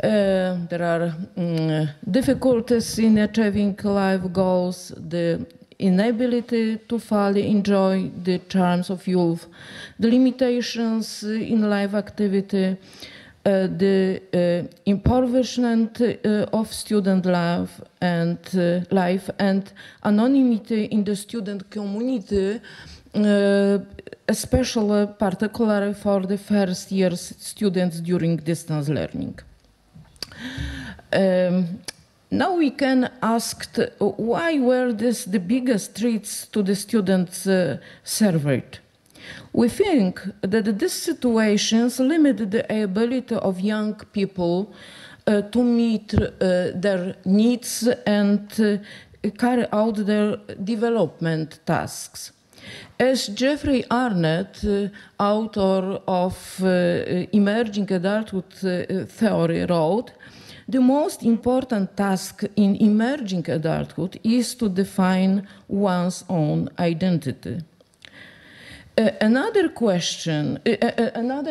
There are difficulties in achieving life goals, the inability to fully enjoy the charms of youth, the limitations in life activity, the impoverishment of student life and anonymity in the student community, especially particularly for the first year students during distance learning. Now we can ask why were this the biggest threats to the students surveyed? We think that these situations limit the ability of young people to meet their needs and carry out their development tasks. As Jeffrey Arnett, author of Emerging Adulthood Theory, wrote, the most important task in emerging adulthood is to define one's own identity. Another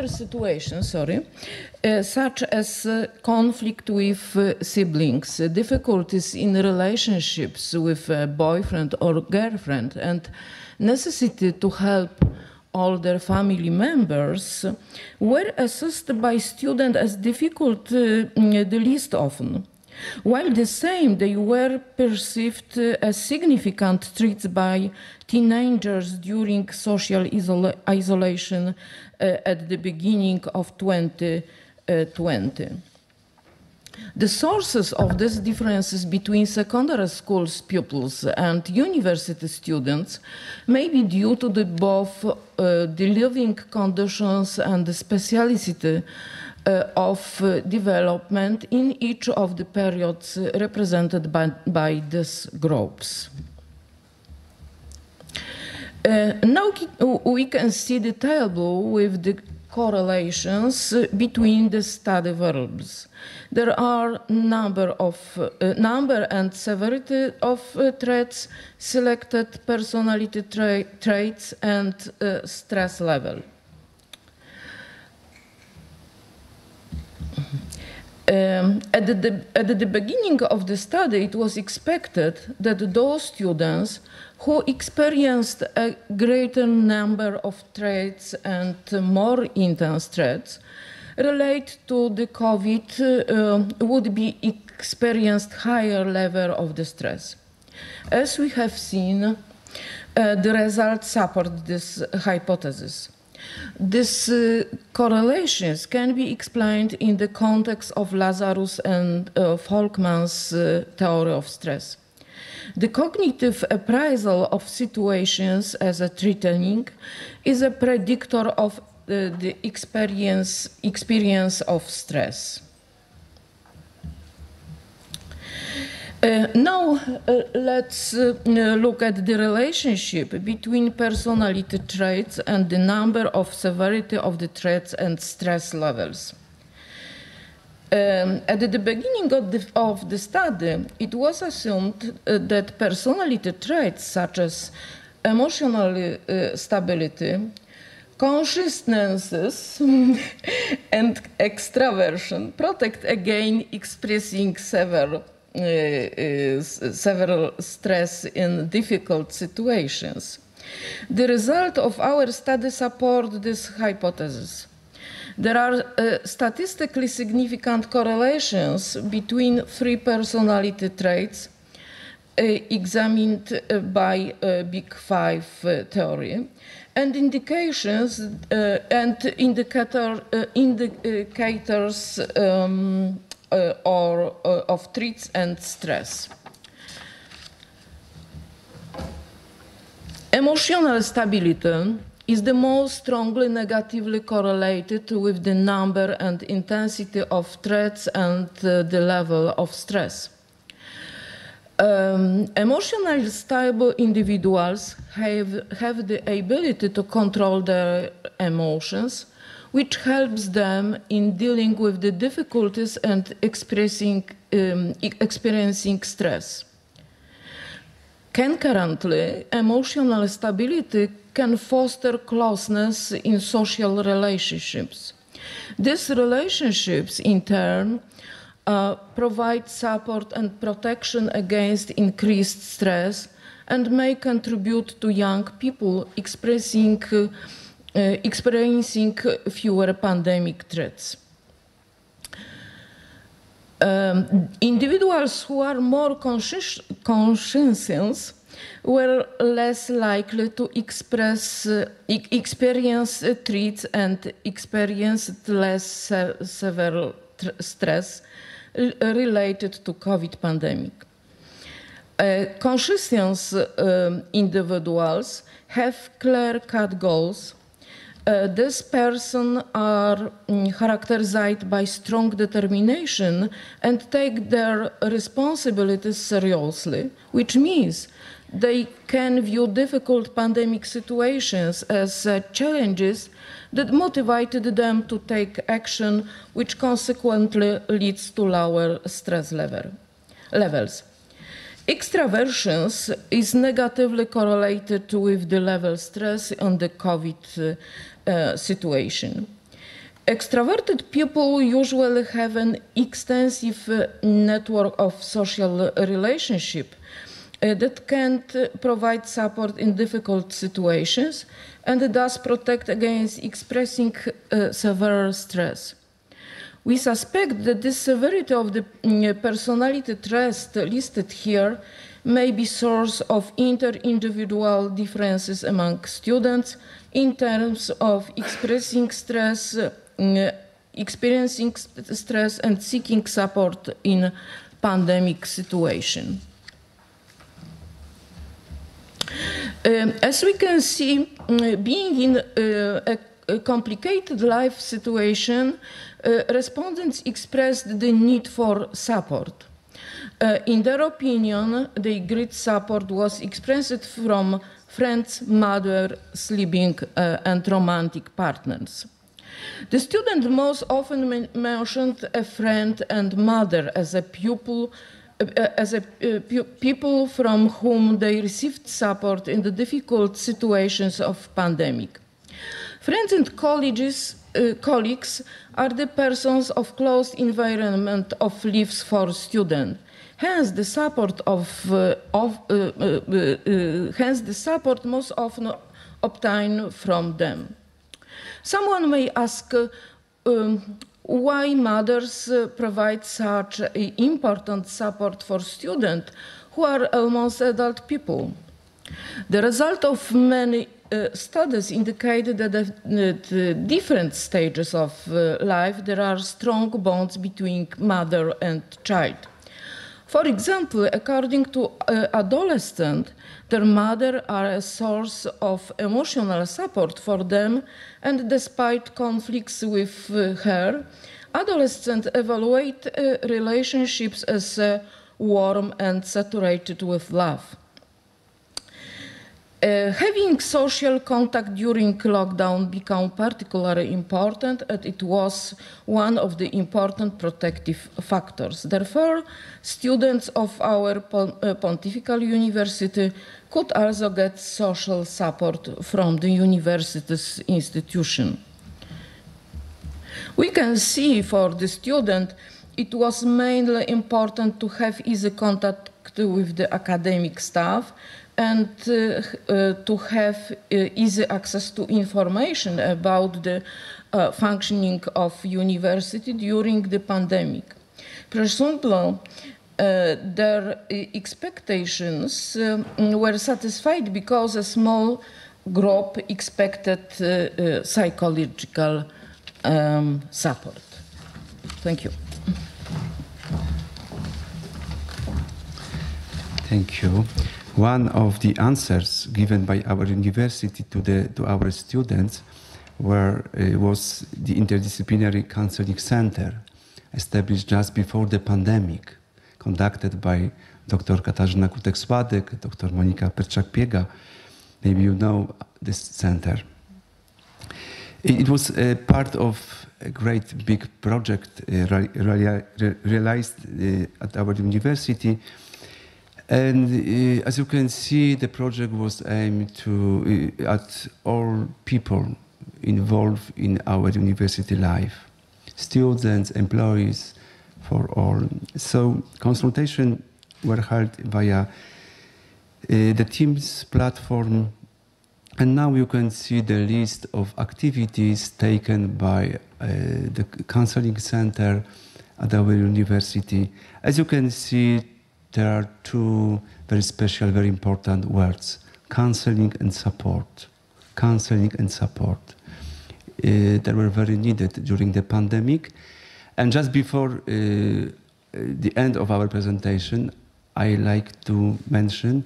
situation, such as conflict with siblings, difficulties in relationships with a boyfriend or girlfriend, and necessity to help older family members, were assessed by students as difficult the least often. While the same, they were perceived as significant traits by teenagers during social isolation at the beginning of 2020. The sources of these differences between secondary school pupils and university students may be due to both the living conditions and the specificity of development in each of the periods represented by these groups. Now we can see the table with the correlations between the study verbs. There are number and severity of traits, selected personality traits, and stress level. At the beginning of the study, it was expected that those students who experienced a greater number of traits and more intense traits related to the COVID would be experienced higher level of the stress. As we have seen, the results support this hypothesis. These correlations can be explained in the context of Lazarus and Folkman's theory of stress. The cognitive appraisal of situations as a threatening is a predictor of the experience of stress. Now let's look at the relationship between personality traits and the number of severity of the traits and stress levels. At the beginning of the study, it was assumed that personality traits such as emotional stability, consciousness, and extraversion protect against expressing several stress in difficult situations. The result of our study supports this hypothesis. There are statistically significant correlations between three personality traits examined by Big Five theory, and indications and indicators of traits and stress. Emotional stability is the most strongly negatively correlated with the number and intensity of threats and the level of stress. Emotionally stable individuals have the ability to control their emotions, which helps them in dealing with the difficulties and experiencing stress. Concurrently, emotional stability can foster closeness in social relationships. These relationships, in turn, provide support and protection against increased stress and may contribute to young people experiencing fewer pandemic threats. Individuals who are more conscientious were less likely to experience threats and experienced less severe stress related to COVID pandemic. Conscientious individuals have clear-cut goals. These persons are characterized by strong determination and take their responsibilities seriously, which means they can view difficult pandemic situations as challenges that motivated them to take action, which consequently leads to lower stress levels. Extraversion is negatively correlated with the level of stress on the COVID situation. Extroverted people usually have an extensive network of social relationships that can provide support in difficult situations and thus protect against expressing severe stress. We suspect that the severity of the personality test listed here may be source of inter-individual differences among students in terms of experiencing stress and seeking support in pandemic situation. As we can see, being in a complicated life situation, respondents expressed the need for support. In their opinion, the great support was expressed from friends, mother, sibling, and romantic partners. The student most often mentioned a friend and mother as a pupil, people from whom they received support in the difficult situations of pandemic. Friends and colleagues are the persons of close environment of lives for students. Hence, the support most often obtained from them. Someone may ask why mothers provide such important support for students who are almost adult people. The result of many studies indicate that at different stages of life there are strong bonds between mother and child. For example, according to adolescents, their mother are a source of emotional support for them, and despite conflicts with her, adolescents evaluate relationships as warm and saturated with love. Having social contact during lockdown became particularly important, and it was one of the important protective factors. Therefore, students of our Pontifical University could also get social support from the university's institution. We can see for the student it was mainly important to have easy contact with the academic staff and to have easy access to information about the functioning of university during the pandemic. Presumably, their expectations were satisfied because a small group expected psychological support. Thank you. Thank you. One of the answers given by our university to our students was the interdisciplinary counseling center established just before the pandemic, conducted by Dr. Katarzyna Kutek-Sładek, Dr. Monika Perczak-Piega. Maybe you know this center. It was part of a great big project realized at our university. And as you can see, the project was aimed at all people involved in our university life, students, employees, for all. So consultations were held via the Teams platform, and now you can see the list of activities taken by the counseling center at our university. As you can see, there are two very special, very important words: counseling and support. Counseling and support. They were very needed during the pandemic. And just before the end of our presentation, I like to mention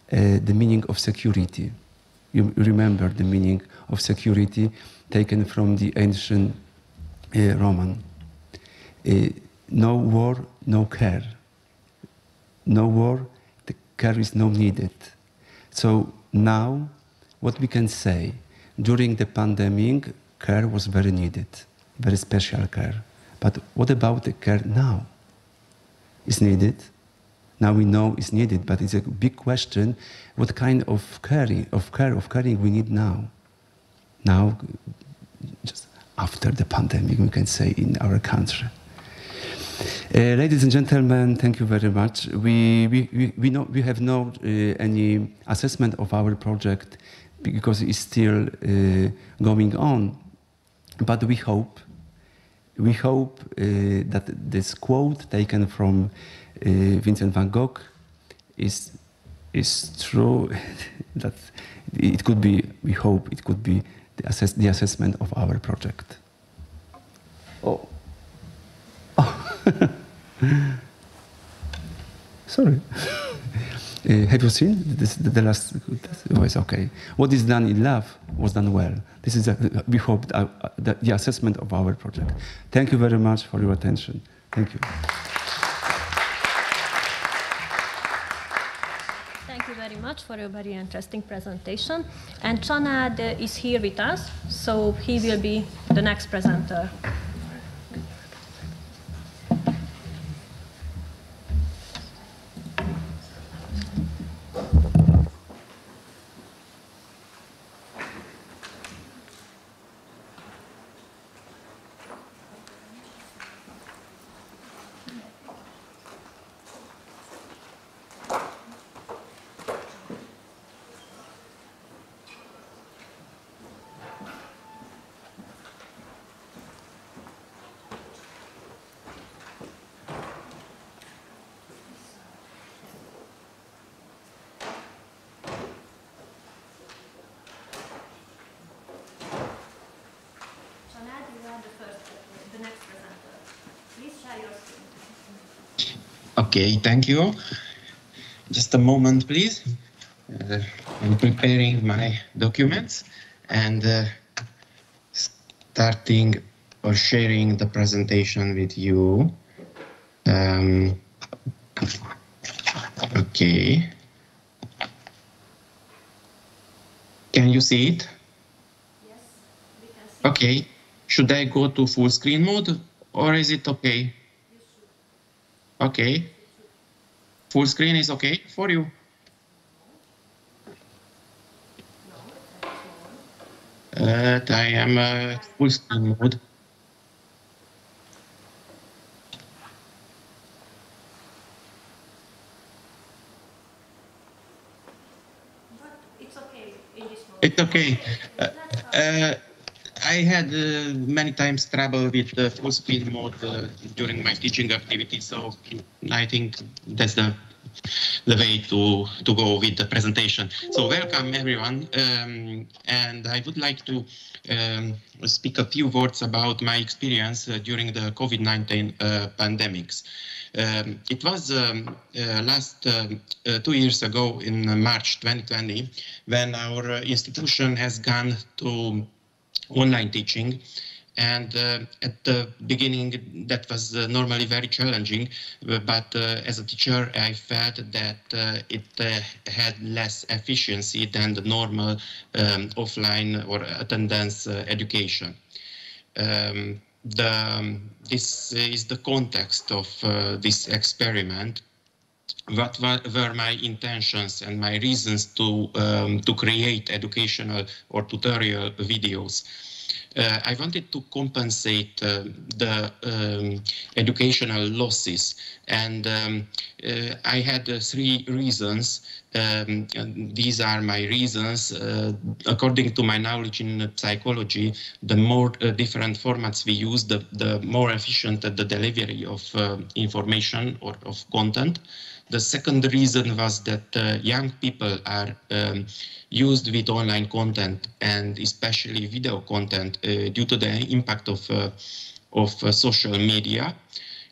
the meaning of security. You remember the meaning of security taken from the ancient Roman. No war, no care. No war, the care is not needed. So now, what we can say, during the pandemic, care was very needed, very special care. But what about the care now? It's needed. Now we know it's needed, but it's a big question, what kind of caring we need now? Now, just after the pandemic, we can say, in our country. Ladies and gentlemen, thank you very much. We have no any assessment of our project because it's still going on, but we hope we hope that this quote taken from Vincent van Gogh is true, that it could be, we hope it could be the assessment of our project. Oh. Sorry. Have you seen this, the last voice? Okay. What is done in love was done well. This is, we hope, the assessment of our project. Thank you very much for your attention. Thank you. Thank you very much for your very interesting presentation. And Csanád is here with us, so he will be the next presenter. Okay, thank you. Just a moment, please. I'm preparing my documents and starting or sharing the presentation with you. Okay. Can you see it? Yes, we can see. Okay. Should I go to full screen mode or is it okay? Okay. Full screen is okay for you? I am full screen mode. But it's okay in this mode. It's okay. I had many times trouble with the full screen mode during my teaching activity, so I think that's the way to go with the presentation. So welcome everyone, and I would like to speak a few words about my experience during the COVID-19 pandemics. It was last 2 years ago in March 2020 when our institution has gone to online teaching, and at the beginning that was normally very challenging, but as a teacher I felt that it had less efficiency than the normal offline or attendance education. This is the context of this experiment. What were my intentions and my reasons to create educational or tutorial videos? I wanted to compensate the educational losses, and I had 3 reasons. These are my reasons. According to my knowledge in psychology, the more different formats we use, the more efficient the delivery of information or of content. The second reason was that young people are used with online content, and especially video content, due to the impact of social media.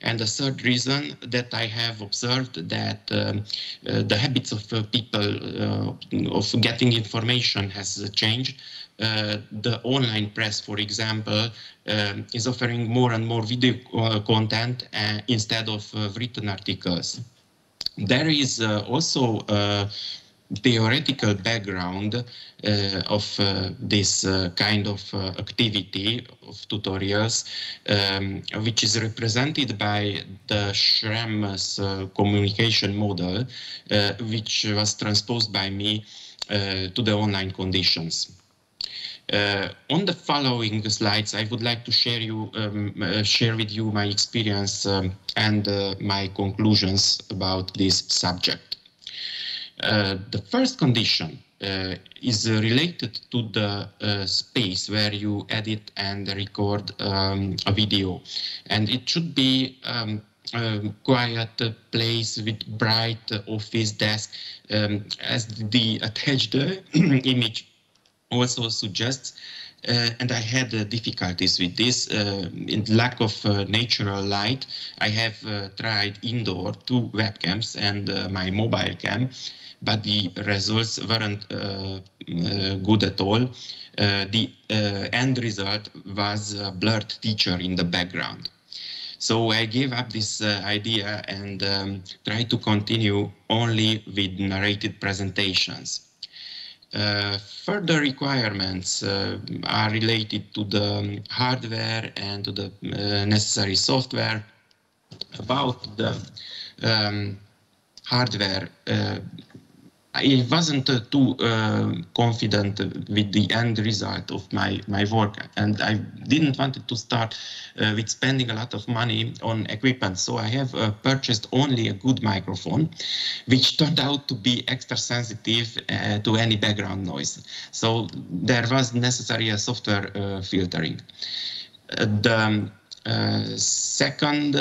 And the third reason that I have observed that the habits of people of getting information has changed. The online press, for example, is offering more and more video content instead of written articles. There is also a theoretical background of this kind of activity of tutorials, which is represented by the Schramm's communication model, which was transposed by me to the online conditions. On the following slides, I would like to share with you my experience and my conclusions about this subject. The first condition is related to the space where you edit and record a video. And it should be quiet place with bright office desk, as the attached image also suggests. And I had difficulties with this. In lack of natural light, I have tried indoor 2 webcams and my mobile cam, but the results weren't good at all. The end result was a blurred teacher in the background. So I gave up this idea and tried to continue only with narrated presentations. Further requirements are related to the hardware and to the necessary software. About the hardware, I wasn't too confident with the end result of my work, and I didn't want to start with spending a lot of money on equipment. So I have purchased only a good microphone, which turned out to be extra sensitive to any background noise. So there was necessary a software filtering. The second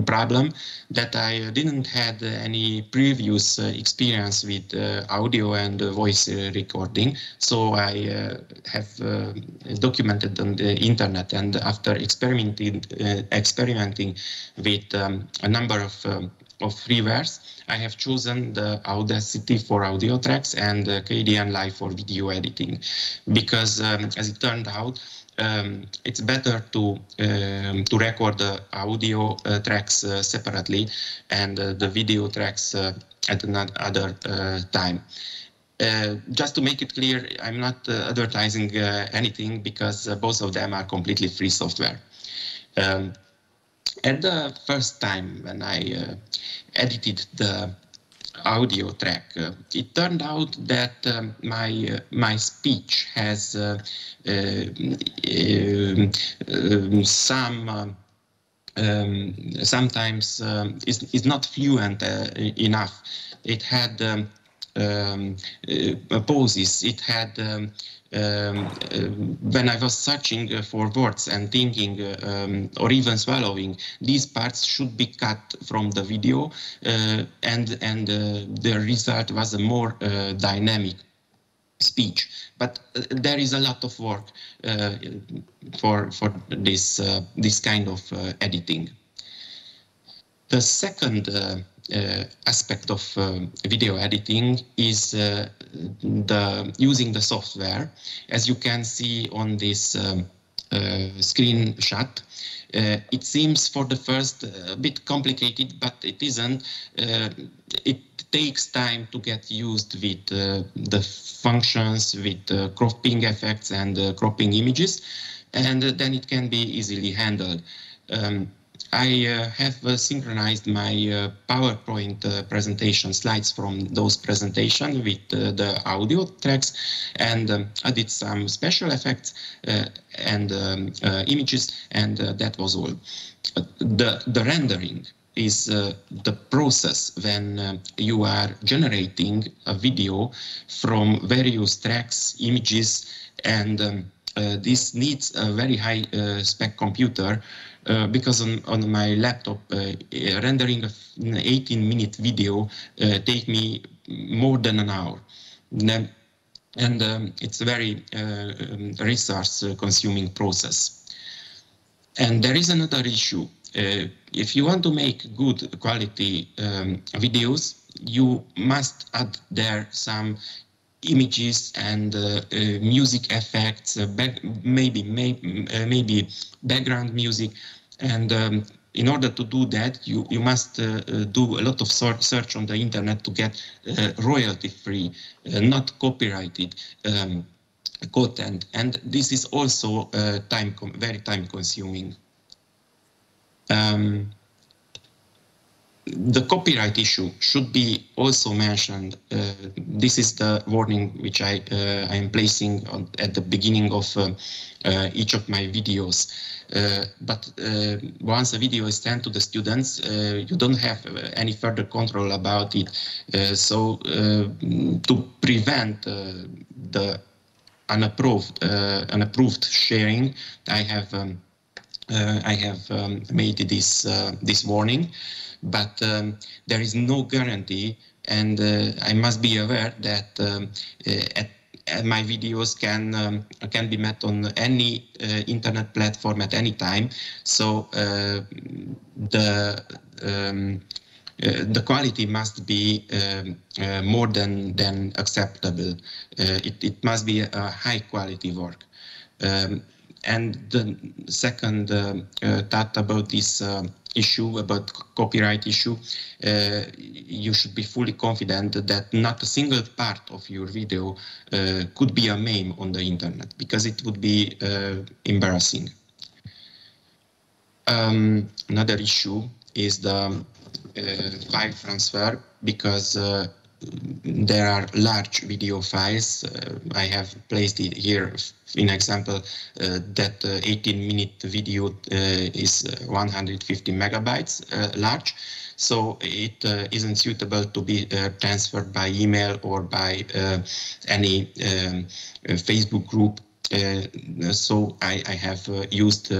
problem that I didn't had any previous experience with audio and voice recording, so I have documented on the internet, and after experimenting with a number of freewares, I have chosen the Audacity for audio tracks and KDN Live for video editing, because as it turned out, it's better to record the audio tracks separately and the video tracks at another time. Just to make it clear, I'm not advertising anything, because both of them are completely free software. At the first time when I edited the audio track, it turned out that my speech has sometimes is not fluent enough. It had pauses. It had when I was searching for words and thinking or even swallowing, these parts should be cut from the video, and the result was a more dynamic speech. But there is a lot of work for this kind of editing. The second aspect of video editing is using the software. As you can see on this screenshot, it seems for the first a bit complicated, but it isn't. It takes time to get used with the functions, with cropping effects and cropping images, and then it can be easily handled. I have synchronized my PowerPoint presentation slides from those presentations with the audio tracks, and added some special effects and images, and that was all. The rendering is the process when you are generating a video from various tracks, images, and this needs a very high spec computer, because on my laptop, rendering an 18-minute video take me more than an hour. And it's a very resource-consuming process. And there is another issue. If you want to make good quality videos, you must add there some images and music effects, maybe background music. And in order to do that, you must do a lot of search on the internet to get royalty-free, not copyrighted content. And this is also very time-consuming. the copyright issue should be also mentioned. This is the warning which I am placing at the beginning of each of my videos. But once a video is sent to the students, you don't have any further control about it. So to prevent the unapproved sharing, I have made this warning. But there is no guarantee, and I must be aware that my videos can be met on any internet platform at any time. So the quality must be more than acceptable. It must be a high quality work. And the second thought about this issue, about copyright issue, you should be fully confident that not a single part of your video could be a meme on the internet, because it would be embarrassing. Another issue is the file transfer, because there are large video files. I have placed it here in example that 18-minute video is 150 megabytes large, so it isn't suitable to be transferred by email or by any Facebook group. So I have used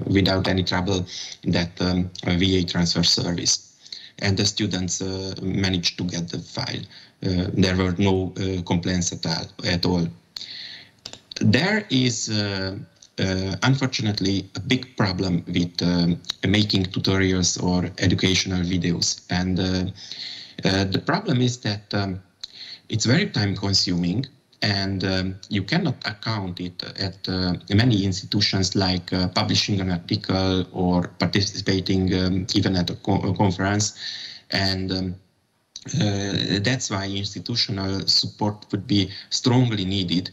without any trouble that VA transfer service. And the students managed to get the file. There were no complaints at all. There is, unfortunately, a big problem with making tutorials or educational videos. And the problem is that it's very time-consuming, and you cannot account it at many institutions, like publishing an article or participating even at a conference. And that's why institutional support would be strongly needed.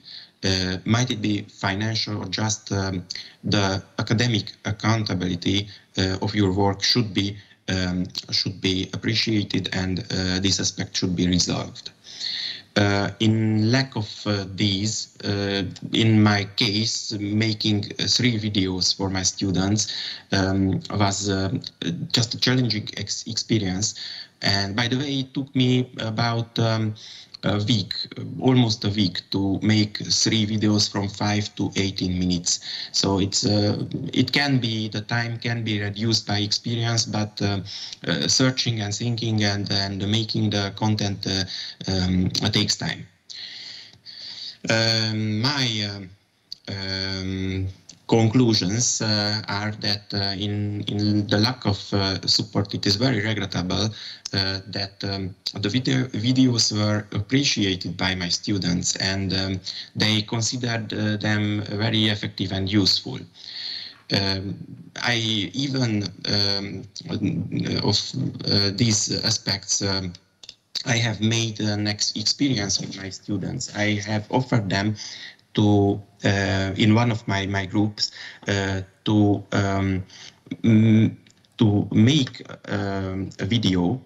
Might it be financial or just the academic accountability of your work should be appreciated, and this aspect should be resolved. In lack of these, in my case, making 3 videos for my students was just a challenging experience. And by the way, it took me about a week, almost a week, to make 3 videos from 5 to 18 minutes. So it's it can be, the time can be reduced by experience, but searching and thinking and making the content takes time. My conclusions are that in the lack of support, it is very regrettable that the videos were appreciated by my students, and they considered them very effective and useful. I even of these aspects, I have made an experience with my students. I have offered them to, in one of my groups, to make a video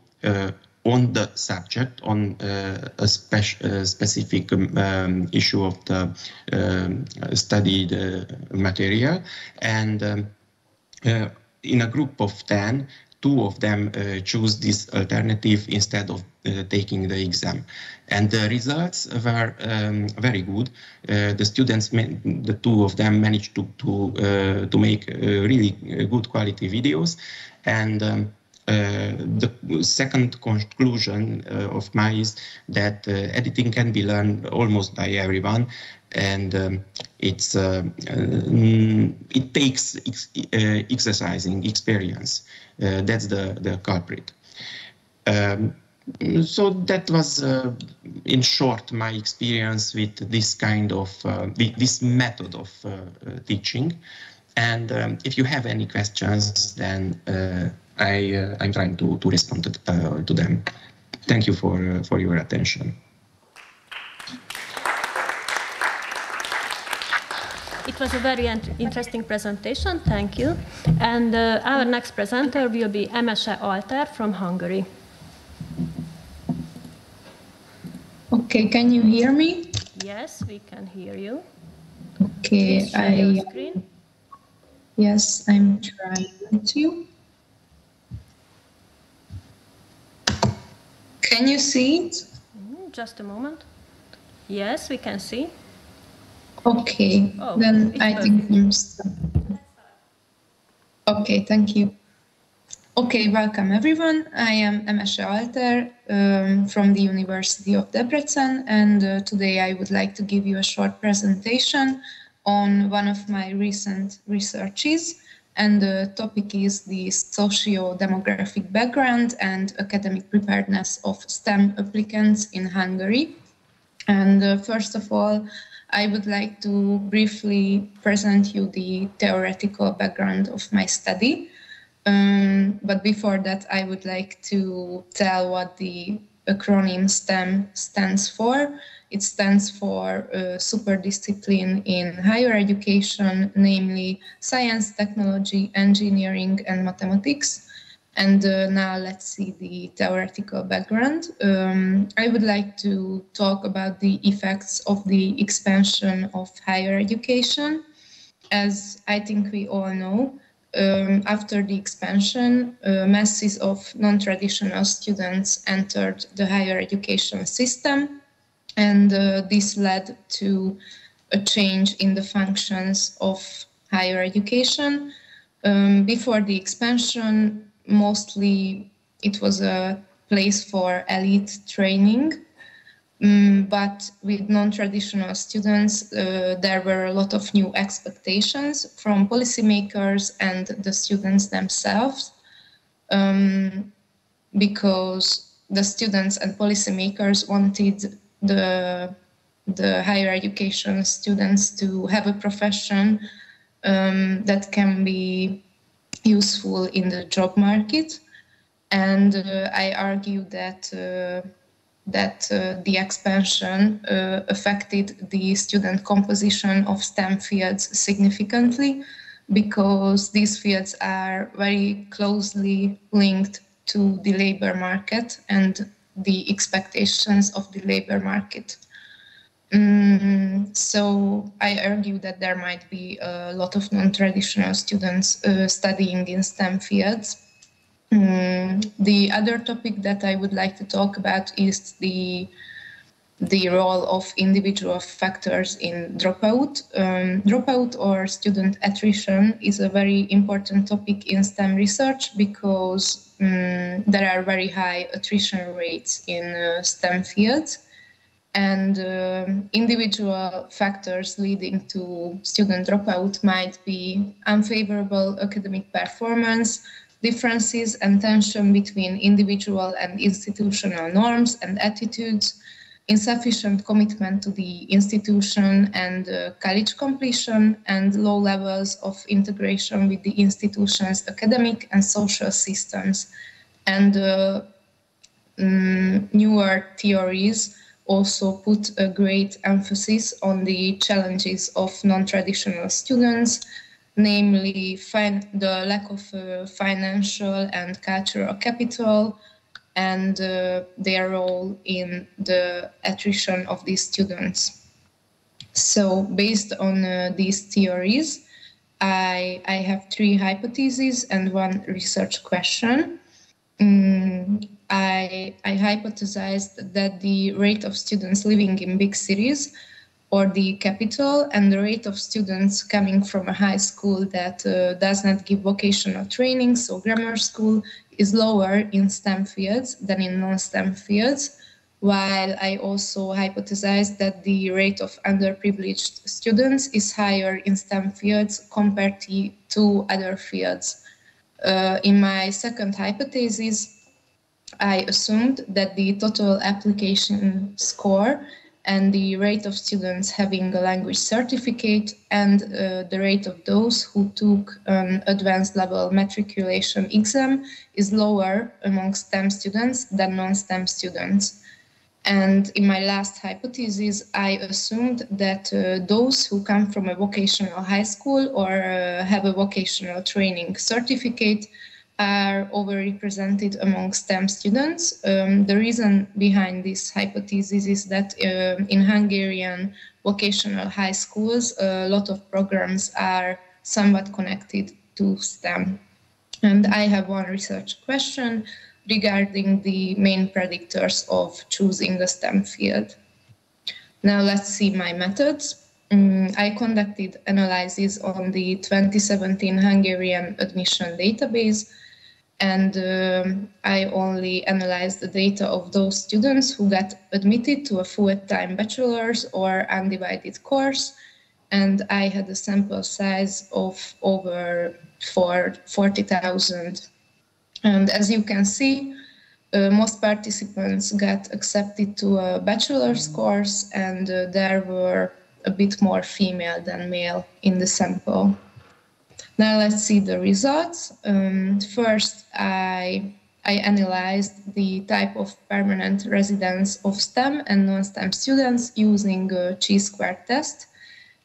on the subject, on a specific issue of the studied material, and in a group of 10, 2 of them choose this alternative instead of taking the exam, and the results were very good. The students, the 2 of them, managed to make really good quality videos, and the second conclusion of mine is that editing can be learned almost by everyone, and it takes exercising experience. That's the culprit. So that was, in short, my experience with this kind of this method of teaching. And if you have any questions, then I'm trying to respond to them. Thank you for your attention. It was a very interesting presentation, thank you. And our next presenter will be Emese Alter from Hungary. Okay, can you hear me? Yes, we can hear you. Okay, yes, I'm trying to. Can you see it? Just a moment. Yes, we can see. Okay, then I think I'm stuck. Okay, thank you. Okay, welcome everyone. I am Emese Alter from the University of Debrecen, and today I would like to give you a short presentation on one of my recent researches, and the topic is the socio-demographic background and academic preparedness of STEM applicants in Hungary. And first of all, I would like to briefly present you the theoretical background of my study. But before that, I would like to tell what the acronym STEM stands for. It stands for super discipline in higher education, namely science, technology, engineering, and mathematics. And now let's see the theoretical background. I would like to talk about the effects of the expansion of higher education. As I think we all know, after the expansion, masses of non-traditional students entered the higher education system, and this led to a change in the functions of higher education. Before the expansion, mostly it was a place for elite training, but with non-traditional students, there were a lot of new expectations from policymakers and the students themselves, because the students and policymakers wanted the higher education students to have a profession that can be useful in the job market. And I argue that the expansion affected the student composition of STEM fields significantly, because these fields are very closely linked to the labor market and the expectations of the labor market. So I argue that there might be a lot of non-traditional students studying in STEM fields. The other topic that I would like to talk about is the role of individual factors in dropout. Dropout or student attrition is a very important topic in STEM research, because there are very high attrition rates in STEM fields. And individual factors leading to student dropout might be unfavorable academic performance, differences and tension between individual and institutional norms and attitudes, insufficient commitment to the institution and college completion, and low levels of integration with the institution's academic and social systems. And newer theories also put a great emphasis on the challenges of non-traditional students, namely the lack of financial and cultural capital, and their role in the attrition of these students. So based on these theories, I have three hypotheses and one research question. I hypothesized that the rate of students living in big cities or the capital and the rate of students coming from a high school that does not give vocational training, so grammar school, is lower in STEM fields than in non-STEM fields, while I also hypothesized that the rate of underprivileged students is higher in STEM fields compared to other fields. In my second hypothesis, I assumed that the total application score and the rate of students having a language certificate and the rate of those who took an advanced level matriculation exam is lower among STEM students than non-STEM students. And in my last hypothesis, I assumed that those who come from a vocational high school or have a vocational training certificate are overrepresented among STEM students. The reason behind this hypothesis is that in Hungarian vocational high schools, a lot of programs are somewhat connected to STEM. And I have one research question regarding the main predictors of choosing a STEM field. Now let's see my methods. I conducted analysis on the 2017 Hungarian admission database, and I only analyzed the data of those students who got admitted to a full-time bachelor's or undivided course, and I had a sample size of over 40,000. And as you can see, most participants got accepted to a bachelor's course, and there were a bit more female than male in the sample. Now let's see the results. First, I analyzed the type of permanent residence of STEM and non-STEM students using a chi-square test.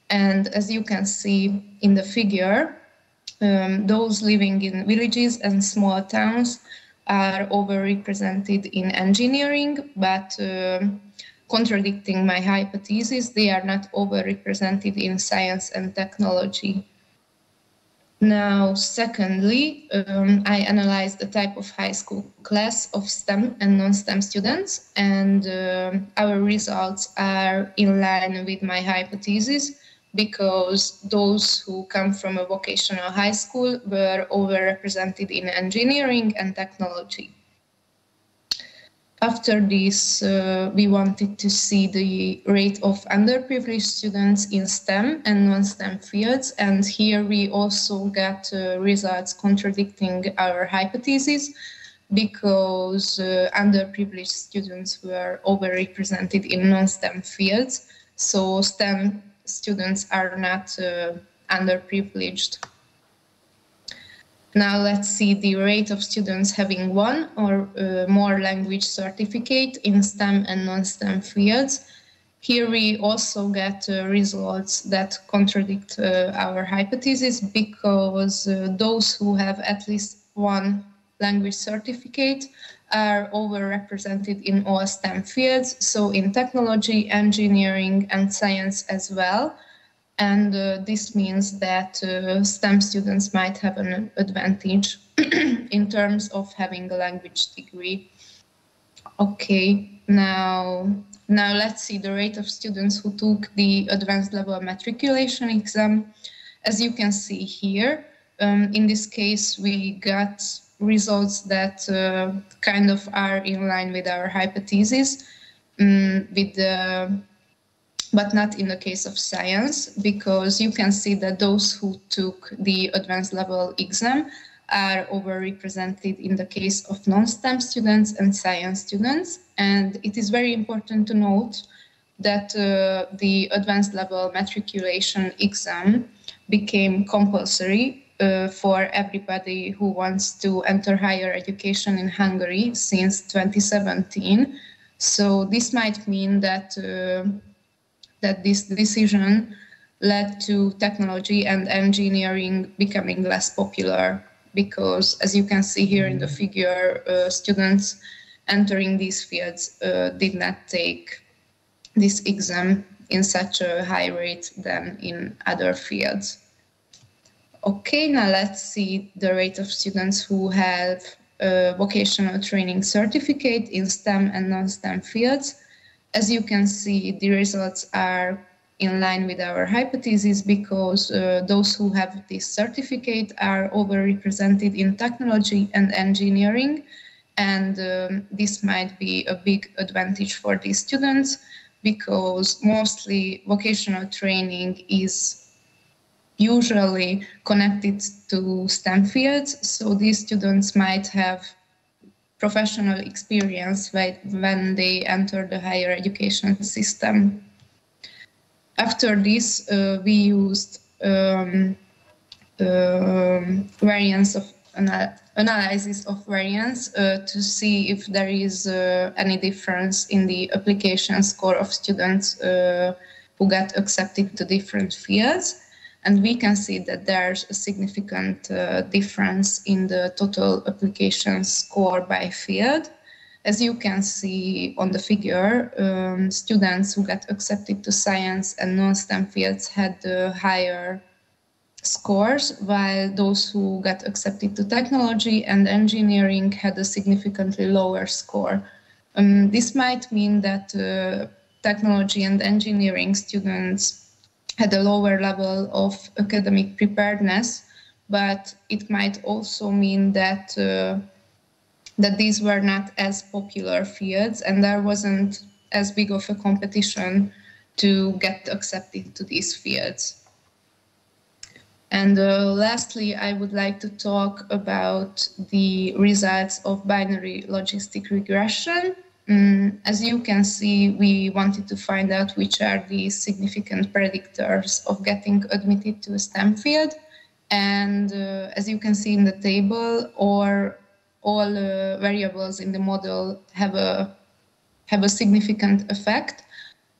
And as you can see in the figure, those living in villages and small towns are overrepresented in engineering, but contradicting my hypothesis, they are not overrepresented in science and technology. Now, secondly, I analyzed the type of high school class of STEM and non-STEM students, and our results are in line with my hypothesis, because those who come from a vocational high school were overrepresented in engineering and technology. After this, we wanted to see the rate of underprivileged students in STEM and non-STEM fields, and here we also got results contradicting our hypothesis, because underprivileged students were overrepresented in non-STEM fields, so STEM students are not underprivileged. Now let's see the rate of students having one or more language certificate in STEM and non-STEM fields. Here we also get results that contradict our hypothesis, because those who have at least one language certificate are overrepresented in all STEM fields, so in technology, engineering, and science as well. And this means that STEM students might have an advantage in terms of having a language degree. Okay, now let's see the rate of students who took the advanced level matriculation exam. As you can see here, in this case, we got results that kind of are in line with our hypothesis, but not in the case of science, because you can see that those who took the advanced level exam are overrepresented in the case of non-STEM students and science students. And it is very important to note that the advanced level matriculation exam became compulsory for everybody who wants to enter higher education in Hungary since 2017. So this might mean that that this decision led to technology and engineering becoming less popular, because as you can see here in the figure, students entering these fields did not take this exam in such a high rate than in other fields. Okay, now let's see the rate of students who have a vocational training certificate in STEM and non-STEM fields. As you can see, the results are in line with our hypothesis, because those who have this certificate are overrepresented in technology and engineering, and this might be a big advantage for these students, because mostly vocational training is usually connected to STEM fields, so these students might have professional experience when they enter the higher education system. After this, we used variance of analysis of variance to see if there is any difference in the application score of students who got accepted to different fields. And we can see that there's a significant difference in the total application score by field. As you can see on the figure, students who got accepted to science and non-STEM fields had higher scores, while those who got accepted to technology and engineering had a significantly lower score. This might mean that technology and engineering students had a lower level of academic preparedness, but it might also mean that that these were not as popular fields and there wasn't as big of a competition to get accepted to these fields. And lastly, I would like to talk about the results of binary logistic regression. As you can see, we wanted to find out which are the significant predictors of getting admitted to a STEM field. And as you can see in the table, all variables in the model have a significant effect,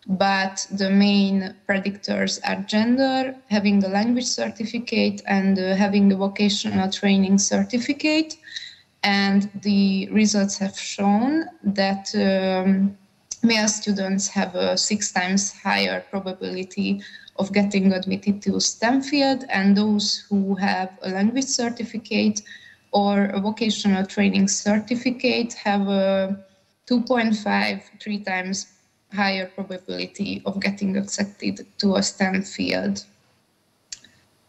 but the main predictors are gender, having a language certificate, and having a vocational training certificate. And the results have shown that male students have a 6 times higher probability of getting admitted to STEM field, and those who have a language certificate or a vocational training certificate have a 2.5-3 times higher probability of getting accepted to a STEM field.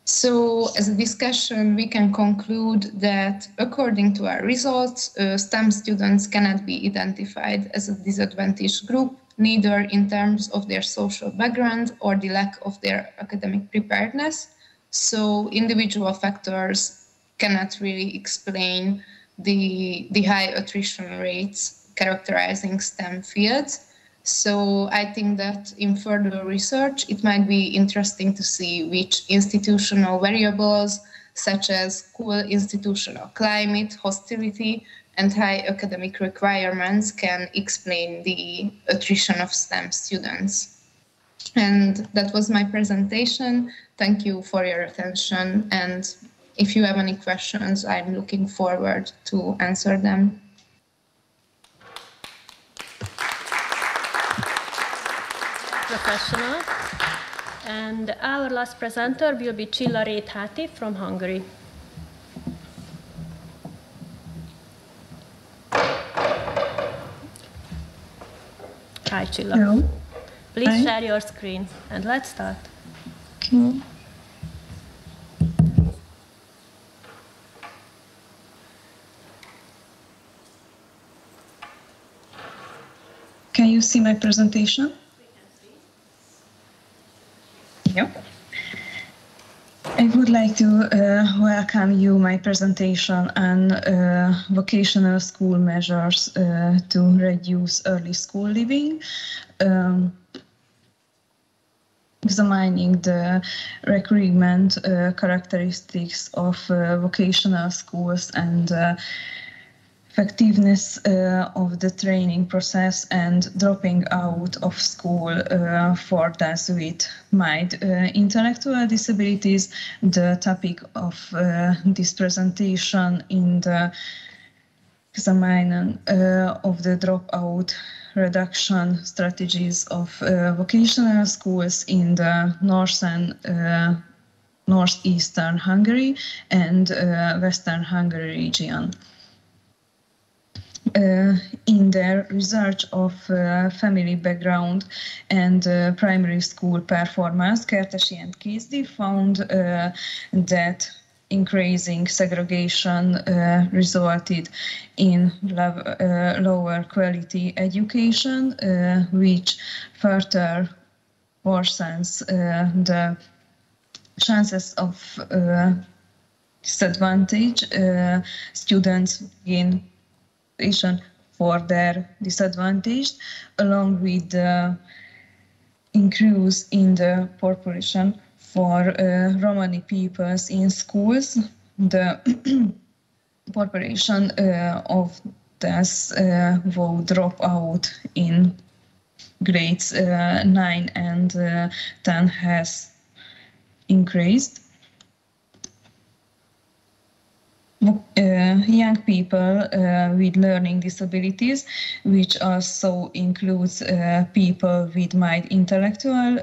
So as a discussion, we can conclude that according to our results, STEM students cannot be identified as a disadvantaged group, neither in terms of their social background or the lack of their academic preparedness. So individual factors cannot really explain the high attrition rates characterizing STEM fields. So I think that in further research, it might be interesting to see which institutional variables, such as school institutional climate, hostility, and high academic requirements can explain the attrition of STEM students. And that was my presentation. Thank you for your attention. And if you have any questions, I'm looking forward to answer them. Professional. And our last presenter will be Csilla Réthati from Hungary. Hi, Csilla. Hello. Please share your screen and let's start. Okay. Can you see my presentation? Yeah. I would like to welcome you my presentation on vocational school measures to reduce early school leaving, examining the recruitment characteristics of vocational schools and effectiveness of the training process and dropping out of school for those with mild intellectual disabilities. The topic of this presentation in the examining of the dropout reduction strategies of vocational schools in the north and northeastern Hungary and western Hungary region. In their research of family background and primary school performance, Kertesi and Kézdi found that increasing segregation resulted in lower quality education, which further worsens the chances of disadvantage students in for their disadvantage, along with the increase in the population for Romani peoples in schools. The proportion of those who drop out in grades 9 and 10 has increased. Young people with learning disabilities, which also includes people with mild intellectual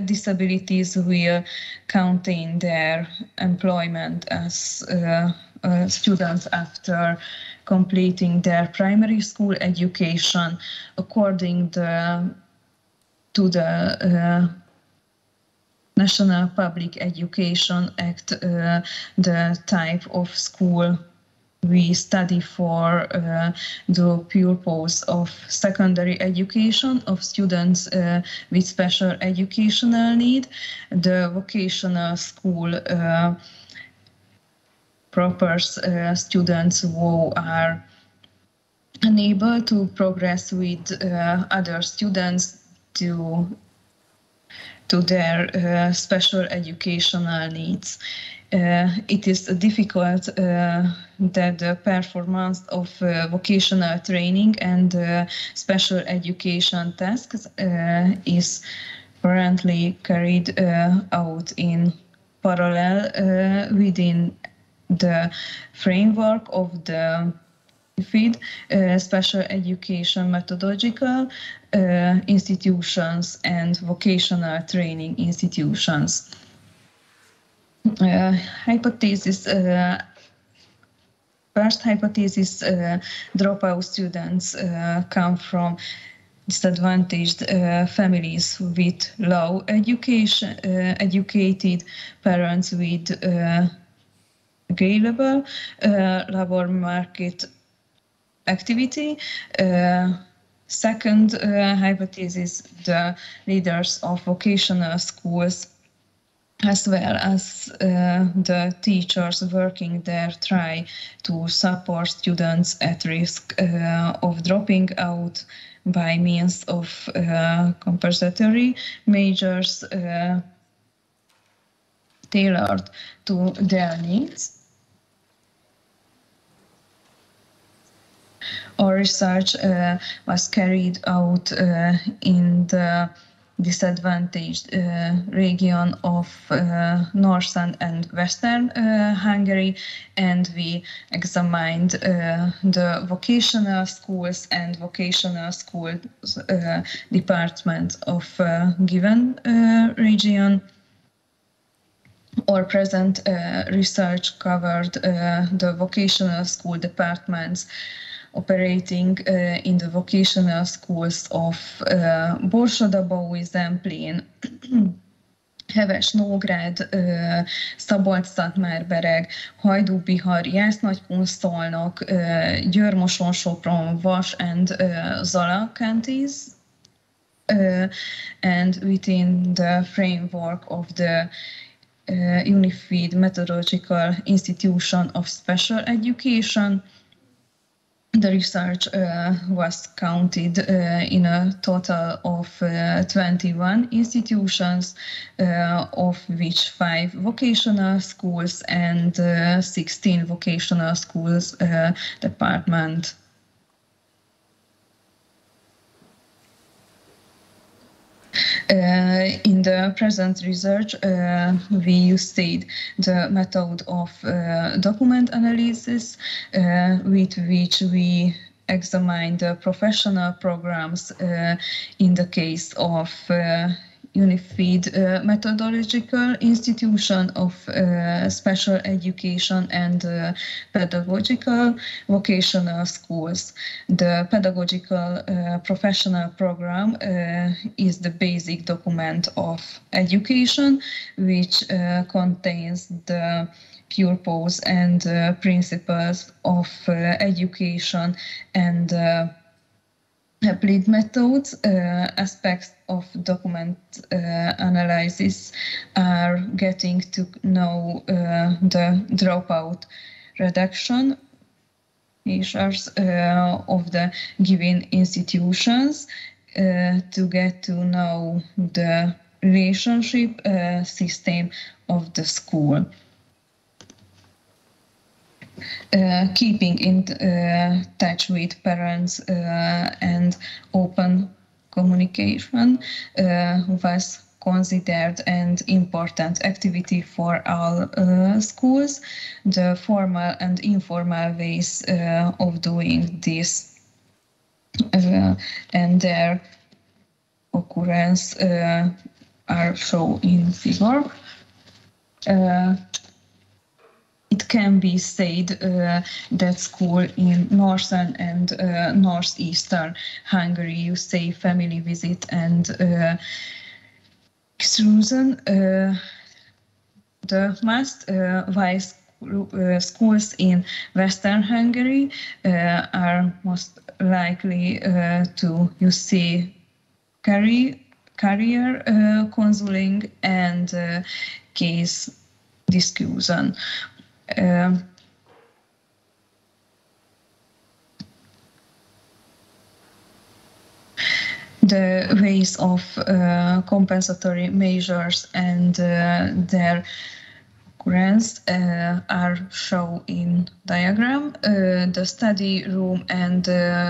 disabilities, will count in their employment as students after completing their primary school education according to the National Public Education Act. The type of school we study for the purpose of secondary education of students with special educational need. The vocational school prepares students who are unable to progress with other students to their special educational needs. It is difficult that the performance of vocational training and special education tasks is currently carried out in parallel within the framework of the FEED, special education methodological institutions and vocational training institutions. Hypothesis. First hypothesis, dropout students come from disadvantaged families with low education, educated parents with available labor market activity. Second hypothesis, the leaders of vocational schools as well as the teachers working there try to support students at risk of dropping out by means of compensatory measures tailored to their needs. Our research was carried out in the disadvantaged region of northern and western Hungary, and we examined the vocational schools and vocational school departments of given region. Our present research covered the vocational school departments operating in the vocational schools of Borsod-Abaúj, Zemplén, Heves-Nógrád, Szabolcs-Szatmár-Bereg, Hajdú-Bihar, Jász-Nagykun-Szolnok, Győr-Moson-Sopron, Vas and Zala counties. And within the framework of the UNIFEED Methodological Institution of Special Education, the research was counted in a total of 21 institutions, of which 5 vocational schools and 16 vocational schools department. In the present research, we used the method of document analysis, with which we examined the professional programs in the case of UNIFEED Methodological Institution of Special Education and Pedagogical Vocational Schools. The Pedagogical Professional Program is the basic document of education, which contains the purpose and principles of education and applied methods. Aspects of document analysis are getting to know the dropout reduction measures of the given institutions, to get to know the relationship system of the school. keeping in touch with parents and open communication was considered an important activity for all schools. The formal and informal ways of doing this and their occurrence are shown in figure. It can be said that school in northern and northeastern Hungary, you say family visit and exclusion. The most wise schools in Western Hungary are most likely to, you see, career counseling and case discussion. The ways of compensatory measures and their occurrence are shown in diagram. The study room and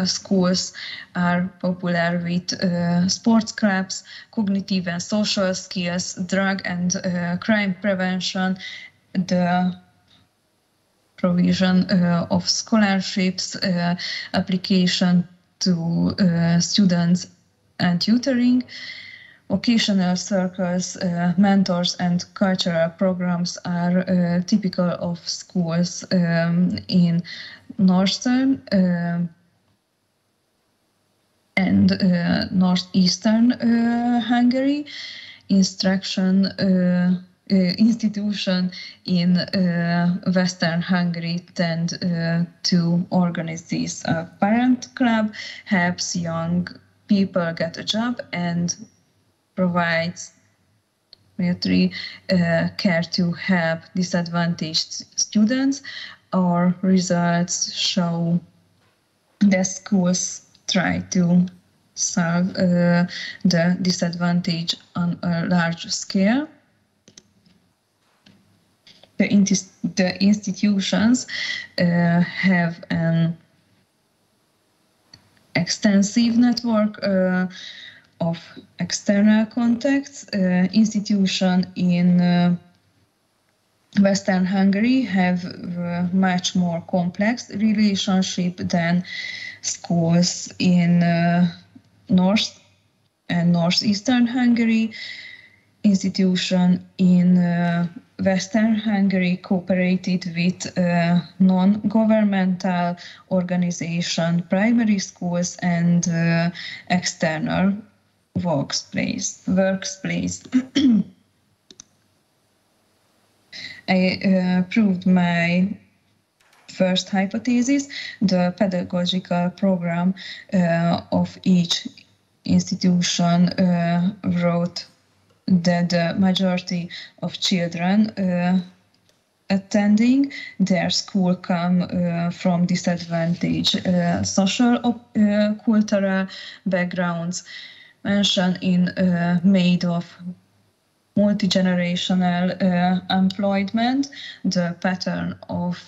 schools are popular with sports clubs, cognitive and social skills, drug and crime prevention, the provision of scholarships, application to students and tutoring, vocational circles, mentors and cultural programs are typical of schools in northern and northeastern Hungary. Institution in Western Hungary tend to organize this. A parent club helps young people get a job and provides military care to help disadvantaged students. Our results show that schools try to solve the disadvantage on a large scale. The institutions have an extensive network of external contacts. Institutions in Western Hungary have much more complex relationship than schools in North and Northeastern Hungary. Institutions in Western Hungary cooperated with non-governmental organizations, primary schools, and external workplace. I proved my first hypothesis. The pedagogical program of each institution wrote that the majority of children attending their school come from disadvantaged social cultural backgrounds, mentioned in made of multi-generational employment, the pattern of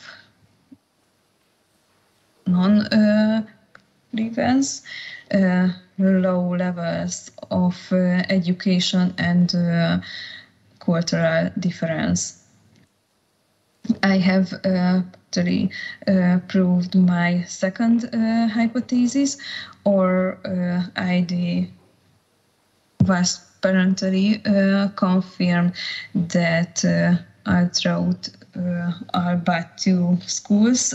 non-grievance, low levels of education and cultural difference. I have actually proved my second hypothesis, or idea was apparently confirmed that although all but two schools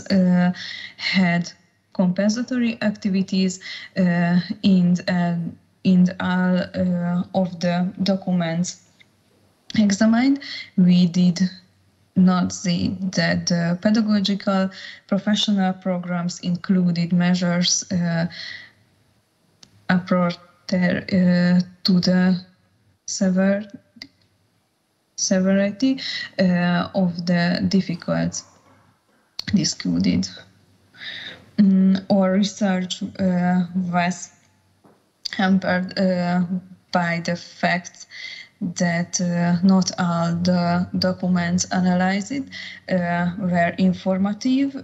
had compensatory activities in all of the documents examined, we did not see that the pedagogical professional programs included measures appropriate to the severity of the difficulties discussed. Our research was hampered by the fact that not all the documents analyzed were informative.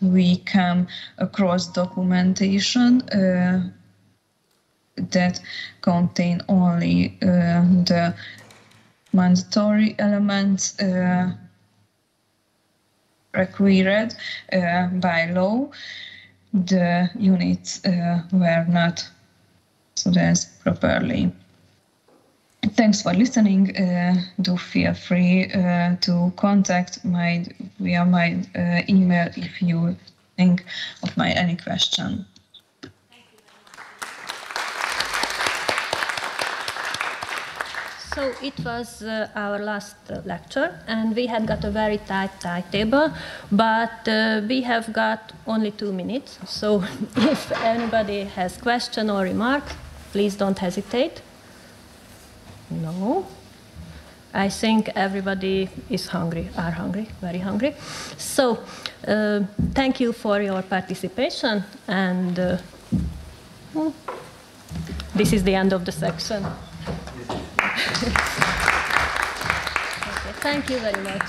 We came across documentation that contain only the mandatory elements required by law. The units were not summarized properly. Thanks for listening. Do feel free to contact via my email if you think of any question. So it was our last lecture, and we had got a very tight timetable, but we have got only 2 minutes. So if anybody has question or remark, please don't hesitate. No? I think everybody is hungry, very hungry. So thank you for your participation, and this is the end of the section. Okay, thank you very much.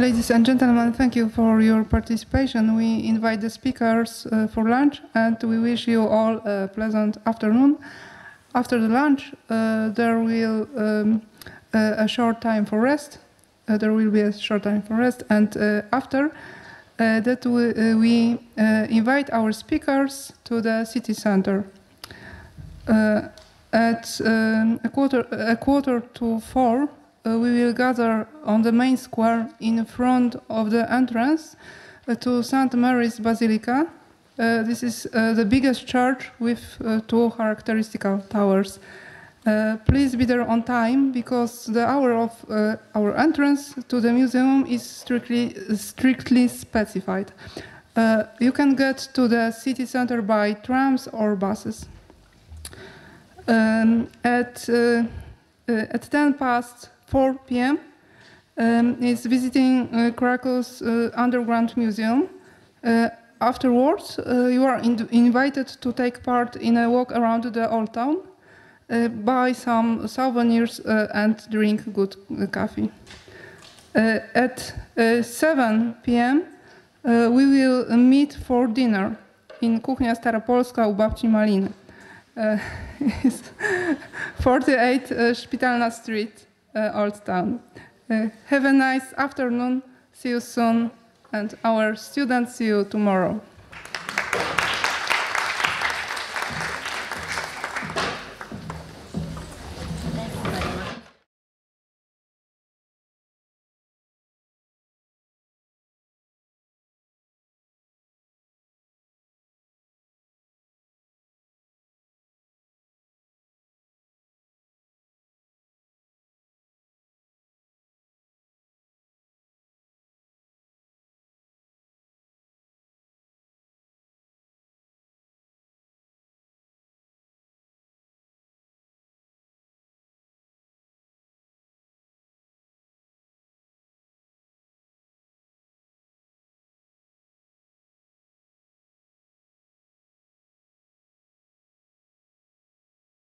Ladies and gentlemen, thank you for your participation. We invite the speakers for lunch, and we wish you all a pleasant afternoon. After the lunch, there will a short time for rest. There will be a short time for rest, and after that we invite our speakers to the city center. At a quarter to 4, we will gather on the main square in front of the entrance to St. Mary's Basilica. This is the biggest church with 2 characteristical towers. Please be there on time, because the hour of our entrance to the museum is strictly specified. You can get to the city center by trams or buses. At 4 p.m. is visiting Krakow's underground museum. Afterwards, you are invited to take part in a walk around the old town, buy some souvenirs and drink good coffee. At 7 p.m. We will meet for dinner in Kuchnia Staropolska u babci Maliny. 48 Szpitalna Street, Old Town. Have a nice afternoon. See you soon. And our students, see you tomorrow.